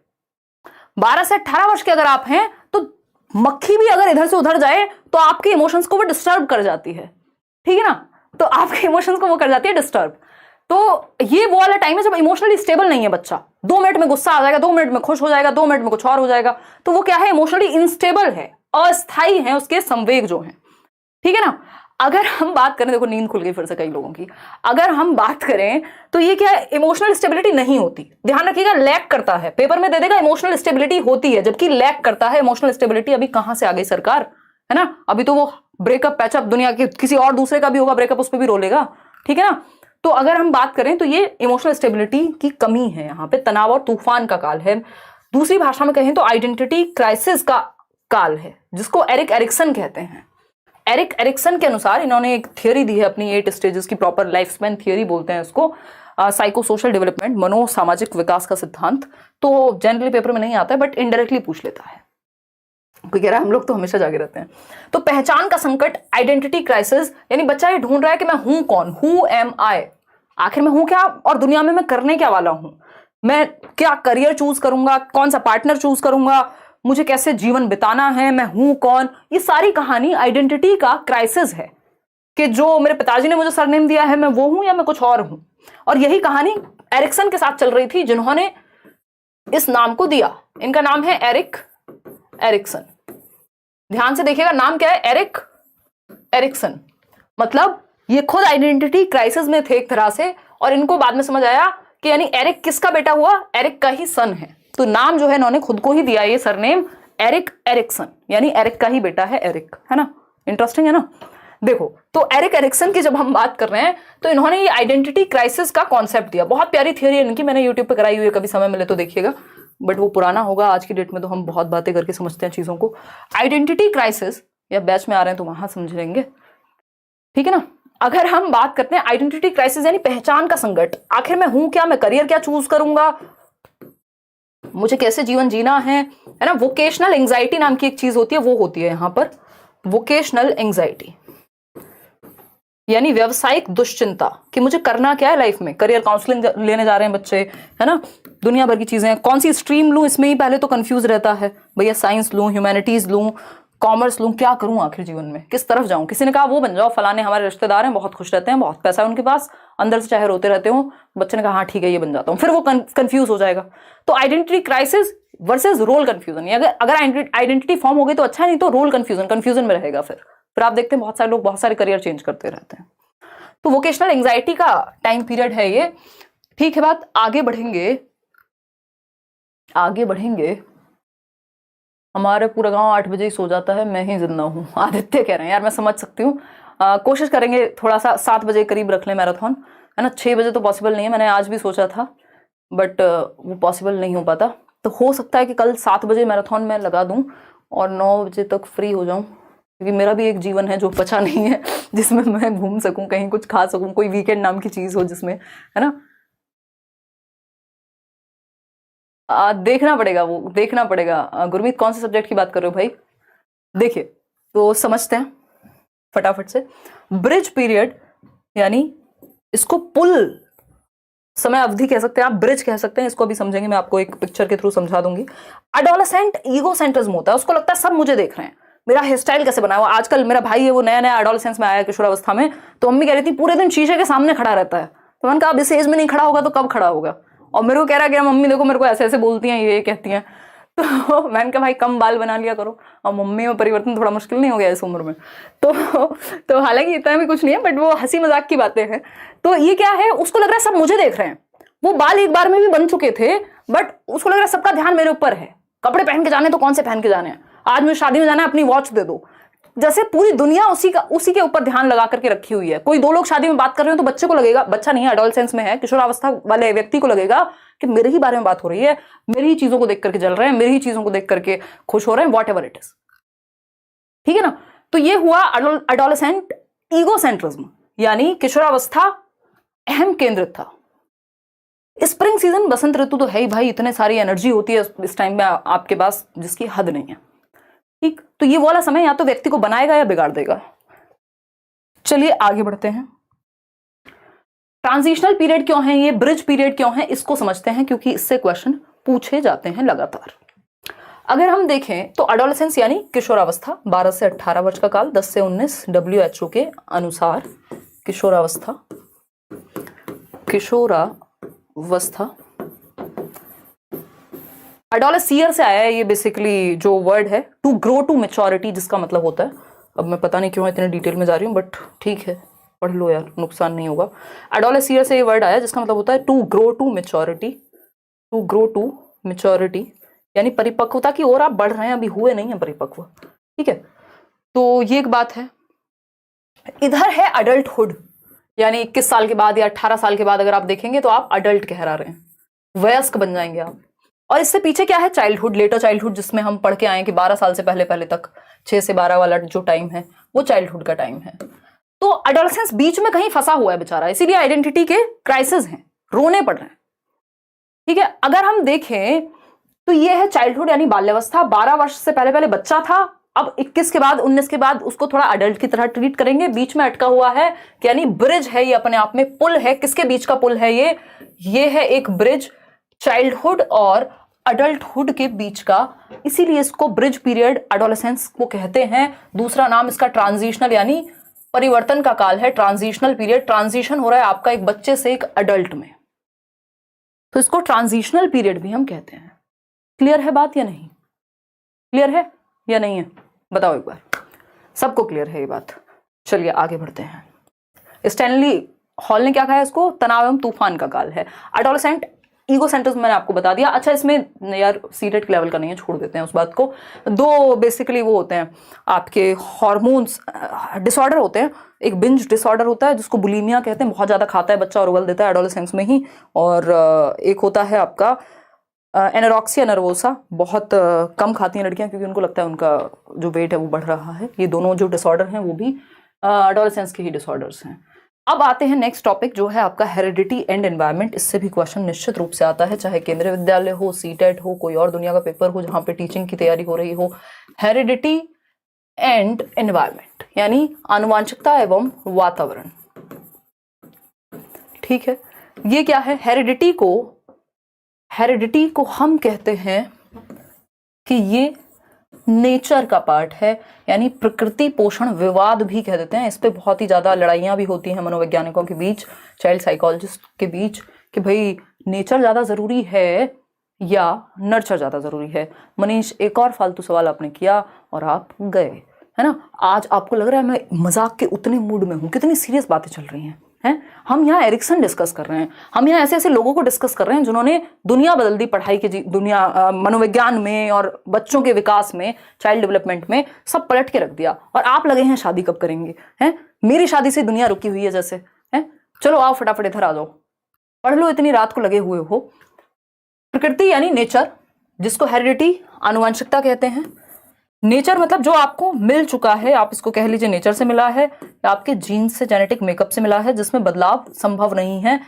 A: 12 से 18 वर्ष के अगर आप हैं, तो मक्खी भी अगर इधर से उधर जाए तो आपके इमोशंस को वो डिस्टर्ब कर जाती है। ठीक है ना, तो आपके इमोशंस को वो कर जाती है डिस्टर्ब। तो ये वो वाला टाइम है जब इमोशनली स्टेबल नहीं है बच्चा, 2 मिनट में गुस्सा आ जाएगा, 2 मिनट में खुश हो जाएगा, 2 मिनट में कुछ और हो जाएगा, तो वो क्या है? इमोशनली इनस्टेबल है, अस्थाई है उसके संवेग जो है। ठीक है ना। अगर हम बात करें, देखो नींद खुल गई फिर से कई लोगों की, अगर हम बात करें तो ये क्या है, इमोशनल स्टेबिलिटी नहीं होती। ध्यान रखिएगा, लैक करता है, पेपर में दे देगा इमोशनल स्टेबिलिटी होती है, जबकि लैक करता है इमोशनल स्टेबिलिटी। अभी कहां से आ गई सरकार, है ना, अभी तो वो ब्रेकअप पैचअप दुनिया के किसी और दूसरे का भी होगा ब्रेकअप, उस पर भी रोलेगा, ठीक है ना। तो अगर हम बात करें तो ये इमोशनल स्टेबिलिटी की कमी है, यहाँ पे तनाव और तूफान का काल है। दूसरी भाषा में कहें तो आइडेंटिटी क्राइसिस का काल है, जिसको एरिक एरिक्सन कहते हैं। एरिक एरिक्सन के अनुसार इन्होंने एक थियरी दी है अपनी 8 स्टेजेस की, प्रॉपर लाइफ स्पैन थियरी बोलते हैं इसको, साइको सोशल डेवलपमेंट, मनो सामाजिक विकास का सिद्धांत। तो जनरली पेपर में नहीं आता है बट इनडायरेक्टली पूछ लेता है, कोई कह रहा है हम लोग तो हमेशा जागे रहते हैं। तो पहचान का संकट, आइडेंटिटी क्राइसिस, यानी बच्चा ये ढूंढ रहा है कि मैं हूं कौन, हु एम आई, आखिर मैं हूं क्या और दुनिया में मैं करने क्या वाला हूं, मैं क्या करियर चूज करूंगा, कौन सा पार्टनर चूज करूंगा, मुझे कैसे जीवन बिताना है, मैं हूं कौन। ये सारी कहानी आइडेंटिटी का क्राइसिस है कि जो मेरे पिताजी ने मुझे सरनेम दिया है मैं वो हूं या मैं कुछ और हूं। और यही कहानी एरिक्सन के साथ चल रही थी, जिन्होंने इस नाम को दिया। इनका नाम है एरिक एरिक्सन। ध्यान से देखिएगा, नाम क्या है, एरिक एरिक्सन। मतलब ये खुद आइडेंटिटी क्राइसिस में थे एक तरह से, और इनको बाद में समझ आया कि यानी एरिक किसका बेटा हुआ, एरिक का ही सन है। तो नाम जो है इन्होंने खुद को ही दिया, ये सरनेम एरिक एरिक्सन, यानी एरिक का ही बेटा है एरिक, है ना। इंटरेस्टिंग है ना। देखो, तो एरिक एरिक्सन की जब हम बात कर रहे हैं तो इन्होंने ये आइडेंटिटी क्राइसिस का कॉन्सेप्ट दिया। बहुत प्यारी थियरी है इनकी, मैंने यूट्यूब पे कराई हुई है, कभी समय मिले तो देखिएगा, बट वो पुराना होगा, आज की डेट में तो हम बहुत बातें करके समझते हैं चीजों को। आइडेंटिटी क्राइसिस, या बैच में आ रहे हैं तो वहां समझ लेंगे, ठीक है ना। अगर हम बात करते हैं आइडेंटिटी क्राइसिस यानी पहचान का संकट, आखिर मैं हूं क्या, मैं करियर क्या चूज करूंगा, मुझे कैसे जीवन जीना है ना। वोकेशनल एंजाइटी नाम की एक चीज होती है, वो होती है यहां पर वोकेशनल एंजाइटी, यानी व्यवसायिक दुश्चिंता कि मुझे करना क्या है लाइफ में। करियर काउंसलिंग लेने जा रहे हैं बच्चे, है ना, दुनिया भर की चीजें, कौन सी स्ट्रीम लूं, इसमें ही पहले तो कंफ्यूज रहता है, भैया साइंस लूं, ह्यूमैनिटीज लूं, कॉमर्स लूं, क्या करूं आखिर जीवन में, किस तरफ जाऊं। किसी ने कहा वो बन जाओ, फलाने हमारे रिश्तेदार हैं, बहुत खुश रहते हैं, बहुत पैसा है उनके पास, अंदर से चाहे रोते रहते हो। बच्चे ने कहा हाँ ठीक है ये बन जाता हूं, फिर वो कंफ्यूज हो जाएगा। तो identity crisis versus role confusion, अगर आइडेंटिटी फॉर्म हो गई तो अच्छा है, नहीं तो रोल कंफ्यूजन में रहेगा। फिर आप देखते हैं बहुत सारे लोग बहुत सारे करियर चेंज करते रहते हैं। तो वोकेशनल एंजाइटी का टाइम पीरियड है ये, ठीक है। बात आगे बढ़ेंगे। हमारे पूरा गांव 8 बजे ही सो जाता है, मैं ही जिंदा हूँ, आदित्य कह रहे हैं। यार मैं समझ सकती हूँ, कोशिश करेंगे थोड़ा सा 7 बजे करीब रख लें मैराथन, है ना। 6 बजे तो पॉसिबल नहीं है, मैंने आज भी सोचा था बट वो पॉसिबल नहीं हो पाता। तो हो सकता है कि कल 7 बजे मैराथन में लगा दूं और 9 बजे तक फ्री हो जाऊं, क्योंकि मेरा भी एक जीवन है जो बचा नहीं है, जिसमें मैं घूम सकूं, कहीं कुछ खा सकूं, कोई वीकेंड नाम की चीज हो जिसमें, है ना। देखना पड़ेगा। गुरमीत कौन से सब्जेक्ट की बात कर रहे हो भाई। देखिए तो समझते हैं फटाफट से। ब्रिज पीरियड यानी इसको पुल समय अवधि कह सकते हैं आप, ब्रिज कह सकते हैं, इसको अभी समझेंगे, मैं आपको एक पिक्चर के थ्रू समझा दूंगी। एडोलेसेंट ईगो सेंट्रिज्म होता है, उसको लगता है सब मुझे देख रहे हैं, मेरा हेयर स्टाइल कैसे बना हुआ। आजकल मेरा भाई है वो नया एडोलेसेंस में आया किशोरावस्था में, तो मम्मी कह रही थी पूरे दिन शीशे के सामने खड़ा रहता है। तो मैंने कहा अब इस एज में नहीं खड़ा होगा तो कब खड़ा होगा। और मेरे को कह रहा है कि मम्मी देखो मेरे को ऐसे ऐसे बोलती हैं, ये कहती हैं। तो मैंने कहा भाई कम बाल बना लिया करो, और मम्मी में परिवर्तन थोड़ा मुश्किल नहीं हो गया इस उम्र में। तो हालांकि इतना भी कुछ नहीं है, बट वो हंसी मजाक की बातें हैं। तो ये क्या है, उसको लग रहा है सब मुझे देख रहे हैं। वो बाल एक बार में भी बन चुके थे, बट उसको लग रहा है सबका ध्यान मेरे ऊपर है। कपड़े पहन के जाने तो कौन से पहन के जाने हैं, आज मुझे शादी में जाना है अपनी वॉच दे दो। जैसे पूरी दुनिया उसी के ऊपर ध्यान लगा करके रखी हुई है। कोई 2 लोग शादी में बात कर रहे हो तो बच्चे को लगेगा, बच्चा नहीं है एडोलेसेंस में है, किशोरावस्था वाले व्यक्ति को लगेगा कि मेरे ही बारे में बात हो रही है, मेरी ही चीजों को देख करके जल रहे हैं, मेरी ही चीजों को देख करके खुश हो रहे हैं, वॉट एवर इट इज, ठीक है ना। तो ये हुआ एडोलेसेंट ईगोसेंट्रिज्म, यानी किशोरावस्था अहम केंद्रित था। स्प्रिंग सीजन, बसंत ऋतु तो है ही भाई, इतने सारी एनर्जी होती है इस टाइम में आपके पास जिसकी हद नहीं है, ठीक। तो ये वाला समय या तो व्यक्ति को बनाएगा या बिगाड़ देगा। चलिए आगे बढ़ते हैं। ट्रांजिशनल पीरियड क्यों है, ये ब्रिज पीरियड क्यों है, इसको समझते हैं, क्योंकि इससे क्वेश्चन पूछे जाते हैं लगातार। अगर हम देखें तो एडोलेसेंस यानी किशोरावस्था, 12 से 18 वर्ष का काल, 10 से 19 WHO के अनुसार किशोरावस्था एडोलेसियर से आया है ये बेसिकली जो वर्ड है, टू ग्रो टू मेच्योरिटी, जिसका मतलब होता है अब मैं पता नहीं क्यों इतने डिटेल में जा रही हूँ, बट ठीक है, पढ़ लो यार, नुकसान नहीं होगा। एडोलेसिया से ये वर्ड आया जिसका मतलब होता है to grow to maturity, to grow to maturity, यानी परिपक्वता की ओर आप बढ़ रहे हैं, अभी हुए नहीं है परिपक्व, ठीक है। तो ये एक बात है। इधर है अडल्टहुड, यानी 21 साल के बाद या 18 साल के बाद अगर आप देखेंगे तो आप अडल्ट कहला रहे हैं, वयस्क बन जाएंगे आप। और इससे पीछे क्या है, चाइल्डहुड, लेटर चाइल्डहुड, जिसमें हम पढ़ के आए कि 12 साल से पहले पहले तक, 6 से 12 वाला जो टाइम है वो चाइल्डहुड का टाइम है। तो अडोलेसेंस बीच में कहीं फंसा हुआ है बेचारा, इसीलिए आइडेंटिटी के क्राइसिस हैं, रोने पड़ रहे हैं, ठीक है। अगर हम देखें तो ये है चाइल्डहुड यानी बाल्यावस्था, 12 वर्ष से पहले पहले बच्चा था, अब 21 के बाद 19 के बाद उसको थोड़ा अडल्ट की तरह ट्रीट करेंगे। बीच में अटका हुआ है कि यानी ब्रिज है ये, अपने आप में पुल है। किसके बीच का पुल है ये है एक ब्रिज चाइल्डहुड और अडल्टहुड के बीच का, इसीलिए इसको ब्रिज पीरियड एडोलेसेंस को कहते हैं। दूसरा नाम इसका ट्रांजिशनल यानी परिवर्तन का काल है, ट्रांजिशनल पीरियड। ट्रांजिशन हो रहा है आपका एक बच्चे से एक अडल्ट में, तो इसको ट्रांजिशनल पीरियड भी हम कहते हैं। क्लियर है बात या नहीं? क्लियर है या नहीं है, बताओ एक बार। सबको क्लियर है ये बात? चलिए आगे बढ़ते हैं। स्टैनली हॉल ने क्या कहा है इसको, तनाव एवं तूफान का काल है। एडोलेसेंट ईगो सेंटर्स मैंने आपको बता दिया। अच्छा, इसमें यार सीटेट लेवल का नहीं है, छोड़ देते हैं उस बात को। दो बेसिकली वो होते हैं आपके हार्मोन्स डिसऑर्डर होते हैं। एक बिंज डिसऑर्डर होता है जिसको बुलीमिया कहते हैं, बहुत ज़्यादा खाता है बच्चा और उगल देता है एडोलेसेंस में ही। और एक होता है आपका एनोरेक्सिया नर्वोसा, बहुत कम खाती हैं लड़कियां क्योंकि उनको लगता है उनका जो वेट है वो बढ़ रहा है। ये दोनों जो डिसऑर्डर हैं वो भी एडोलेसेंस के ही डिसऑर्डर्स हैं। अब आते हैं नेक्स्ट टॉपिक जो है आपका हेरिडिटी एंड एनवायरनमेंट। इससे भी क्वेश्चन निश्चित रूप से आता है, चाहे केंद्रीय विद्यालय हो, सीटेट हो, कोई और दुनिया का पेपर हो जहाँ पे टीचिंग की तैयारी हो रही हो। हेरिडिटी एंड एनवायरनमेंट यानी आनुवांशिकता एवं वातावरण, ठीक है। ये क्या है, हेरिडिटी को हम कहते हैं कि ये नेचर का पार्ट है, यानी प्रकृति पोषण विवाद भी कह देते हैं। इस पे बहुत ही ज्यादा लड़ाइयां भी होती हैं मनोवैज्ञानिकों के बीच, चाइल्ड साइकोलॉजिस्ट के बीच, कि भाई नेचर ज्यादा जरूरी है या नर्चर ज्यादा जरूरी है। मनीष, एक और फालतू सवाल आपने किया और आप गए, है ना। आज आपको लग रहा है मैं मजाक के उतने मूड में हूं, कितनी सीरियस बातें चल रही हैं। हम यहाँ एरिक्सन डिस्कस कर रहे हैं, हम यहाँ ऐसे ऐसे लोगों को डिस्कस कर रहे हैं जिन्होंने दुनिया बदल दी पढ़ाई की, दुनिया मनोविज्ञान में और बच्चों के विकास में, चाइल्ड डेवलपमेंट में, सब पलट के रख दिया। और आप लगे हैं शादी कब करेंगे, हैं? मेरी शादी से दुनिया रुकी हुई है जैसे, हैं? चलो आओ फटाफट इधर आ जाओ, पढ़ लो, इतनी रात को लगे हुए हो। प्रकृति यानी नेचर, जिसको हेरिडिटी आनुवंशिकता कहते हैं। नेचर मतलब जो आपको मिल चुका है, आप इसको कह लीजिए नेचर से मिला है या आपके जीन से, जेनेटिक मेकअप से मिला है, जिसमें बदलाव संभव नहीं है,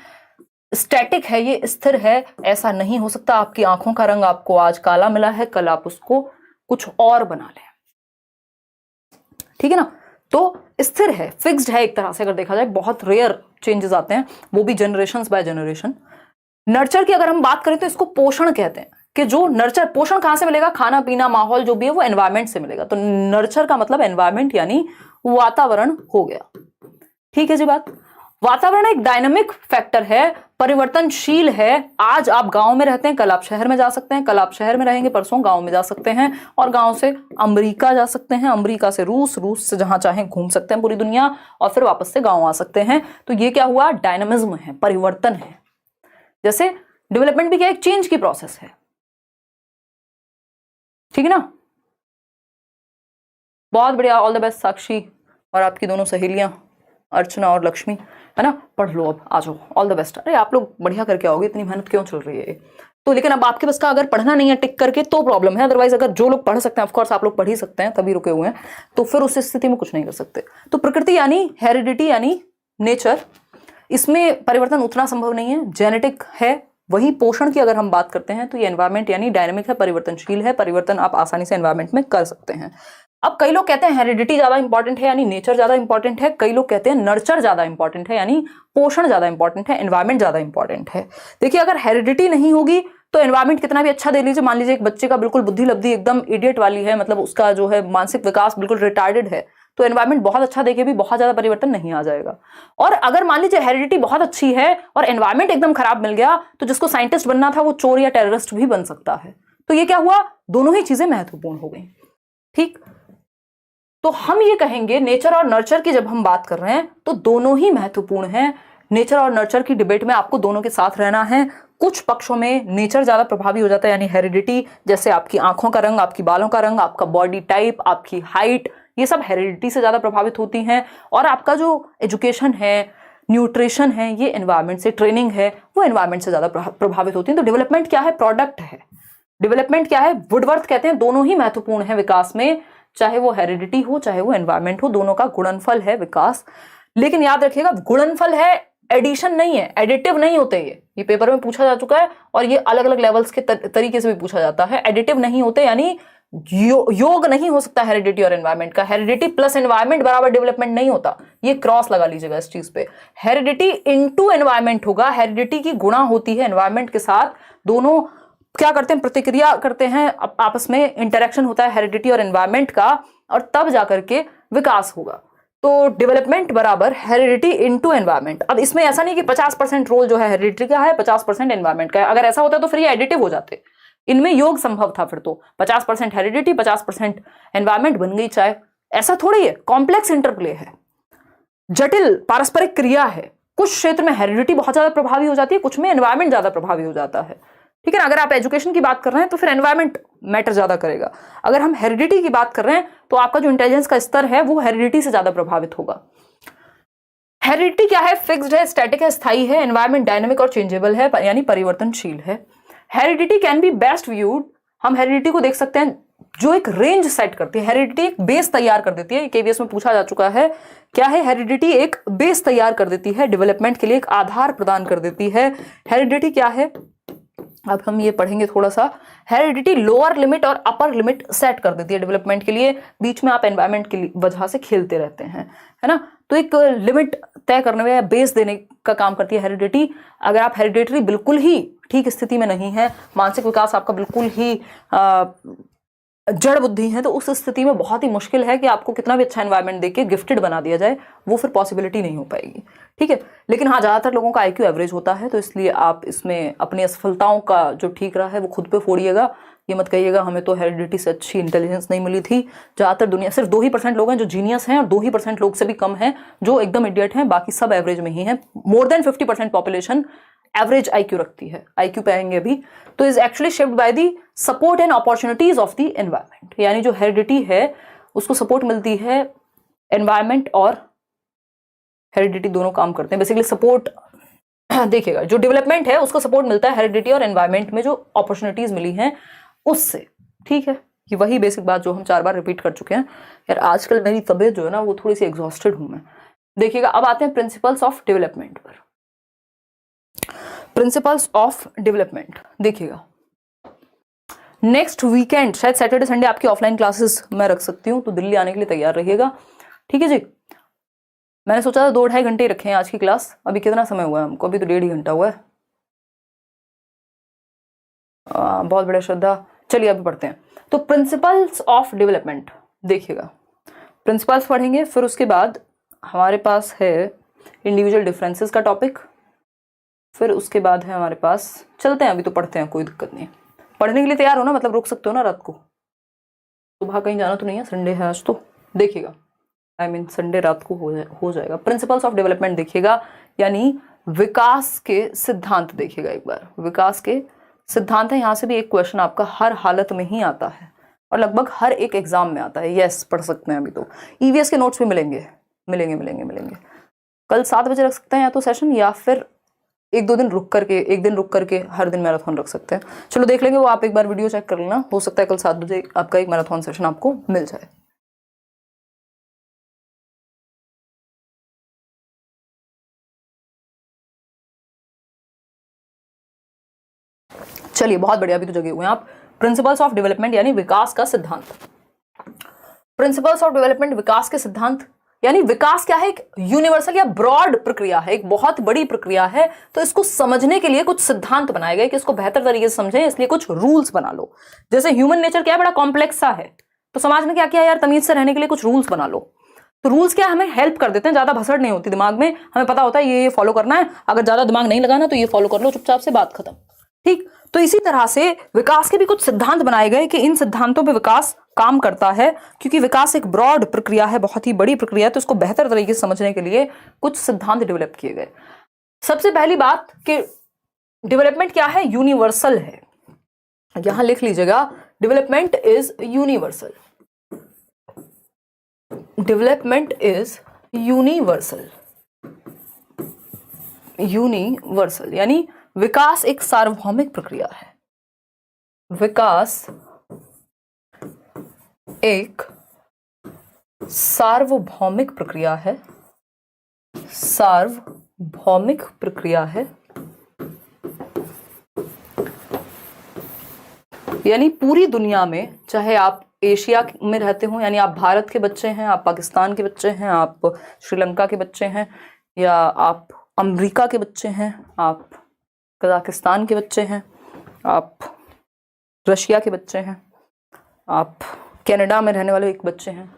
A: स्टैटिक है, ये स्थिर है, ऐसा नहीं हो सकता। आपकी आंखों का रंग आपको आज काला मिला है, कल आप उसको कुछ और बना लें, ठीक है ना। तो स्थिर है, फिक्स्ड है एक तरह से अगर देखा जाए। बहुत रेयर चेंजेस आते हैं, वो भी जनरेशन बाय जनरेशन। नर्चर की अगर हम बात करें तो इसको पोषण कहते हैं, कि जो नर्चर, पोषण कहां से मिलेगा, खाना पीना माहौल जो भी है वो एनवायरमेंट से मिलेगा। तो नर्चर का मतलब एनवायरमेंट यानी वातावरण हो गया, ठीक है जी बात। वातावरण एक डायनामिक फैक्टर है, परिवर्तनशील है। आज आप गांव में रहते हैं, कल आप शहर में जा सकते हैं, कल आप शहर में रहेंगे, परसों गांव में जा सकते हैं, और गांव से अमेरिका जा सकते हैं, अमेरिका से रूस, रूस से जहां चाहें घूम सकते हैं पूरी दुनिया, और फिर वापस से गांव आ सकते हैं। तो ये क्या हुआ, डायनामिज्म है, परिवर्तन है। जैसे डेवलपमेंट भी क्या, एक चेंज की प्रोसेस है, ठीक है ना। बहुत बढ़िया, ऑल द बेस्ट साक्षी और आपकी दोनों सहेलियां अर्चना और लक्ष्मी, है ना। पढ़ लो, अब आ जाओ, ऑल द बेस्ट। अरे आप लोग बढ़िया करके आओगे, इतनी मेहनत क्यों चल रही है तो। लेकिन अब आपके बस का अगर पढ़ना नहीं है टिक करके तो प्रॉब्लम है, अदरवाइज अगर जो लोग पढ़ सकते हैं, ऑफकोर्स आप लोग पढ़ ही सकते हैं, तभी रुके हुए हैं, तो फिर उस स्थिति में कुछ नहीं कर सकते। तो प्रकृति यानी हेरिडिटी यानी नेचर, इसमें परिवर्तन उतना संभव नहीं है, जेनेटिक है। वही पोषण की अगर हम बात करते हैं तो ये एनवायरमेंट यानी डायनामिक है, परिवर्तनशील है, परिवर्तन आप आसानी से एनवायरमेंट में कर सकते हैं। अब कई लोग कहते हैं हेरिडिटी ज्यादा इंपॉर्टेंट है यानी नेचर ज्यादा इंपॉर्टेंट है, कई लोग कहते हैं नर्चर ज्यादा इंपॉर्टेंट है यानी पोषण ज्यादा इंपॉर्टेंट है, एनवायरमेंट ज्यादा इंपॉर्टेंट है। देखिए, अगर हेरिडिटी नहीं होगी तो एनवायरमेंट कितना भी अच्छा दे लीजिए, मान लीजिए एक बच्चे का बिल्कुल बुद्धि लब्धि एकदम इडियट वाली है, मतलब उसका जो है मानसिक विकास बिल्कुल रिटार्डेड है, तो एनवायरमेंट बहुत अच्छा देके भी बहुत ज्यादा परिवर्तन नहीं आ जाएगा। और अगर मान लीजिए हेरिडिटी बहुत अच्छी है और एनवायरमेंट एकदम खराब मिल गया, तो जिसको साइंटिस्ट बनना था वो चोर या टेररिस्ट भी बन सकता है। तो ये क्या हुआ, दोनों ही चीजें महत्वपूर्ण हो गई, ठीक। तो हम ये कहेंगे नेचर और नर्चर की जब हम बात कर रहे हैं तो दोनों ही महत्वपूर्ण हैं। नेचर और नर्चर की डिबेट में आपको दोनों के साथ रहना है। कुछ पक्षों में नेचर ज्यादा प्रभावी हो जाता है, यानी हेरिडिटी, जैसे आपकी आंखों का रंग, आपकी बालों का रंग, आपका बॉडी टाइप, आपकी हाइट, ये सब हेरिडिटी से ज्यादा प्रभावित होती हैं। और आपका जो एजुकेशन है, न्यूट्रिशन है, ये एनवायरमेंट से, ट्रेनिंग है, वो एनवायरमेंट से ज्यादा प्रभावित होती है। तो डेवलपमेंट क्या है? प्रोडक्ट है। डेवलपमेंट क्या है? वुडवर्थ कहते हैं दोनों ही महत्वपूर्ण है विकास में, चाहे वो हेरिडिटी हो चाहे वो एनवायरमेंट हो, दोनों का गुणनफल है विकास। लेकिन याद रखिएगा गुणनफल है, एडिशन नहीं है, एडिटिव नहीं होते ये पेपर में पूछा जा चुका है और ये अलग अलग लेवल्स के तरीके से भी पूछा जाता है। एडिटिव नहीं होते, यानी योग नहीं हो सकता हेरिडिटी और एनवायरमेंट का। हेरिडिटी प्लस एनवायरमेंट बराबर डेवलपमेंट नहीं होता, ये क्रॉस लगा लीजिएगा इस चीज पे। हेरिडिटी इनटू एनवायरमेंट होगा, हेरिडिटी की गुणा होती है एनवायरमेंट के साथ, दोनों क्या करते हैं? प्रतिक्रिया करते हैं, आपस में इंटरेक्शन होता है हेरिडिटी और एनवायरमेंट का, और तब जाकर के विकास होगा। तो डेवलपमेंट बराबर हेरिडिटी इनटू एनवायरमेंट। अब इसमें ऐसा नहीं कि 50% रोल जो है हेरिडिटी का है, 50% एनवायरमेंट का है। अगर ऐसा होता तो फिर ये एडिटिव हो जाते, इनमें योग संभव था। फिर तो 50% हेरिडिटी 50% एनवायरमेंट बन गई चाय। ऐसा थोड़ी है, कॉम्प्लेक्स इंटरप्ले है, जटिल पारस्परिक क्रिया है। कुछ क्षेत्र में हेरिडिटी बहुत ज्यादा प्रभावी हो जाती है, कुछ में एनवायरमेंट ज्यादा प्रभावी हो जाता है। ठीक है ना? अगर आप एजुकेशन की बात कर रहे हैं तो फिर एनवायरमेंट मैटर ज्यादा करेगा। अगर हम हेरिडिटी की बात कर रहे हैं तो आपका जो इंटेलिजेंस का स्तर है वो हेरिडिटी से ज्यादा प्रभावित होगा। हेरिडिटी क्या है? फिक्स्ड है, स्टैटिक है, स्थायी है। एनवायरमेंट डायनेमिक और चेंजेबल है, यानी परिवर्तनशील है। Heredity can be best viewed, हम हेरिडिटी को देख सकते हैं जो एक रेंज सेट करती है। हेरिडिटी एक बेस तैयार कर देती है, केवीएस में पूछा जा चुका है। क्या है? हेरिडिटी एक बेस तैयार कर देती है, डेवलपमेंट के लिए एक आधार प्रदान कर देती है। हेरिडिटी क्या है? अब हम ये पढ़ेंगे थोड़ा सा। हेरिडिटी लोअर लिमिट और अपर लिमिट सेट कर देती है डेवलपमेंट के लिए, बीच में आप एनवायरमेंट की वजह से खेलते रहते हैं, है ना? तो एक लिमिट तय करने में या बेस देने का काम करती है हेरिडिटी। अगर आप हेरिडिटरी बिल्कुल ही ठीक स्थिति में नहीं है, मानसिक विकास आपका बिल्कुल ही जड़ बुद्धि है, तो उस स्थिति में बहुत ही मुश्किल है कि आपको कितना भी अच्छा एनवायरनमेंट देके गिफ्टेड बना दिया जाए, वो फिर पॉसिबिलिटी नहीं हो पाएगी। ठीक है, लेकिन हाँ, ज्यादातर लोगों का आईक्यू एवरेज होता है, तो इसलिए आप इसमें अपनी असफलताओं का जो ठीक रहा है वो खुद पे फोड़िएगा। ये मत कहिएगा हमें तो हेरिडिटी से अच्छी इंटेलिजेंस नहीं मिली थी। ज्यादातर दुनिया सिर्फ 2% लोग हैं जो जीनियस हैं और 2% लोग से भी कम हैं जो एकदम इडियट हैं, बाकी सब एवरेज में ही हैं। More than 50% population average IQ रखती है। आईक्यू पे आएंगे अभी। तो is actually shaped by the support and opportunities of the environment, यानी जो हेरिडिटी है उसको सपोर्ट मिलती है, एनवायरनमेंट और हेरिडिटी दोनों काम करते हैं। बेसिकली सपोर्ट देखिएगा, जो डेवलपमेंट है उसको सपोर्ट मिलता है हेरिडिटी और एनवायरनमेंट में जो अपॉर्चुनिटीज मिली हैं उससे। ठीक है, ये वही बेसिक बात जो हम 4 बार रिपीट कर चुके हैं। यार आजकल मेरी तबीयत जो है ना वो थोड़ी सी एग्जॉस्टेड हूं मैं। देखिएगा, अब आते हैं प्रिंसिपल्स ऑफ डेवलपमेंट पर। प्रिंसिपल्स ऑफ डेवलपमेंट देखिएगा, नेक्स्ट वीकेंड शायद सैटरडे संडे आपकी ऑफलाइन क्लासेस मैं रख सकती हूँ, तो दिल्ली आने के लिए तैयार रहिएगा। ठीक है जी, मैंने सोचा था 2-2.5 घंटे ही रखे हैं आज की क्लास। अभी कितना समय हुआ है हमको? अभी तो 1.5 घंटा हुआ है। बहुत बड़ा श्रद्धा। चलिए अभी पढ़ते हैं। तो प्रिंसिपल्स ऑफ डेवलपमेंट देखिएगा, प्रिंसिपल्स पढ़ेंगे, फिर उसके बाद हमारे पास है इंडिविजुअल डिफरेंसेस का टॉपिक, फिर उसके बाद है हमारे पास, चलते हैं अभी तो पढ़ते हैं, कोई दिक्कत नहीं है। पढ़ने के लिए तैयार हो ना, मतलब रुक सकते हो ना रात को, सुबह कहीं जाना तो नहीं है, संडे है आज तो। देखिएगा, संडे रात को हो जाएगा। प्रिंसिपल्स ऑफ डेवलपमेंट देखिएगा, यानी विकास के सिद्धांत देखिएगा एक बार। विकास के सिद्धांत है, यहाँ से भी एक क्वेश्चन आपका हर हालत में ही आता है और लगभग हर एक एग्जाम में आता है। यस, पढ़ सकते हैं अभी तो। ईवीएस के नोट्स भी मिलेंगे। कल 7 बजे रख सकते हैं या तो सेशन, या फिर एक दिन रुक करके हर दिन मैराथन रख सकते हैं। चलो देख लेंगे वो, आप एक बार वीडियो चेक कर लेना, हो सकता है कल 7 बजे आपका एक मैराथन सेशन आपको मिल जाए। चलिए बहुत बढ़िया, अभी तो जगे हुए हैं आप। प्रिंसिपल्स ऑफ डेवलपमेंट यानी विकास का सिद्धांत। प्रिंसिपल्स ऑफ डेवलपमेंट, विकास के सिद्धांत, यानी विकास क्या है? एक यूनिवर्सल या ब्रॉड प्रक्रिया है, एक बहुत बड़ी प्रक्रिया है। तो इसको समझने के लिए कुछ सिद्धांत बनाए गए कि इसको बेहतर तरीके से समझें, इसलिए कुछ रूल्स बना लो। जैसे ह्यूमन नेचर क्या है, बड़ा कॉम्प्लेक्स सा है, तो समाज में क्या किया यार, तमीज से रहने के लिए कुछ रूल्स बना लो। तो रूल्स क्या हमें हेल्प कर देते हैं, ज्यादा भसड़ नहीं होती दिमाग में, हमें पता होता है ये फॉलो करना है, अगर ज्यादा दिमाग नहीं लगाना तो ये फॉलो कर लो, चुपचाप से बात खत्म। ठीक, तो इसी तरह से विकास के भी कुछ सिद्धांत बनाए गए कि इन सिद्धांतों पे विकास काम करता है, क्योंकि विकास एक ब्रॉड प्रक्रिया है, बहुत ही बड़ी प्रक्रिया है, तो इसको बेहतर तरीके से समझने के लिए कुछ सिद्धांत डेवलप किए गए। सबसे पहली बात कि डेवलपमेंट क्या है, यूनिवर्सल है। यहां लिख लीजिएगा, development is universal. Development is universal. Universal यानी विकास एक सार्वभौमिक प्रक्रिया है। विकास एक सार्वभौमिक प्रक्रिया है। सार्वभौमिक प्रक्रिया है यानी पूरी दुनिया में, चाहे आप एशिया में रहते हो, यानी आप भारत के बच्चे हैं, आप पाकिस्तान के बच्चे हैं, आप श्रीलंका के बच्चे हैं, या आप अमेरिका के बच्चे हैं, आप कजाकिस्तान के बच्चे हैं, आप रशिया के बच्चे हैं, आप कनाडा में रहने वाले एक बच्चे हैं,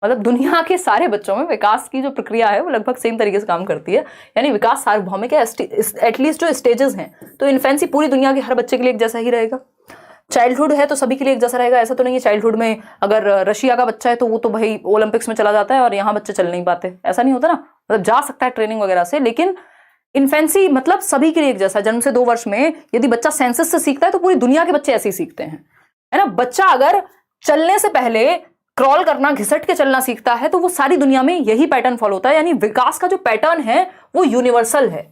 A: मतलब दुनिया के सारे बच्चों में विकास की जो प्रक्रिया है वो लगभग सेम तरीके से काम करती है। यानी विकास सार्वभौमिक है, एटलीस्ट जो स्टेजेस हैं। तो इन्फेंसी पूरी दुनिया के हर बच्चे के लिए एक जैसा ही रहेगा। चाइल्डहुड है तो सभी के लिए एक जैसा रहेगा, ऐसा तो नहीं है चाइल्डहुड में अगर रशिया का बच्चा है तो वो तो भाई ओलंपिक्स में चला जाता है और यहाँ बच्चे चल नहीं पाते, ऐसा नहीं होता ना। मतलब जा सकता है ट्रेनिंग वगैरह से, लेकिन इन्फेंसी मतलब सभी के लिए एक जैसा। जन्म से 2 वर्ष में यदि बच्चा सेंसस से सीखता है तो पूरी दुनिया के बच्चे ऐसे ही सीखते हैं, है ना। बच्चा अगर चलने से पहले क्रॉल करना, घिसट के चलना सीखता है तो वो सारी दुनिया में यही पैटर्न फॉलो होता है। यानी विकास का जो पैटर्न है वो यूनिवर्सल है।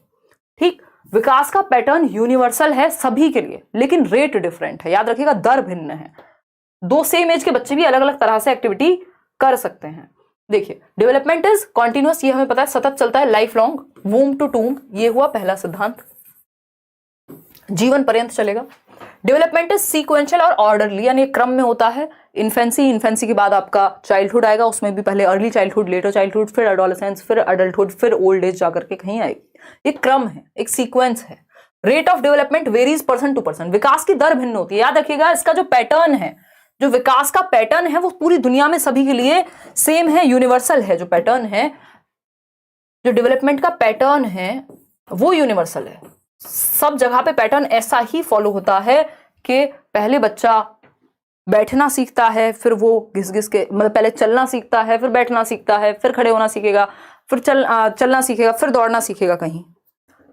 A: ठीक, विकास का पैटर्न यूनिवर्सल है सभी के लिए, लेकिन रेट डिफरेंट है। याद रखिएगा, दर भिन्न है। 2 सेम एज के बच्चे भी अलग अलग तरह से एक्टिविटी कर सकते हैं। देखिए, डेवलपमेंट इज कॉन्टिन्यूअस, ये हमें पता है, सतत चलता है, लाइफ लॉन्ग, वूम टू टूम, ये हुआ पहला सिद्धांत, जीवन पर्यंत चलेगा। डेवलपमेंट इज सीक्वेंशियल और ऑर्डरली, यानी क्रम में होता है। इन्फेंसी के बाद आपका चाइल्डहुड आएगा, उसमें भी पहले अर्ली चाइल्डहुड, लेटर चाइल्डहुड, फिर एडोलेसेंस, फिर अडल्टहुड, फिर ओल्ड एज जाकर के कहीं आएगी। एक क्रम है, एक सीक्वेंस है। Rate of development varies person to person, विकास की दर भिन्न होती है। याद रखिएगा, इसका जो पैटर्न है, जो विकास का पैटर्न है वो पूरी दुनिया में सभी के लिए सेम है, यूनिवर्सल है। जो पैटर्न है, जो डेवलपमेंट का पैटर्न है वो यूनिवर्सल है। सब जगह पे पैटर्न ऐसा ही फॉलो होता है कि पहले बच्चा बैठना सीखता है, फिर वो घिस घिस के, मतलब पहले चलना सीखता है, फिर बैठना सीखता है, फिर खड़े होना सीखेगा, फिर चलना सीखेगा, फिर दौड़ना सीखेगा कहीं।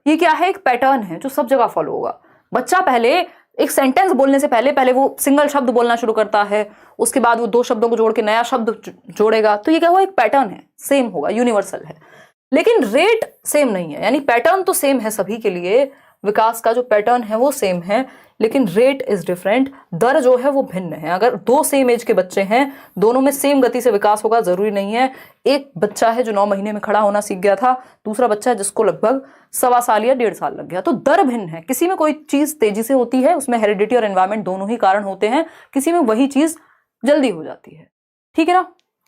A: ये क्या है, एक पैटर्न है जो सब जगह फॉलो होगा। बच्चा पहले एक सेंटेंस बोलने से पहले वो सिंगल शब्द बोलना शुरू करता है, उसके बाद वो 2 शब्दों को जोड़ के नया शब्द जोड़ेगा। तो ये क्या हुआ, एक पैटर्न है, सेम होगा, यूनिवर्सल है। लेकिन रेट सेम नहीं है। यानी पैटर्न तो सेम है सभी के लिए, विकास का जो पैटर्न है वो सेम है, लेकिन रेट इज डिफरेंट, दर जो है वो भिन्न है। अगर 2 सेम एज के बच्चे हैं, दोनों में सेम गति से विकास होगा जरूरी नहीं है। एक बच्चा है जो 9 महीने में खड़ा होना सीख गया था, दूसरा बच्चा है जिसको लगभग 1.25 साल या 1.5 साल लग गया। तो दर भिन्न है। किसी में कोई चीज तेजी से होती है, उसमें हेरिडिटी और एनवायरमेंट दोनों ही कारण होते हैं, किसी में वही चीज जल्दी हो जाती है। ठीक है ना,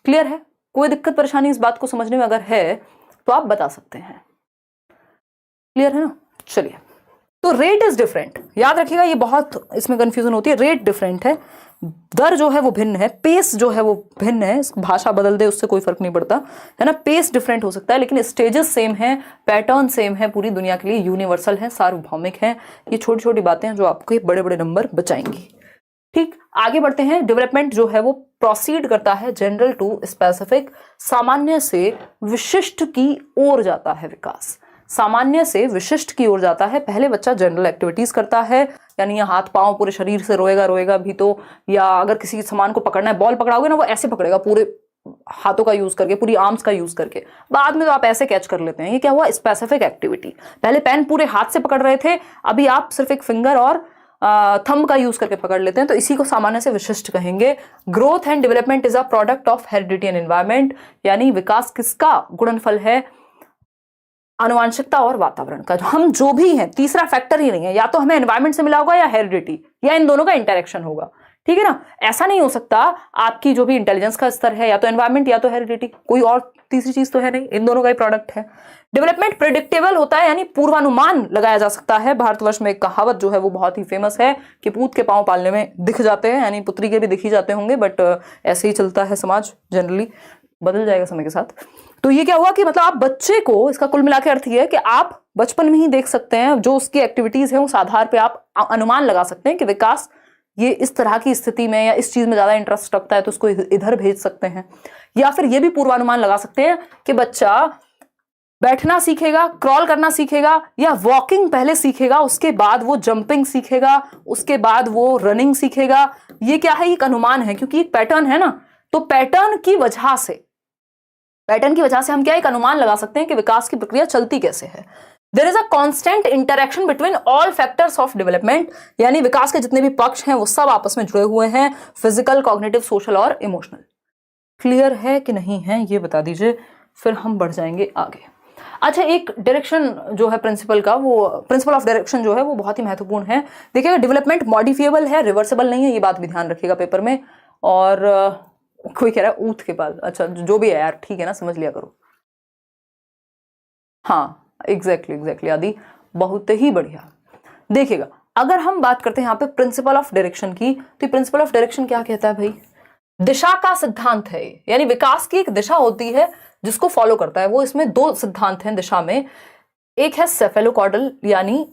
A: क्लियर है? कोई दिक्कत परेशानी इस बात को समझने में अगर है तो आप बता सकते हैं। क्लियर है ना? चलिए, तो रेट इज डिफरेंट, याद रखिएगा, ये बहुत इसमें कंफ्यूजन होती है। रेट डिफरेंट है, दर जो है वो भिन्न है, पेस जो है वो भिन्न है। भाषा बदल दे उससे कोई फर्क नहीं पड़ता, है ना। पेस डिफरेंट हो सकता है, लेकिन स्टेजेस सेम है, पैटर्न सेम है, पूरी दुनिया के लिए यूनिवर्सल है, सार्वभौमिक है। ये छोटी छोटी बातें हैं जो आपको बड़े बड़े नंबर बचाएंगी। ठीक, आगे बढ़ते हैं। डेवलपमेंट जो है वो प्रोसीड करता है जनरल टू स्पेसिफिक, सामान्य से विशिष्ट की ओर जाता है विकास। सामान्य से विशिष्ट की ओर जाता है। पहले बच्चा जनरल एक्टिविटीज करता है, यानी हाथ पांव पूरे शरीर से रोएगा भी तो, या अगर किसी सामान को पकड़ना है, बॉल पकड़ाओगे ना, वो ऐसे पकड़ेगा पूरे हाथों का यूज करके, पूरी आर्म्स का यूज करके। बाद में तो आप ऐसे कैच कर लेते हैं। ये क्या हुआ, स्पेसिफिक एक्टिविटी। पहले पेन पूरे हाथ से पकड़ रहे थे, अभी आप सिर्फ एक फिंगर और थंब का यूज करके पकड़ लेते हैं, तो इसी को सामान्य से विशिष्ट कहेंगे। Growth and development is a product of heredity and environment, यानी विकास किसका गुणनफल है, आनुवांशिकता और वातावरण का। हम जो भी हैं, तीसरा फैक्टर ही नहीं है, या तो हमें एनवायरमेंट से मिला होगा या हेरिडिटी, या इन दोनों का इंटरेक्शन होगा। ठीक है ना, ऐसा नहीं हो सकता आपकी जो भी इंटेलिजेंस का स्तर है या तो एनवायरमेंट या तो हेरिडिटी, कोई और तीसरी चीज तो है नहीं, इन दोनों का ही प्रोडक्ट है। डेवलपमेंट प्रिडिक्टेबल होता है, यानी पूर्वानुमान लगाया जा सकता है। भारतवर्ष में एक कहावत जो है वो बहुत ही फेमस है कि पूत के पांव पालने में दिख जाते हैं, यानी पुत्री के भी दिख ही जाते होंगे, बट ऐसे ही चलता है समाज, जनरली बदल जाएगा समय के साथ। तो ये क्या हुआ कि मतलब आप बच्चे को, इसका कुल मिला के अर्थ ये है कि आप बचपन में ही देख सकते हैं जो उसकी एक्टिविटीज है, उस आधार पे आप अनुमान लगा सकते हैं कि विकास ये इस तरह की स्थिति में या इस चीज में ज्यादा इंटरेस्ट रखता है तो उसको इधर भेज सकते हैं। या फिर ये भी पूर्वानुमान लगा सकते हैं कि बच्चा बैठना सीखेगा, क्रॉल करना सीखेगा, या वॉकिंग पहले सीखेगा, उसके बाद वो जंपिंग सीखेगा, उसके बाद वो रनिंग सीखेगा। ये क्या है, एक अनुमान है, क्योंकि एक पैटर्न है ना, तो पैटर्न की वजह से हम क्या एक अनुमान लगा सकते हैं कि विकास की प्रक्रिया चलती कैसे है। There is a constant interaction between all factors of development, यानी विकास के जितने भी पक्ष हैं वो सब आपस में जुड़े हुए हैं, फिजिकल, कॉग्निटिव, सोशल और इमोशनल। क्लियर है कि नहीं है ये बता दीजिए, फिर हम बढ़ जाएंगे आगे। अच्छा, एक डायरेक्शन जो है प्रिंसिपल का, वो प्रिंसिपल ऑफ डायरेक्शन जो है वो बहुत ही महत्वपूर्ण है। देखिएगा, डेवलपमेंट मॉडिफिएबल है, रिवर्सेबल नहीं है, ये बात भी ध्यान रखिएगा पेपर में। और कोई कह रहा है ऊंट के बाल, अच्छा जो भी है यार, ठीक है ना, समझ लिया करो। हाँ एग्जैक्टली आदि, बहुत ही बढ़िया। देखिएगा, अगर हम बात करते हैं यहाँ पे प्रिंसिपल ऑफ डायरेक्शन की, तो प्रिंसिपल ऑफ डायरेक्शन क्या कहता है भाई, दिशा का सिद्धांत है, यानी विकास की एक दिशा होती है जिसको फॉलो करता है वो। इसमें दो सिद्धांत हैं दिशा में, एक है सेफेलोकॉर्डल यानी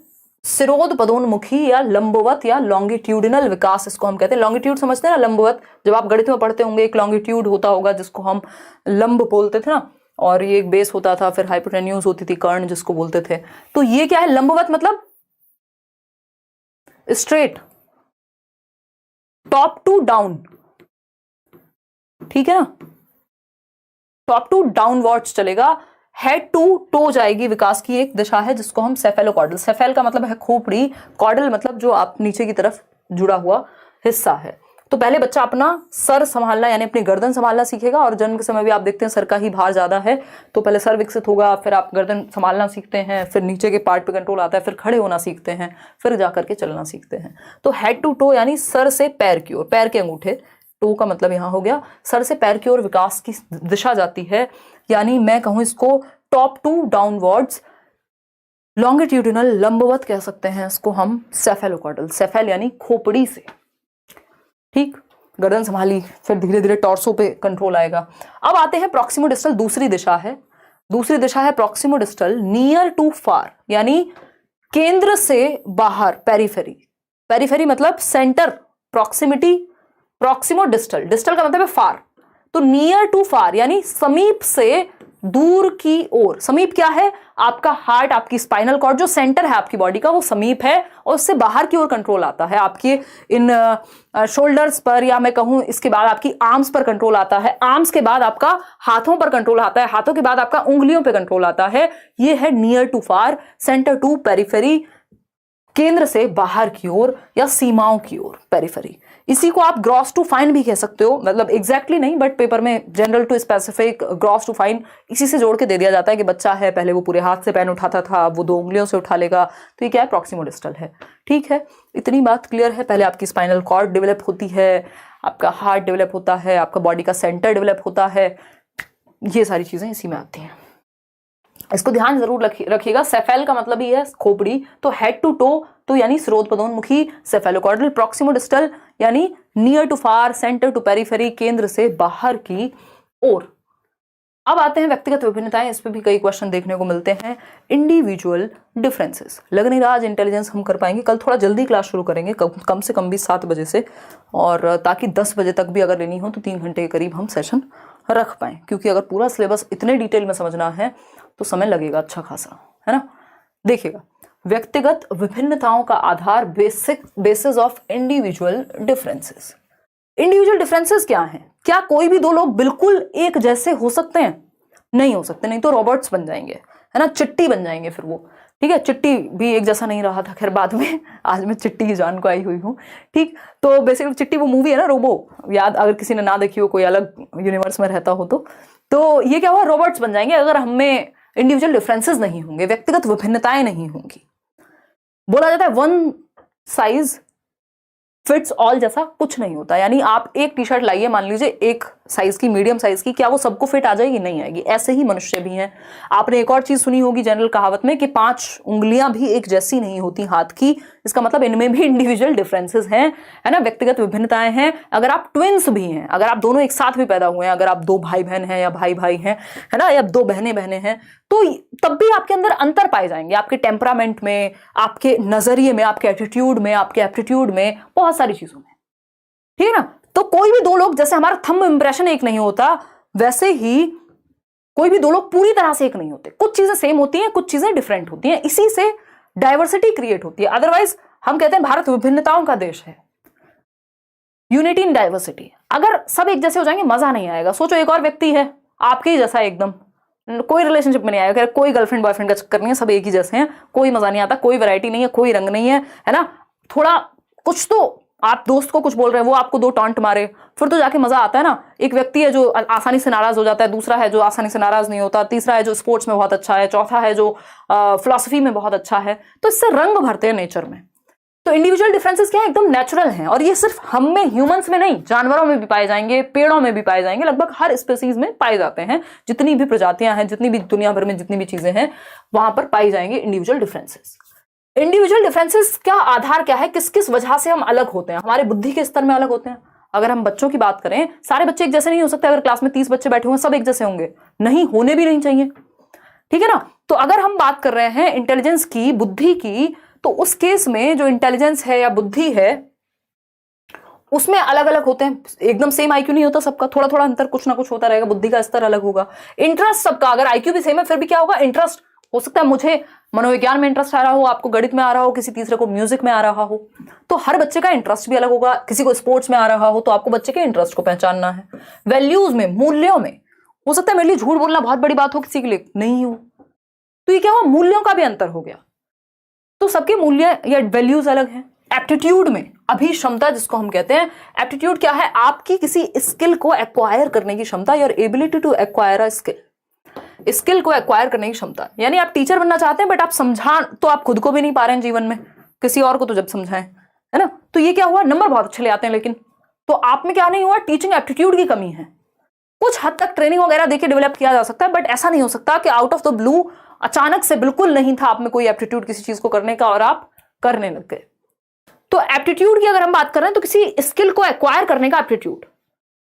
A: सिरोध पदोन्मुखी या लंबवत या लॉन्गिट्यूडिनल विकास, इसको हम कहते हैं। लॉन्गिट्यूड समझते हैं ना, लंबवत, जब आप गणित में पढ़ते होंगे एक लॉन्गिट्यूड होता होगा जिसको हम लंब बोलते थे ना, और ये एक बेस होता था, फिर हाइपोटेन्यूज होती थी, कर्ण जिसको बोलते थे। तो ये क्या है, लंबवत मतलब स्ट्रेट, टॉप टू डाउन, ठीक है ना, टॉप टू डाउनवर्ड्स चलेगा, हेड टू टो जाएगी, विकास की एक दिशा है जिसको हम सेफेलोकॉर्डल, सेफेल का मतलब है खोपड़ी, कॉर्डल मतलब जो आप नीचे की तरफ जुड़ा हुआ हिस्सा है। तो पहले बच्चा अपना सर संभालना यानी अपनी गर्दन संभालना सीखेगा, और जन्म के समय भी आप देखते हैं सर का ही भार ज्यादा है, तो पहले सर विकसित होगा, फिर आप गर्दन संभालना सीखते हैं, फिर नीचे के पार्ट पे कंट्रोल आता है, फिर खड़े होना सीखते हैं, फिर जाकर के चलना सीखते हैं। तो हेड टू टो यानी सर से पैर की ओर, पैर के अंगूठे, टो का मतलब यहां हो गया सर से पैर की ओर विकास की दिशा जाती है, यानी मैं कहूं इसको टॉप टू डाउनवर्ड्स, लॉन्गिट्यूडिनल लंबवत कह सकते हैं इसको हम, सेफेलोकॉर्डल, सेफेल यानी खोपड़ी से, ठीक, गर्दन संभाली, फिर धीरे धीरे टॉर्सो पे कंट्रोल आएगा। अब आते हैं प्रॉक्सिमो डिस्टल, दूसरी दिशा है प्रॉक्सिमो डिस्टल, नियर टू फार यानी केंद्र से बाहर, पेरिफेरी, पेरिफेरी मतलब centre, proximity, proximo distal, distal का मतलब है फार, तो नियर टू फार यानी समीप से दूर की ओर। समीप क्या है, आपका हार्ट, आपकी स्पाइनल कॉर्ड जो सेंटर है आपकी बॉडी का वो समीप है, और उससे बाहर की ओर कंट्रोल आता है, आपके इन शोल्डर्स पर, या मैं कहूं इसके बाद आपकी आर्म्स पर कंट्रोल आता है, आर्म्स के बाद आपका हाथों पर कंट्रोल आता है, हाथों के बाद आपका उंगलियों पर कंट्रोल आता है। ये है near to far, centre to periphery, केंद्र से बाहर की ओर या सीमाओं की ओर, पेरिफेरी। इसी को आप ग्रॉस टू फाइन भी कह सकते हो, मतलब एग्जैक्टली नहीं, बट पेपर में general to specific, gross to fine इसी से जोड़ के दे दिया जाता है कि बच्चा है, पहले वो पूरे हाथ से पेन उठाता था, अब वो 2 उंगलियों से उठा लेगा, तो ये क्या है, प्रॉक्सिमो डिस्टल है। ठीक है, इतनी बात क्लियर है। पहले आपकी स्पाइनल कॉर्ड डेवलप होती है, आपका हार्ट डेवलप होता है, आपका बॉडी का सेंटर डेवलप होता है, ये सारी चीजें इसी में आती हैं। इसको ध्यान जरूर रखिएगा। सेफेल का मतलब ही है खोपड़ी, तो हेड टू टो तो यानी स्रोत पदोन्मुखी, सेफेलोकॉर्डल, प्रॉक्सिमो डिस्टल यानी near to far, centre to periphery, केंद्र से बाहर की ओर। अब आते हैं व्यक्तिगत विभिन्नताएं, इस पे भी कई क्वेश्चन देखने को मिलते हैं। इंडिविजुअल डिफरेंसेस, लग नहीं रहा आज इंटेलिजेंस हम कर पाएंगे, कल थोड़ा जल्दी क्लास शुरू करेंगे, कम से कम भी 7 बजे से, और ताकि 10 बजे तक भी अगर लेनी हो तो 3 घंटे के करीब हम सेशन रख पाएं, क्योंकि अगर पूरा सिलेबस इतने डिटेल में समझना है तो समय लगेगा अच्छा खासा, है ना। देखिएगा, व्यक्तिगत विभिन्नताओं का आधार, basis of individual differences. Individual differences क्या हैं? क्या कोई भी 2 लोग बिल्कुल एक जैसे हो सकते हैं? नहीं हो सकते, नहीं तो रॉबर्ट्स बन जाएंगे, है ना, चिट्टी बन जाएंगे फिर वो। ठीक है, चिट्टी भी एक जैसा नहीं रहा था, खैर बाद में, आज मैं चिट्टी की जान को आई हुई हूँ। ठीक, तो बेसिकली चिट्टी वो मूवी है ना, रोबो, याद अगर किसी ने ना देखी हो, कोई अलग यूनिवर्स में रहता हो तो ये क्या हुआ, रॉबर्ट्स बन जाएंगे अगर हमें इंडिविजुअल डिफरेंसेस नहीं होंगे, व्यक्तिगत विभिन्नताएं नहीं होंगी। बोला जाता है वन साइज फिट्स ऑल जैसा कुछ नहीं होता, यानी आप एक टी शर्ट लाइए, मान लीजिए एक साइज की, मीडियम साइज की, क्या वो सबको फिट आ जाएगी? नहीं आएगी। ऐसे ही मनुष्य भी हैं। आपने एक और चीज सुनी होगी जनरल कहावत में कि 5 उंगलियां भी एक जैसी नहीं होती हाथ की। इसका मतलब इनमें भी इंडिविजुअल डिफरेंसेस हैं, है ना, व्यक्तिगत विभिन्नताएं हैं। अगर आप ट्विंस भी हैं, अगर आप दोनों एक साथ भी पैदा हुए हैं, अगर आप 2 भाई बहन हैं या भाई भाई हैं, है ना, या 2 बहनें बहनें हैं, तो तब भी आपके अंदर अंतर पाए जाएंगे, आपके टेम्परामेंट में, आपके नजरिए में, आपके एटीट्यूड में, आपके एप्टीट्यूड में, बहुत सारी चीजों में। ठीक है ना? तो कोई भी 2 लोग, जैसे हमारा थंब इंप्रेशन एक नहीं होता, वैसे ही कोई भी 2 लोग पूरी तरह से एक नहीं होते। कुछ चीजें सेम होती हैं, कुछ चीजें डिफरेंट होती हैं। इसी से डाइवर्सिटी क्रिएट होती है। अदरवाइज हम कहते हैं भारत विभिन्नताओं का देश है, यूनिटी इन डाइवर्सिटी। अगर सब एक जैसे हो जाएंगे मजा नहीं आएगा। सोचो एक और व्यक्ति है आपके ही जैसा, एकदम कोई रिलेशनशिप में नहीं आएगा, कोई गर्लफ्रेंड बॉयफ्रेंड का चक्कर नहीं है, सब एक ही जैसे हैं, कोई मजा नहीं आता, कोई वैरायटी नहीं है, कोई रंग नहीं है ना। थोड़ा कुछ तो आप दोस्त को कुछ बोल रहे हैं, वो आपको 2 टॉन्ट मारे, फिर तो जाके मजा आता है ना। एक व्यक्ति है जो आसानी से नाराज हो जाता है, दूसरा है जो आसानी से नाराज नहीं होता, तीसरा है जो स्पोर्ट्स में बहुत अच्छा है, चौथा है जो फिलॉसफी में बहुत अच्छा है। तो इससे रंग भरते हैं नेचर में। तो इंडिविजुअल डिफरेंसेस क्या है? एकदम नेचुरल हैं, और ये सिर्फ हम में, ह्यूमंस में नहीं, जानवरों में भी पाए जाएंगे, पेड़ों में भी पाए जाएंगे, लगभग हर स्पीसीज में पाए जाते हैं। जितनी भी प्रजातियां हैं, जितनी भी दुनिया भर में जितनी भी चीजें हैं, वहां पर पाई जाएंगे इंडिविजुअल डिफरेंसेस। इंडिविजुअल डिफरेंसेस का आधार क्या है? किस किस वजह से हम अलग होते हैं? हमारे बुद्धि के स्तर में अलग होते हैं। अगर हम बच्चों की बात करें, सारे बच्चे एक जैसे नहीं हो सकते। अगर क्लास में 30 बच्चे बैठे हुए सब एक जैसे होंगे नहीं, होने भी नहीं चाहिए। ठीक है ना? तो अगर हम बात कर रहे हैं इंटेलिजेंस की, बुद्धि की, तो उस केस में जो इंटेलिजेंस है या बुद्धि है उसमें अलग अलग होते हैं। एकदम सेम आईक्यू नहीं होता सबका, थोड़ा थोड़ा अंतर कुछ ना कुछ होता रहेगा, बुद्धि का स्तर अलग होगा। इंटरेस्ट सबका, अगर आईक्यू भी सेम है फिर भी क्या होगा? इंटरेस्ट हो सकता है मुझे मनोविज्ञान में इंटरेस्ट आ रहा हो, आपको गणित में आ रहा हो, किसी तीसरे को म्यूजिक में आ रहा हो। तो हर बच्चे का इंटरेस्ट भी अलग होगा। किसी को स्पोर्ट्स में आ रहा हो तो आपको बच्चे के इंटरेस्ट को पहचानना है। वैल्यूज में, मूल्यों में, हो सकता है मेरे लिए झूठ बोलना बहुत बड़ी बात हो, किसी के लिए नहीं हो। तो ये क्या हुआ? मूल्यों का भी अंतर हो गया। तो सबके मूल्य या वैल्यूज अलग हैं। एप्टीट्यूड में, अभिक्षमता जिसको हम कहते हैं, एप्टीट्यूड क्या है? आपकी किसी स्किल को एक्वायर करने की क्षमता, your ability to acquire a skill. Skill को एक्वायर करने की क्षमता, यानी आप टीचर बनना चाहते हैं बट आप समझा तो आप खुद को भी नहीं पा रहे हैं जीवन में, किसी और को तो जब समझाएं, है ना। तो ये क्या हुआ? नंबर बहुत अच्छे ले आते हैं लेकिन, तो आप में क्या नहीं हुआ? टीचिंग एप्टीट्यूड की कमी है। कुछ हद तक ट्रेनिंग वगैरह देके डेवलप किया जा सकता है, बट ऐसा नहीं हो सकता कि आउट ऑफ द ब्लू अचानक से बिल्कुल नहीं था आप में कोई एप्टीट्यूड किसी चीज को करने का और आप करने लग गए। तो एप्टीट्यूड की अगर हम बात कर रहे हैं तो किसी स्किल को एक्वायर करने का एप्टीट्यूड,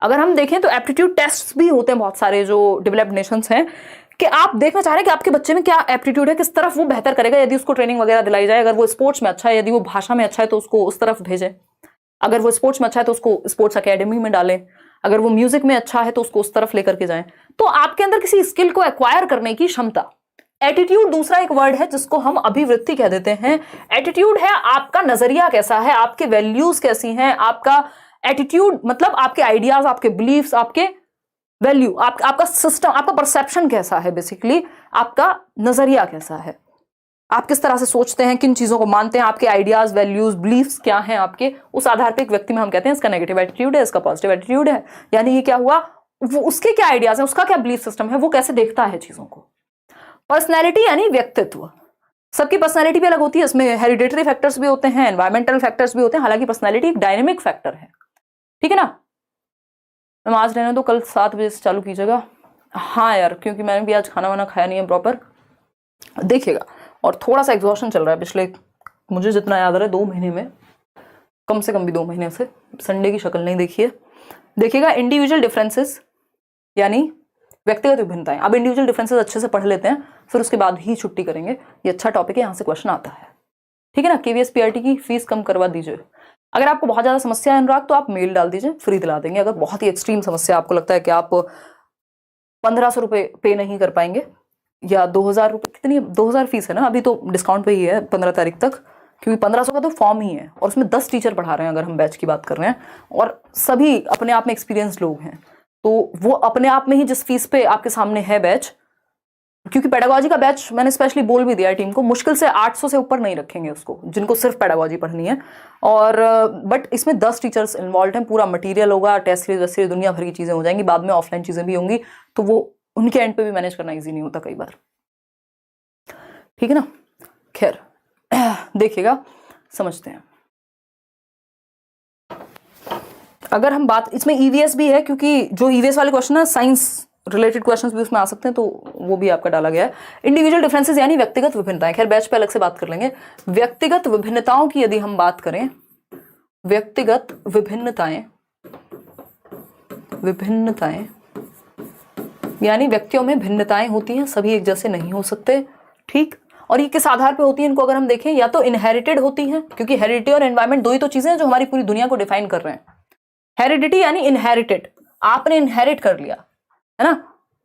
A: अगर हम देखें तो एप्टीट्यूड टेस्ट भी होते हैं बहुत सारे जो डेवलप्ड नेशंस हैं, कि आप देखना चाह रहे हैं कि आपके बच्चे में क्या एप्टीट्यूड है, किस तरफ वो बेहतर करेगा। यदि उसको ट्रेनिंग वगैरह दिलाई जाए, अगर वो स्पोर्ट्स में अच्छा है, यदि वो भाषा में अच्छा है तो उसको उस तरफ भेजें, अगर वो स्पोर्ट्स में अच्छा है तो उसको स्पोर्ट्स अकेडमी में डालें, अगर वो म्यूजिक में अच्छा है तो उसको उस तरफ लेकर के जाएं। तो आपके अंदर किसी स्किल को एक्वायर करने की क्षमता। एटीट्यूड दूसरा एक वर्ड है जिसको हम अभिवृत्ति कह देते हैं। एटीट्यूड है आपका नजरिया कैसा है, आपके वैल्यूज कैसी हैं, आपका एटीट्यूड मतलब आपके आइडियाज, आपके बिलीफ्स, आपके वैल्यू, आपका सिस्टम, आपका परसेप्शन कैसा है, बेसिकली आपका नजरिया कैसा है, आप किस तरह से सोचते हैं, किन चीजों को मानते हैं, आपके आइडियाज, वैल्यूज, बिलीफ्स क्या हैं आपके, उस आधार पे एक व्यक्ति में हम कहते हैं इसका नेगेटिव एटीट्यूड है, इसका पॉजिटिव एटीट्यूड है। यानी ये क्या हुआ? वो उसके क्या आइडियाज हैं, उसका क्या बिलीफ सिस्टम है, वो कैसे देखता है चीजों को। पर्सनैलिटी यानी व्यक्तित्व, सबकी पर्सनैलिटी भी अलग होती है, इसमें हेरिडेटरी फैक्टर्स भी होते हैं, एनवायरमेंटल फैक्टर्स भी होते हैं। हालांकि पर्सनैलिटी एक डायनेमिक फैक्टर है, ठीक है ना। नमाज रहने दो, कल 7 बजे से चालू कीजिएगा। हाँ यार, क्योंकि मैंने भी आज खाना वाना खाया नहीं है प्रॉपर, देखिएगा। और थोड़ा सा एग्जॉशन चल रहा है पिछले, मुझे जितना याद आ रहा है 2 महीने में, कम से कम भी 2 महीने से संडे की शक्ल नहीं देखी है। देखिएगा, इंडिविजुअल डिफरेंसेस यानी व्यक्तिगत विभिन्नताएं। अब इंडिविजुअल डिफरेंसेस अच्छे से पढ़ लेते हैं, फिर उसके बाद ही छुट्टी करेंगे। ये अच्छा टॉपिक है, यहाँ से क्वेश्चन आता है, ठीक है ना। केवीएस पीआरटी की फीस कम करवा दीजिए। अगर आपको बहुत ज्यादा समस्या है अनुराग, तो आप मेल डाल दीजिए, फ्री दिला देंगे। अगर बहुत ही एक्सट्रीम समस्या, आपको लगता है कि आप 1500 रुपये पे नहीं कर पाएंगे या 2000 रुपये, कितनी 2000 फीस है ना, अभी तो डिस्काउंट पे ही है 15 तारीख तक, क्योंकि 1500 का तो फॉर्म ही है और उसमें 10 टीचर पढ़ा रहे हैं अगर हम बैच की बात कर रहे हैं, और सभी अपने आप में एक्सपीरियंस लोग हैं। तो वो अपने आप में ही जिस फीस पे आपके सामने है बैच, क्योंकि पेडागोजी का बैच मैंने स्पेशली बोल भी दिया टीम को, मुश्किल से 800 से ऊपर नहीं रखेंगे उसको, जिनको सिर्फ पेडागोजी पढ़नी है। और बट इसमें 10 टीचर्स इन्वॉल्व हैं, पूरा मटेरियल होगा, टेस्ट सीरीज वैसे दुनिया भर की चीजें हो जाएंगी, बाद में ऑफलाइन चीजें भी होंगी, तो वो उनके एंड पे भी मैनेज करना ईजी नहीं होता कई बार, ठीक है ना। खैर देखिएगा, समझते हैं। अगर हम बात, इसमें ईवीएस भी है क्योंकि जो ईवीएस वाले क्वेश्चन है साइंस रिलेटेड क्वेश्चंस भी उसमें आ सकते हैं, तो वो भी आपका डाला गया है। इंडिविजुअल डिफरेंसेस यानी व्यक्तिगत विभिन्नताएं, खैर बैच पे अलग से बात कर लेंगे। व्यक्तिगत विभिन्नताओं की यदि हम बात करें, व्यक्तिगत विभिन्नताएं, विभिन्नताएं यानी व्यक्तियों में भिन्नताएं होती हैं, सभी एक जैसे नहीं हो सकते, ठीक। और ये किस आधार पे होती है इनको अगर हम देखें, या तो इनहेरिटेड होती हैं, क्योंकि हेरिडिटी और एनवायरमेंट दो ही तो चीजें हैं जो हमारी पूरी दुनिया को डिफाइन कर रहे हैं। हेरिडिटी यानी इनहेरिटेड, आपने इनहेरिट कर लिया, है ना,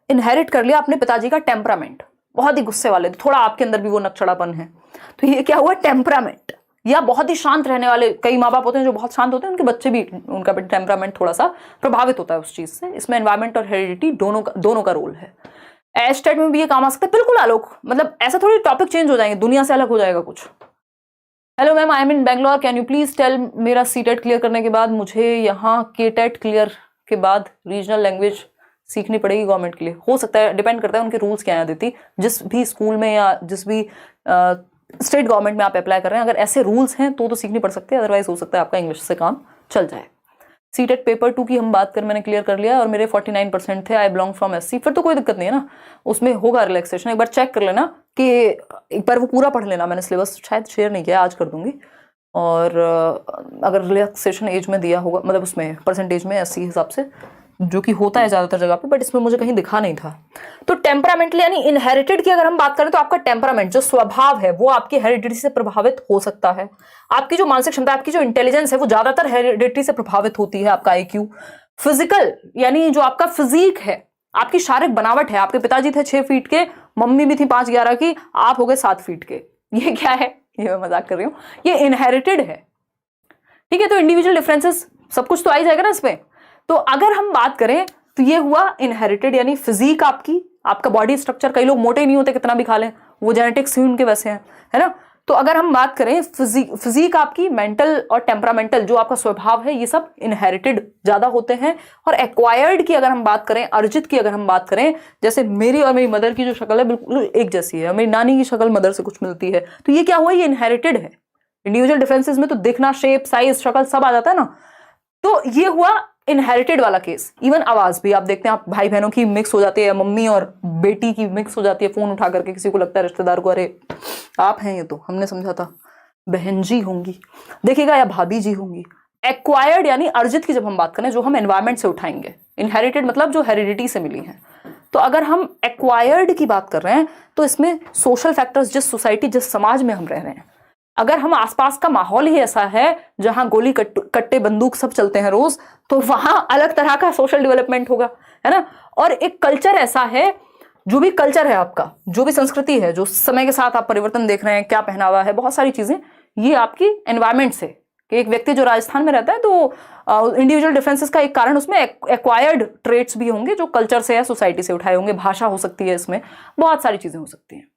A: इनहेरिट कर लिया अपने पिताजी का टेम्परामेंट, बहुत ही गुस्से वाले, थोड़ा आपके अंदर भी वो नकचड़ापन है, तो ये क्या हुआ, टेम्परामेंट। या बहुत ही शांत रहने वाले, कई माँ बाप होते हैं जो बहुत शांत होते हैं, उनके बच्चे भी, उनका भी टेम्परामेंट थोड़ा सा प्रभावित होता है उस चीज से। इसमें एनवायरमेंट और हेरिडिटी दोनों का रोल है। एस्टेट में भी ये काम आ सकता है, बिल्कुल आलोक, मतलब ऐसा थोड़ी टॉपिक चेंज हो जाएंगे, दुनिया से अलग हो जाएगा कुछ। Hello ma'am, I am in Bangalore, can you please tell, मेरा सीटेट क्लियर करने के बाद मुझे यहाँ केटेट क्लियर के बाद रीजनल लैंग्वेज सीखनी पड़ेगी गवर्नमेंट के लिए। हो सकता है, डिपेंड करता है उनके रूल्स क्या है देती, जिस भी स्कूल में या जिस भी स्टेट गवर्नमेंट में आप अप्लाई कर रहे हैं, अगर ऐसे रूल्स हैं तो सीखनी पड़ सकती है, अदरवाइज हो सकता है आपका इंग्लिश से काम चल जाए। सीटेट पेपर 2 की हम बात करें, मैंने क्लियर कर लिया और मेरे 49% थे, आई बिलोंग फ्रॉम एससी, फिर तो कोई दिक्कत नहीं है ना, उसमें होगा रिलैक्सेशन। एक बार चेक कर लेना कि एक बार वो पूरा पढ़ लेना, मैंने सिलेबस शायद शेयर नहीं किया, आज कर दूंगी। और अगर रिलैक्सेशन एज में दिया होगा, मतलब उसमें परसेंटेज में एससी हिसाब से, जो कि होता है ज्यादातर जगह पे, बट इसमें मुझे कहीं दिखा नहीं था। तो टेम्परामेंटली यानी इनहेरिटेड की अगर हम बात करें तो आपका टेम्परामेंट जो स्वभाव है वो आपकी हेरिडिटी से प्रभावित हो सकता है। आपकी जो मानसिक क्षमता, आपकी जो इंटेलिजेंस है वो ज्यादातर हेरिडिटी से प्रभावित होती है। आपका आईक्यू, फिजिकल यानी जो आपका फिजिक है, आपकी शारीरिक बनावट है, आपके पिताजी थे 6 फीट के, मम्मी भी थी 5'11" की, आप हो गए 7 फीट के, ये क्या है, ये मैं मजाक कर रही हूँ, ये इनहेरिटेड है, ठीक है। तो इंडिविजुअल डिफरेंसेस सब कुछ तो आ ही जाएगा ना इसमें। तो अगर हम बात करें तो ये हुआ इनहेरिटेड यानी फिजिक, आपका बॉडी स्ट्रक्चर, कई लोग मोटे नहीं होते कितना भी खा लें, वो जेनेटिक्स ही उनके वैसे हैं, है ना। तो अगर हम बात करें फिजिक आपकी, मेंटल और टेम्परामेंटल जो आपका स्वभाव है, ये सब इनहेरिटेड ज्यादा होते हैं। और एक्वायर्ड की अगर हम बात करें, अर्जित की अगर हम बात करें, जैसे मेरी और मेरी मदर की जो शक्ल है बिल्कुल एक जैसी है, मेरी नानी की शक्ल मदर से कुछ मिलती है, तो ये क्या हुआ, ये इनहेरिटेड है। इंडिविजुअल डिफरेंसेस में तो दिखना, शेप, साइज, शक्ल सब आ जाता है ना, तो ये हुआ इनहेरिटेड वाला केस। इवन आवाज भी आप देखते हैं, आप भाई बहनों की मिक्स हो जाती है, मम्मी और बेटी की मिक्स हो जाती है, फोन उठा करके किसी को लगता है रिश्तेदार को, अरे आप हैं ये तो हमने समझा था बहन जी होंगी, देखिएगा, या भाभी जी होंगी। एक्वायर्ड यानी अर्जित की जब हम बात करें, जो हम एनवायरमेंट से उठाएंगे, इनहेरिटेड मतलब जो हेरिडिटी से मिली है। तो अगर हम एक्वायर्ड की बात कर रहे हैं तो इसमें सोशल फैक्टर्स, जिस सोसाइटी, जिस समाज में हम रह रहे हैं, अगर हम आसपास का माहौल ही ऐसा है जहां गोली कट्टे बंदूक सब चलते हैं रोज, तो वहां अलग तरह का सोशल डेवलपमेंट होगा, है ना। और एक कल्चर ऐसा है, जो भी कल्चर है आपका, जो भी संस्कृति है, जो समय के साथ आप परिवर्तन देख रहे हैं, क्या पहनावा है, बहुत सारी चीजें, ये आपकी एनवायरमेंट से, कि एक व्यक्ति जो राजस्थान में रहता है तो इंडिविजुअल डिफरेंसेस का एक कारण उसमें एक्वायर्ड ट्रेट्स भी होंगे जो कल्चर से या सोसाइटी से उठाए होंगे। भाषा हो सकती है, इसमें बहुत सारी चीजें हो सकती हैं।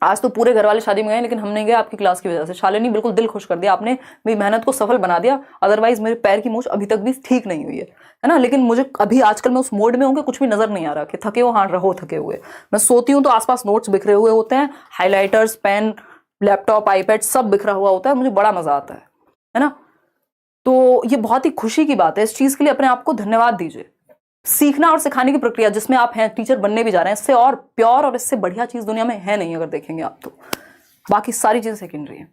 A: आज तो पूरे घर वाले शादी में गए, लेकिन हम नहीं गए आपकी क्लास की वजह से। शालिनी बिल्कुल दिल खुश कर दिया आपने, मेरी मेहनत को सफल बना दिया, अदरवाइज मेरे पैर की मूछ अभी तक भी ठीक नहीं हुई है ना। लेकिन मुझे अभी आजकल मैं उस मोड में हूँ कि कुछ भी नजर नहीं आ रहा कि थके हो, हाँ रहो थके हुए। मैं सोती हूँ तो आसपास नोट्स बिखरे हुए होते हैं, हाईलाइटर्स, पेन, लैपटॉप, आईपैड सब बिखरा हुआ होता है, मुझे बड़ा मजा आता है ना। तो ये बहुत ही खुशी की बात है, इस चीज के लिए अपने आप को धन्यवाद दीजिए। सीखना और सिखाने की प्रक्रिया जिसमें आप हैं, टीचर बनने भी जा रहे हैं, इससे और प्योर और इससे बढ़िया चीज दुनिया में है नहीं, अगर देखेंगे आप तो। बाकी सारी चीजें सेकेंडरी है।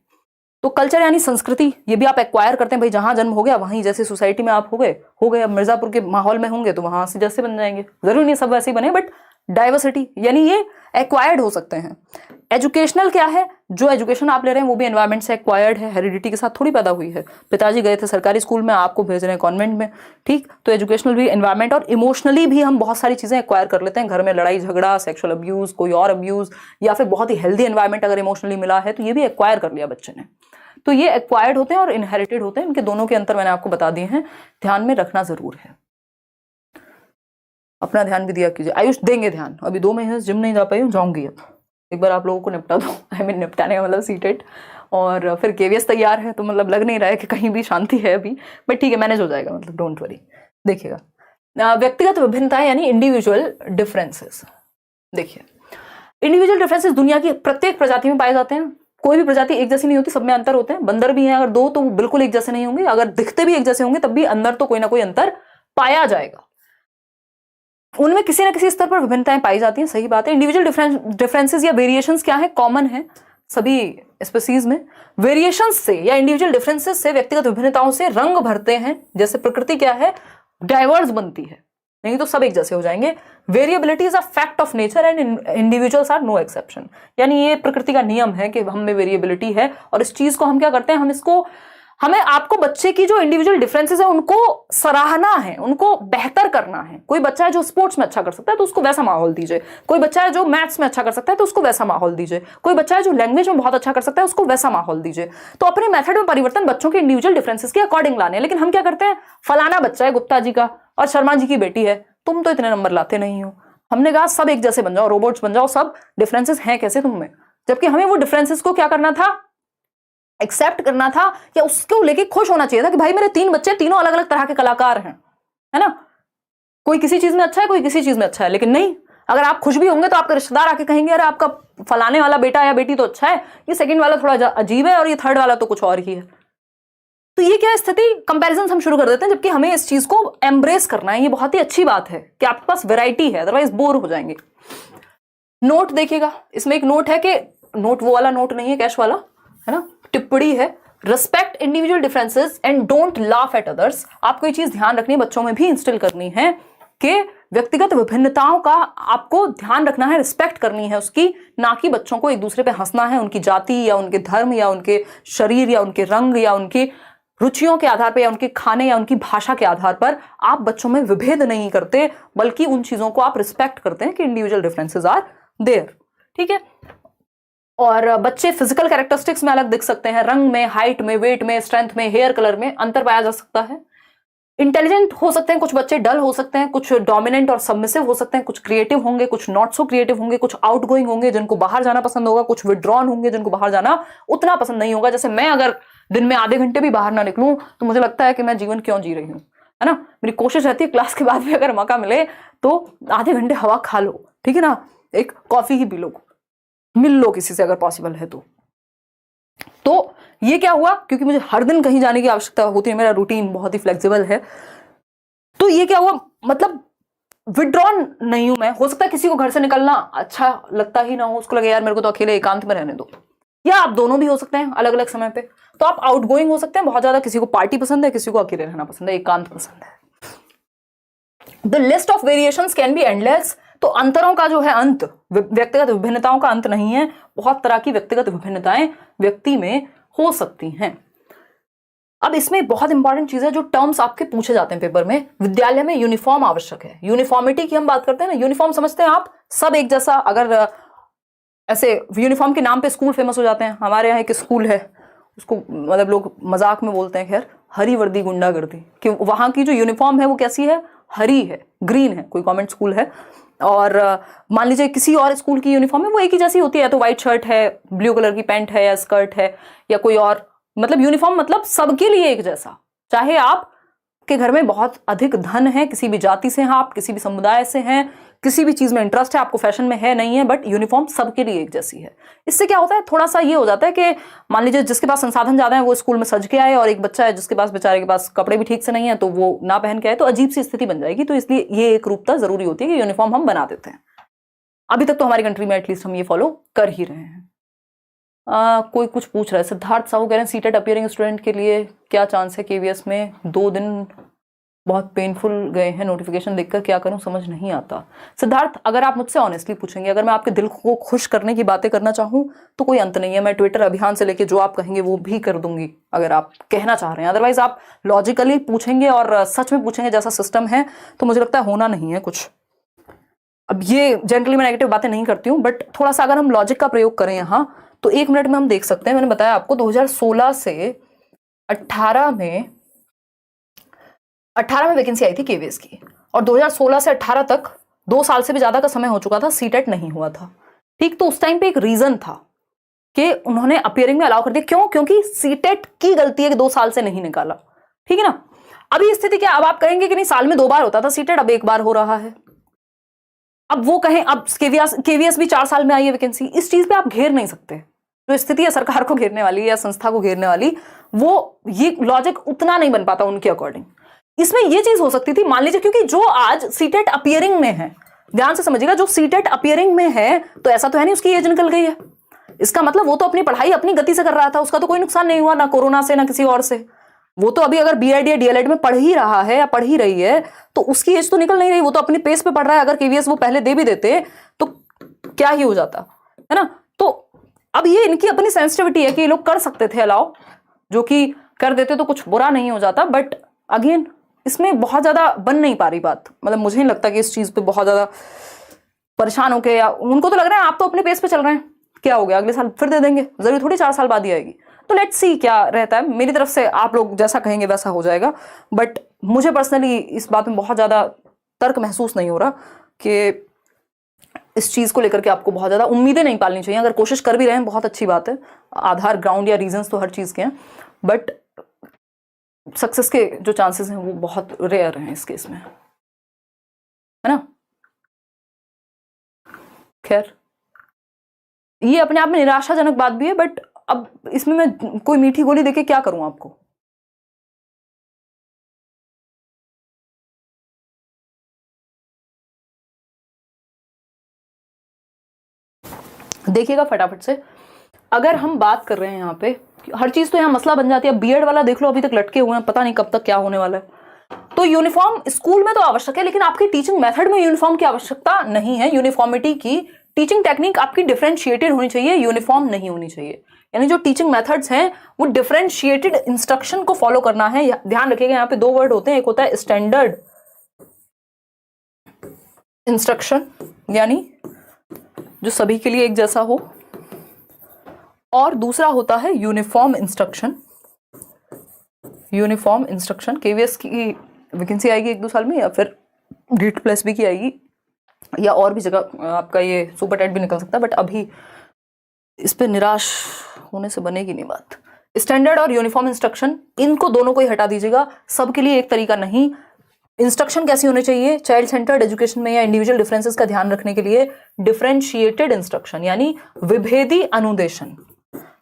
A: तो कल्चर यानी संस्कृति, ये भी आप एक्वायर करते हैं भाई, जहां जन्म हो गया वहीं, जैसे सोसाइटी में आप हो गए। अब मिर्जापुर के माहौल में होंगे तो वहां से जैसे बन जाएंगे, जरूरी नहीं सब वैसे ही बने, बट डाइवर्सिटी यानी ये एक्वायर्ड हो सकते हैं। एजुकेशनल क्या है, जो एजुकेशन आप ले रहे हैं वो भी एनवायरमेंट से एक्वायर्ड है, हेरिडिटी के साथ थोड़ी पैदा हुई है। पिताजी गए थे सरकारी स्कूल में, आपको भेज रहे हैं कॉन्वेंट में, ठीक। तो एजुकेशनल भी एनवायरमेंट, और इमोशनली भी हम बहुत सारी चीजें एक्वायर कर लेते हैं। घर में लड़ाई झगड़ा, सेक्सुअल अब्यूज, कोई और अब्यूज, या फिर बहुत ही हेल्दी एनवायरमेंट अगर इमोशनली मिला है तो ये भी एक्वायर कर लिया बच्चे ने। तो ये एक्वायर्ड होते हैं और इनहेरिटेड होते हैं, इनके दोनों के अंतर मैंने आपको बता दिए हैं, ध्यान में रखना जरूर है। अपना ध्यान भी दिया कीजिए। आयुष देंगे ध्यान, अभी 2 महीने जिम नहीं जा पाई हूँ, जाऊंगी अब। एक बार आप लोगों को निपटा दो, आई मीन निपटाने का मतलब सीटेट, और फिर केवीएस तैयार है, तो मतलब लग नहीं रहा है कि कहीं भी शांति है अभी, बट ठीक है मैनेज हो जाएगा, मतलब डोंट वरी। देखिएगा, व्यक्तिगत विभिन्नताएं यानी इंडिविजुअल डिफरेंसेस। देखिए, इंडिविजुअल डिफरेंसेस दुनिया की प्रत्येक प्रजाति में पाए जाते हैं, कोई भी प्रजाति एक जैसी नहीं होती, सब में अंतर होते हैं। बंदर भी हैं अगर दो तो बिल्कुल एक जैसे नहीं होंगे, अगर दिखते भी एक जैसे होंगे तब भी अंदर तो कोई ना कोई अंतर पाया जाएगा। उनमें किसी ना किसी स्तर पर विभिन्नताएं पाई जाती हैं, सही बात है। इंडिविजुअल डिफरेंसेस या वेरिएशंस क्या है, कॉमन है सभी स्पीसीज में। वेरिएशंस से या इंडिविजुअल डिफरेंसेस से, व्यक्तिगत विभिन्नताओं से रंग भरते हैं। जैसे प्रकृति क्या है, डाइवर्स बनती है, नहीं तो सब एक जैसे हो जाएंगे। Variability is a fact of nature and individuals are no exception. यानी ये प्रकृति का नियम है कि हम में वेरिएबिलिटी है, और इस चीज को हम क्या करते हैं, हमें आपको बच्चे की जो इंडिविजुअल डिफरेंसेस है उनको सराहना है, उनको बेहतर करना है। कोई बच्चा है जो स्पोर्ट्स में अच्छा कर सकता है तो उसको वैसा माहौल दीजिए। कोई बच्चा है जो मैथ्स में अच्छा कर सकता है तो उसको वैसा माहौल दीजिए। कोई बच्चा है जो लैंग्वेज में बहुत अच्छा कर सकता है उसको वैसा माहौल दीजिए। तो अपने मेथड में परिवर्तन बच्चों के इंडिविजुअल डिफरेंसेस के अकॉर्डिंग लाने हैं। लेकिन हम क्या करते हैं, फलाना बच्चा है गुप्ता जी का और शर्मा जी की बेटी है, तुम तो इतने नंबर लाते नहीं हो। हमने कहा सब एक जैसे बन जाओ, रोबोट्स बन जाओ, सब डिफरेंसेस हैं कैसे तुम में। जबकि हमें वो डिफरेंसेस को क्या करना था, एक्सेप्ट करना था, या उसको लेके खुश होना चाहिए था कि भाई मेरे 3 बच्चे तीनों अलग अलग तरह के कलाकार हैं, है ना। कोई किसी चीज में अच्छा है, कोई किसी चीज में अच्छा है। लेकिन नहीं, अगर आप खुश भी होंगे तो आपके रिश्तेदार आके कहेंगे अरे आपका फलाने वाला बेटा या बेटी तो अच्छा है, ये सेकंड वाला थोड़ा अजीब है, और ये थर्ड वाला तो कुछ और ही है। तो ये क्या स्थिति, कंपैरिजन हम शुरू कर देते हैं, जबकि हमें इस चीज को एम्ब्रेस करना है। ये बहुत ही अच्छी बात है कि आपके पास वैरायटी है, अदरवाइज बोर हो जाएंगे। नोट देखिएगा, इसमें एक नोट है कि नोट वो वाला नोट नहीं है कैश वाला, है ना, टिप्पणी है, respect individual differences and don't laugh at others. आपको ये चीज ध्यान रखनी है, बच्चों में भी इंस्टिल करनी है कि व्यक्तिगत विभिन्नताओं का आपको ध्यान रखना है, रिस्पेक्ट करनी है उसकी, ना कि बच्चों को एक दूसरे पे हंसना है उनकी जाति या उनके धर्म या उनके शरीर या उनके रंग या उनकी रुचियों के आधार पर या उनके खाने या उनकी भाषा के आधार पर। आप बच्चों में विभेद नहीं करते, बल्कि उन चीजों को आप रिस्पेक्ट करते हैं कि इंडिविजुअल डिफरेंसेस आर देयर, ठीक है। और बच्चे फिजिकल कैरेक्टरिस्टिक्स में अलग दिख सकते हैं, रंग में, हाइट में, वेट में, स्ट्रेंथ में, हेयर कलर में अंतर पाया जा सकता है। इंटेलिजेंट हो सकते हैं कुछ बच्चे, डल हो सकते हैं कुछ, डोमिनेंट और सबमिसिव हो सकते हैं कुछ, क्रिएटिव होंगे कुछ, नॉट सो क्रिएटिव होंगे कुछ, आउटगोइंग होंगे जिनको बाहर जाना पसंद होगा, कुछ विड्रॉन होंगे जिनको बाहर जाना उतना पसंद नहीं होगा। जैसे मैं अगर दिन में आधे घंटे भी बाहर ना निकलूं तो मुझे लगता है कि मैं जीवन क्यों जी रही हूं, है ना। मेरी कोशिश रहती है क्लास के बाद भी अगर मौका मिले तो आधे घंटे हवा खा लो, ठीक है ना, एक कॉफी ही पी लो, मिल लो किसी से अगर पॉसिबल है तो ये क्या हुआ, क्योंकि मुझे हर दिन कहीं जाने की आवश्यकता होती है, मेरा रूटीन बहुत ही फ्लेक्सिबल है। तो ये क्या हुआ, मतलब विड्रॉन नहीं हूं मैं। हो सकता है किसी को घर से निकलना अच्छा लगता ही ना हो, उसको लगे यार मेरे को तो अकेले एकांत में रहने दो, या आप दोनों भी हो सकते हैं अलग अलग समय पे। तो आप आउटगोइंग हो सकते हैं बहुत ज्यादा, किसी को पार्टी पसंद है, किसी को अकेले रहना पसंद है, एकांत पसंद है। The list of variations can be endless. तो अंतरों का जो है अंत, व्यक्तिगत विभिन्नताओं का अंत नहीं है। बहुत तरह की व्यक्तिगत विभिन्नताएं व्यक्ति में हो सकती हैं। अब इसमें बहुत इंपॉर्टेंट चीज है, जो टर्म्स आपके पूछे जाते हैं पेपर में। विद्यालय में यूनिफॉर्म आवश्यक है। यूनिफॉर्मिटी की हम बात करते हैं ना, यूनिफॉर्म समझते हैं आप, सब एक जैसा। अगर ऐसे यूनिफॉर्म के नाम पे स्कूल फेमस हो जाते हैं। हमारे यहाँ एक स्कूल है, उसको मतलब लोग मजाक में बोलते हैं, खैर, हरी वर्दी गुंडागर्दी, कि वहां की जो यूनिफॉर्म है वो कैसी है, हरी है, ग्रीन है। कोई कॉन्वेंट स्कूल है और मान लीजिए किसी और स्कूल की यूनिफॉर्म है, वो एक ही जैसी होती है, तो व्हाइट शर्ट है, ब्लू कलर की पैंट है या स्कर्ट है, या कोई और, मतलब यूनिफॉर्म मतलब सबके लिए एक जैसा। चाहे आप के घर में बहुत अधिक धन है, किसी भी जाति से हैं आप, किसी भी समुदाय से हैं, किसी भी चीज में इंटरेस्ट है, आपको फैशन में है नहीं है, बट यूनिफॉर्म सबके लिए एक जैसी है। इससे क्या होता है, थोड़ा सा ये हो जाता है कि मान लीजिए जिसके पास संसाधन ज्यादा है वो स्कूल में सज के आए, और एक बच्चा है जिसके पास, बेचारे के पास कपड़े भी ठीक से नहीं है, तो वो ना पहन के आए, तो अजीब सी स्थिति बन जाएगी। तो इसलिए ये एक रूपता जरूरी होती है कि यूनिफॉर्म हम बना देते हैं। अभी तक तो हमारी कंट्री में एटलीस्ट हम ये फॉलो कर ही रहे हैं। कोई कुछ पूछ रहा है, सिद्धार्थ साहू कह रहे हैं सीटेट अपियरिंग स्टूडेंट के लिए क्या चांस है केवीएस में? 2 दिन बहुत पेनफुल गए हैं, नोटिफिकेशन देखकर क्या करूं समझ नहीं आता। सिद्धार्थ, अगर आप मुझसे ऑनेस्टली पूछेंगे, अगर मैं आपके दिल को खुश करने की बातें करना चाहूं तो कोई अंत नहीं है। मैं ट्विटर अभियान से लेके जो आप कहेंगे वो भी कर दूंगी, अगर आप कहना चाह रहे हैं। अदरवाइज आप लॉजिकली पूछेंगे और सच में पूछेंगे जैसा सिस्टम है, तो मुझे लगता है होना नहीं है कुछ। अब ये जनरली मैं नेगेटिव बातें नहीं करती हूँ, बट थोड़ा सा अगर हम लॉजिक का प्रयोग करें यहाँ, तो 1 मिनट में हम देख सकते हैं। मैंने बताया आपको 2016 से 18 में वैकेंसी आई थी केवीएस की, और 2016 से 18 तक 2 साल से भी ज्यादा का समय हो चुका था, सीटेट नहीं हुआ था। ठीक, तो उस टाइम पे एक रीजन था कि उन्होंने अपियरिंग में अलाउ कर दिया। क्यों? क्योंकि सीटेट की गलती है कि 2 साल से नहीं निकाला। ठीक है ना। अभी स्थिति क्या, अब आप कहेंगे कि नहीं साल में 2 बार होता था सीटेट, अब 1 बार हो रहा है। अब वो कहें, अब केवीएस भी 4 साल में आई है वैकेंसी, इस चीज पे आप घेर नहीं सकते। जो स्थिति है सरकार को घेरने वाली या संस्था को घेरने वाली, वो ये लॉजिक उतना नहीं बन पाता उनके अकॉर्डिंग। इसमें ये चीज हो सकती थी, मान लीजिए, क्योंकि जो आज सीटेट अपियरिंग में है, ध्यान से समझिएगा, जो सीटेट अपियरिंग में है तो ऐसा तो है नहीं उसकी एज निकल गई है। इसका मतलब वो तो अपनी पढ़ाई अपनी गति से कर रहा था, उसका तो कोई नुकसान नहीं हुआ, ना कोरोना से ना किसी और से। वो तो अभी अगर बीएड या डीएलएड में पढ़ ही रहा है या पढ़ ही रही है तो उसकी एज तो निकल नहीं रही, वो तो अपनी पेस पे पढ़ रहा है। अगर केवीएस वो पहले दे भी देते तो क्या ही हो जाता है ना। तो अब ये इनकी अपनी सेंसिटिविटी है कि ये लोग कर सकते थे अलाउ, जो कि कर देते तो कुछ बुरा नहीं हो जाता। बट अगेन इसमें बहुत ज्यादा बन नहीं पा रही बात, मतलब मुझे नहीं लगता कि इस चीज पे बहुत ज्यादा परेशान होके, या उनको तो लग रहा है आप तो अपने पेस पे चल रहे हैं, क्या हो गया अगले साल फिर दे देंगे, जरूरी थोड़ी 4 साल बाद ही आएगी। तो लेट्स सी क्या रहता है। मेरी तरफ से आप लोग जैसा कहेंगे वैसा हो जाएगा, बट मुझे पर्सनली इस बात में बहुत ज्यादा तर्क महसूस नहीं हो रहा कि इस चीज को लेकर के आपको बहुत ज्यादा उम्मीदें नहीं पालनी चाहिए। अगर कोशिश कर भी रहे हैं बहुत अच्छी बात है, आधार ग्राउंड या रीजंस तो हर चीज के हैं, बट सक्सेस के जो चांसेस हैं वो बहुत रेयर हैं इस केस में, है ना। खैर ये अपने आप में निराशाजनक बात भी है, बट अब इसमें मैं कोई मीठी गोली देके क्या करूं आपको। देखिएगा फटाफट से, अगर हम बात कर रहे हैं यहाँ पे, हर चीज तो यहाँ मसला बन जाती है। बीएड वाला देख लो, अभी तक लटके हुए हैं, पता नहीं कब तक क्या होने वाला है। तो यूनिफॉर्म स्कूल में तो आवश्यक है, लेकिन आपकी टीचिंग मेथड में यूनिफॉर्म की आवश्यकता नहीं है। यूनिफॉर्मिटी की टीचिंग टेक्निक आपकी डिफरेंशिएटेड होनी चाहिए, यूनिफॉर्म नहीं होनी चाहिए। यानी जो टीचिंग मेथड्स हैं वो डिफरेंशिएटेड इंस्ट्रक्शन को फॉलो करना है। ध्यान रखिएगा यहाँ पे 2 वर्ड होते हैं, एक होता है स्टैंडर्ड इंस्ट्रक्शन, यानी जो सभी के लिए एक जैसा हो, और दूसरा होता है uniform instruction. Uniform instruction KVS की वैकेंसी आएगी 1-2 साल में, या फिर डीट प्लस बी की आएगी, या और भी जगह आपका ये सुपर टेट भी निकल सकता है, बट अभी इस पे निराश होने से बनेगी नहीं बात। स्टैंडर्ड और यूनिफॉर्म इंस्ट्रक्शन, इनको दोनों को ही हटा दीजिएगा, सबके लिए एक तरीका नहीं। इंस्ट्रक्शन कैसी होनी चाहिए चाइल्ड सेंटर्ड एजुकेशन में या इंडिविजुअल डिफरेंसेस का ध्यान रखने के लिए? डिफरेंशिएटेड इंस्ट्रक्शन, यानी विभेदी अनुदेशन।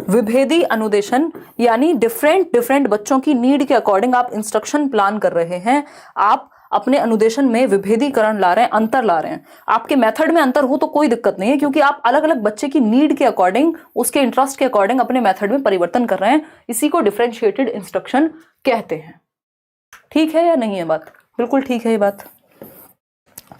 A: विभेदी अनुदेशन यानी डिफरेंट बच्चों की नीड के अकॉर्डिंग आप इंस्ट्रक्शन प्लान कर रहे हैं, आप अपने अनुदेशन में विभेदीकरण ला रहे हैं, अंतर ला रहे हैं। आपके मेथड में अंतर हो तो कोई दिक्कत नहीं है, क्योंकि आप अलग अलग बच्चे की नीड के अकॉर्डिंग, उसके इंटरेस्ट के अकॉर्डिंग अपने मेथड में परिवर्तन कर रहे हैं। इसी को डिफरेंशिएटेड इंस्ट्रक्शन कहते हैं। ठीक है या नहीं है बात? बिल्कुल ठीक है ये बात।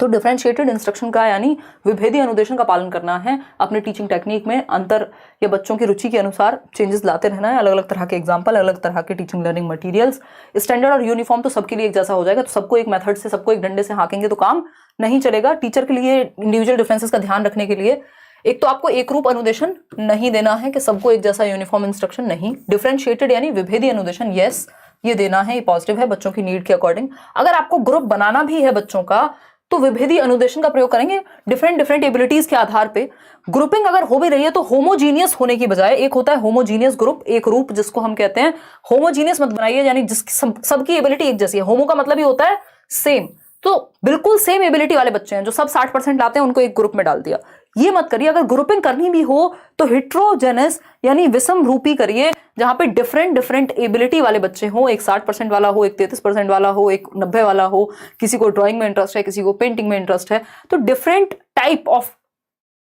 A: तो डिफरेंशिएटेड इंस्ट्रक्शन का यानी विभेदी अनुदेशन का पालन करना है, अपने टीचिंग टेक्निक में अंतर या बच्चों की रुचि के अनुसार चेंजेस लाते रहना है, अलग अलग तरह के एग्जाम्पल, अलग अलग तरह के टीचिंग लर्निंग मटेरियल्स। स्टैंडर्ड और यूनिफॉर्म तो सबके लिए एक जैसा हो जाएगा, तो सबको एक मेथड से, सबको एक डंडे से हाँकेंगे तो काम नहीं चलेगा। टीचर के लिए इंडिविजुअल डिफरेंसेस का ध्यान रखने के लिए एक तो आपको एक रूप अनुदेशन नहीं देना है कि सबको एक जैसा यूनिफॉर्म इंस्ट्रक्शन नहीं। डिफरेंशिएटेड यानी विभेदी अनुदेशन, यस ये देना है, ये पॉजिटिव है बच्चों की नीड के अकॉर्डिंग। अगर आपको ग्रुप बनाना भी है बच्चों का तो विभेदी अनुदेशन का प्रयोग करेंगे, डिफरेंट एबिलिटीज के आधार पे। ग्रुपिंग अगर हो भी रही है तो होमोजीनियस होने की बजाय, एक होता है होमोजीनियस ग्रुप, एक रूप जिसको हम कहते हैं, होमोजीनियस मत बनाइए, यानी जिसकी सबकी एबिलिटी एक जैसी है। होमो का मतलब ही होता है सेम, तो बिल्कुल सेम एबिलिटी वाले बच्चे हैं जो सब 60% लाते हैं, उनको एक ग्रुप में डाल दिया। ये मत करिए। अगर ग्रुपिंग करनी भी हो तो हिट्रोजेनस यानी विषम रूपी करिए, जहां पे डिफरेंट एबिलिटी वाले बच्चे हो, एक 60% वाला हो, एक 33% वाला हो, एक 90 वाला हो, किसी को ड्राइंग में इंटरेस्ट है, किसी को पेंटिंग में इंटरेस्ट है, तो डिफरेंट टाइप ऑफ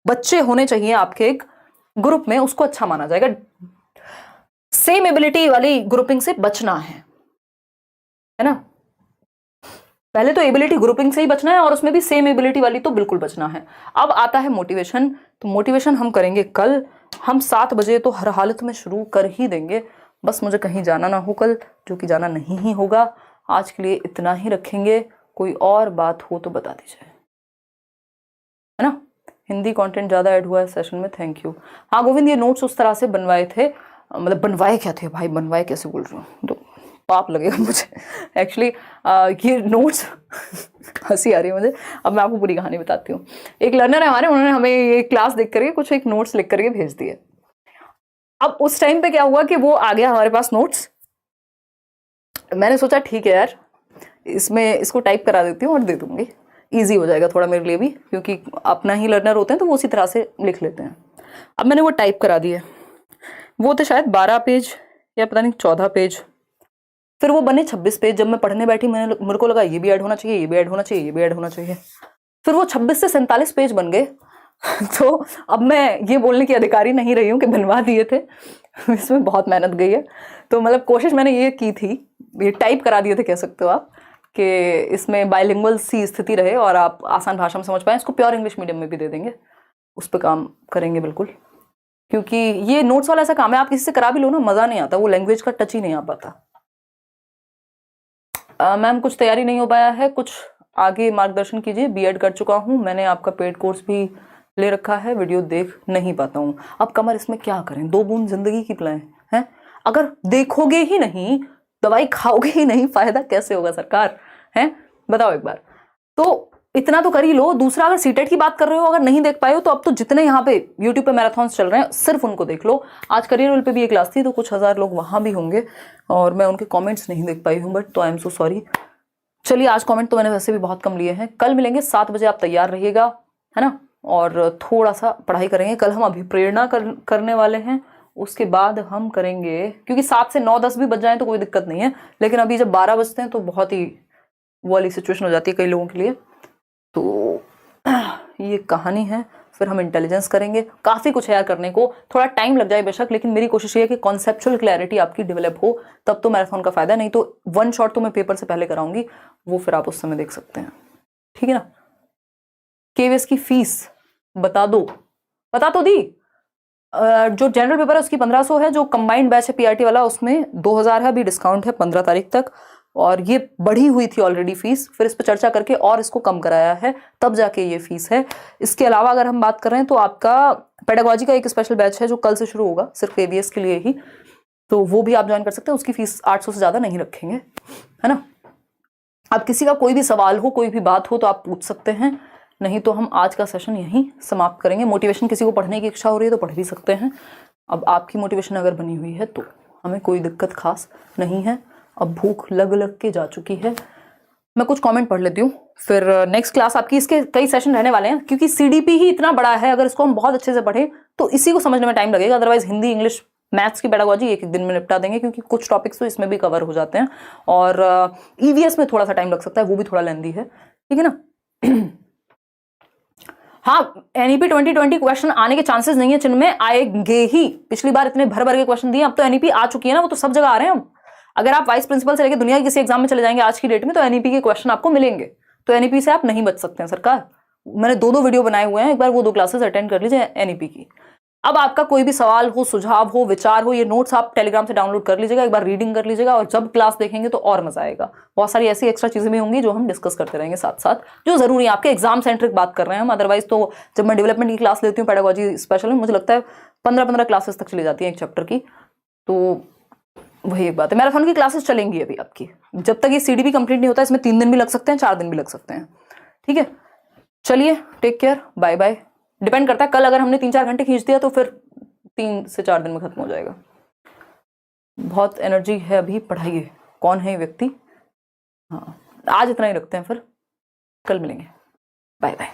A: बच्चे होने चाहिए आपके एक ग्रुप में, उसको अच्छा माना जाएगा। सेम एबिलिटी वाली ग्रुपिंग से बचना है ना। पहले तो एबिलिटी ग्रुपिंग से ही बचना है और उसमें भी सेम एबिलिटी वाली तो बिल्कुल बचना है। अब आता है मोटिवेशन। तो मोटिवेशन हम करेंगे कल, हम 7 बजे तो हर हालत में शुरू कर ही देंगे, बस मुझे कहीं जाना ना हो कल, जो कि जाना नहीं ही होगा। आज के लिए इतना ही रखेंगे, कोई और बात हो तो बता दीजिए, है ना। हिंदी कंटेंट ज़्यादा ऐड हुआ है सेशन में, थैंक यू। हाँ गोविंद, ये नोट्स उस तरह से बनवाए थे, मतलब बनवाए क्या थे भाई, बनवाए कैसे बोल रही हूँ, तो पाप लगेगा मुझे एक्चुअली। ये नोट्स हंसी आ रही है मुझे। अब मैं आपको पूरी कहानी बताती हूँ। एक लर्नर है हमारे, उन्होंने हमें ये क्लास देख करके कुछ एक नोट्स लिख करके भेज दिए। अब उस टाइम पे क्या हुआ कि वो आ गया हमारे पास नोट्स, मैंने सोचा ठीक है यार, इसको टाइप करा देती हूँ और दे दूंगी, ईजी हो जाएगा थोड़ा मेरे लिए भी, क्योंकि अपना ही लर्नर होते हैं तो वो उसी तरह से लिख लेते हैं। अब मैंने वो टाइप करा दिए, वो थे शायद 12 पेज या पता नहीं 14 पेज, फिर वो बने 26 पेज। जब मैं पढ़ने बैठी मेरे को लगा ये भी ऐड होना चाहिए, ये भी ऐड होना चाहिए, ये भी ऐड होना चाहिए, फिर वो 26 से 47 पेज बन गए। तो अब मैं ये बोलने की अधिकारी नहीं रही हूँ कि बनवा दिए थे, इसमें बहुत मेहनत गई है। तो मतलब कोशिश मैंने ये की थी, ये टाइप करा दिए थे कह सकते हो आप, कि इसमें बाइलिंगुअल सी स्थिति रहे और आप आसान भाषा में समझ पाएं। इसको प्योर इंग्लिश मीडियम में भी दे देंगे, उस पर काम करेंगे बिल्कुल, क्योंकि ये नोट्स वाला ऐसा काम है, आप किसी से करा भी लो ना मज़ा नहीं आता, वो लैंग्वेज का टच ही नहीं आ पाता। मैम कुछ तैयारी नहीं हो पाया है, कुछ आगे मार्गदर्शन कीजिए। बीएड कर चुका हूँ मैंने, आपका पेड कोर्स भी ले रखा है, वीडियो देख नहीं पाता हूँ। अब कमर इसमें क्या करें, 2 बूंद जिंदगी की पिलाएं हैं। अगर देखोगे ही नहीं, दवाई खाओगे ही नहीं, फायदा कैसे होगा सरकार, है बताओ एक बार। तो इतना तो कर ही लो। दूसरा, अगर सीटेट की बात कर रहे हो, अगर नहीं देख पाए हो तो अब तो जितने यहाँ पे यूट्यूब पे मैराथॉन्स चल रहे हैं सिर्फ उनको देख लो। आज करियर रोल पे भी एक क्लास थी तो कुछ 1000 लोग वहां भी होंगे और मैं उनके कमेंट्स नहीं देख पाई हूँ, बट तो आई एम सो सॉरी। चलिए आज कमेंट तो मैंने वैसे भी बहुत कम लिए हैं। कल मिलेंगे 7 बजे, आप तैयार रहिएगा, है ना, और थोड़ा सा पढ़ाई करेंगे। कल हम अभिप्रेरणा करने वाले हैं, उसके बाद हम करेंगे, क्योंकि 7 से 9-10 भी बज जाए तो कोई दिक्कत नहीं है, लेकिन अभी जब 12 बजते हैं तो बहुत ही वो वाली सिचुएशन हो जाती है कई लोगों के लिए। तो ये कहानी है, फिर हम इंटेलिजेंस करेंगे। काफ़ी कुछ है यार करने को, थोड़ा टाइम लग जाए बेशक, लेकिन मेरी कोशिश ये है कि कॉन्सेप्चुअल क्लैरिटी आपकी डेवलप हो, तब तो मैराथन का फायदा। नहीं तो 1 शॉट तो मैं पेपर से पहले कराऊंगी, वो फिर आप उस समय देख सकते हैं, ठीक है ना। केवीएस की फीस बता दो, बता तो दी। जो जनरल पेपर है उसकी 1500 है, जो कंबाइंड बैच है पीआरटी वाला उसमें 2000 है, अभी डिस्काउंट है 15 तारीख तक, और ये बढ़ी हुई थी ऑलरेडी फीस, फिर इस पर चर्चा करके और इसको कम कराया है, तब जाके ये फीस है। इसके अलावा अगर हम बात कर रहे हैं तो आपका पेडागोजी का एक स्पेशल बैच है जो कल से शुरू होगा सिर्फ केवीएस के लिए ही, तो वो भी आप ज्वाइन कर सकते हैं। उसकी फीस 800 से ज़्यादा नहीं रखेंगे, है ना। अब किसी का कोई भी सवाल हो, कोई भी बात हो तो आप पूछ सकते हैं, नहीं तो हम आज का सेशन यहीं समाप्त करेंगे। मोटिवेशन किसी को पढ़ने की इच्छा हो रही है तो पढ़ भी सकते हैं। अब आपकी मोटिवेशन अगर बनी हुई है तो हमें कोई दिक्कत खास नहीं है। अब भूख लग के जा चुकी है। मैं कुछ कमेंट पढ़ लेती हूँ, फिर नेक्स्ट क्लास आपकी, इसके कई सेशन रहने वाले हैं, क्योंकि सीडीपी ही इतना बड़ा है, अगर इसको हम बहुत अच्छे से पढ़ें तो इसी को समझने में टाइम लगेगा। अदरवाइज हिंदी, इंग्लिश, मैथ्स की पेडागोजी एक दिन में निपटा देंगे, क्योंकि कुछ टॉपिक्स तो इसमें भी कवर हो जाते हैं, और ईवीएस में थोड़ा सा टाइम लग सकता है, वो भी थोड़ा लेंदी है, ठीक है ना। हाँ, एनईपी 2020 क्वेश्चन आने के चांसेस नहीं है, चिन्ह आएंगे ही। पिछली बार इतने भर के क्वेश्चन दिए, अब तो एनईपी आ चुकी है ना, वो तो सब जगह आ रहे हैं। अगर आप वाइस प्रिंसिपल से लेकर दुनिया के किसी एग्जाम में चले जाएंगे आज की डेट में, तो एनईपी के क्वेश्चन आपको मिलेंगे। तो एनईपी से आप नहीं बच सकते हैं सरकार। मैंने 2 वीडियो बनाए हुए हैं, एक बार वो 2 क्लासेस अटेंड कर लीजिए एनईपी की। अब आपका कोई भी सवाल हो, सुझाव हो, विचार हो, ये नोट्स आप टेलीग्राम से डाउनलोड कर लीजिएगा, एक बार रीडिंग कर लीजिएगा, और जब क्लास देखेंगे तो और मजा आएगा। बहुत सारी ऐसी एक्स्ट्रा चीजें भी होंगी जो हम डिस्कस करते रहेंगे साथ साथ, जो जरूरी है। आपके एग्जाम सेंट्रिक बात कर रहे हैं हम, अदरवाइज तो जब मैं डेवलपमेंट की क्लास लेती हूँ पेडागोजी स्पेशल में, मुझे लगता है 15 क्लासेस तक चली जाती है एक चैप्टर की। तो वही एक बात है। मैराथन की क्लासेस चलेंगी अभी आपकी, जब तक ये सीडीपी कंप्लीट नहीं होता। इसमें 3 दिन भी लग सकते हैं, 4 दिन भी लग सकते हैं, ठीक है। चलिए, take care, bye bye. Depend करता है, कल अगर हमने 3-4 घंटे खींच दिया तो फिर 3 से 4 दिन में खत्म हो जाएगा। बहुत एनर्जी है अभी, पढ़ाइए। कौन है ये व्यक्ति? हाँ, आज इतना ही रखते हैं, फिर कल मिलेंगे। Bye bye.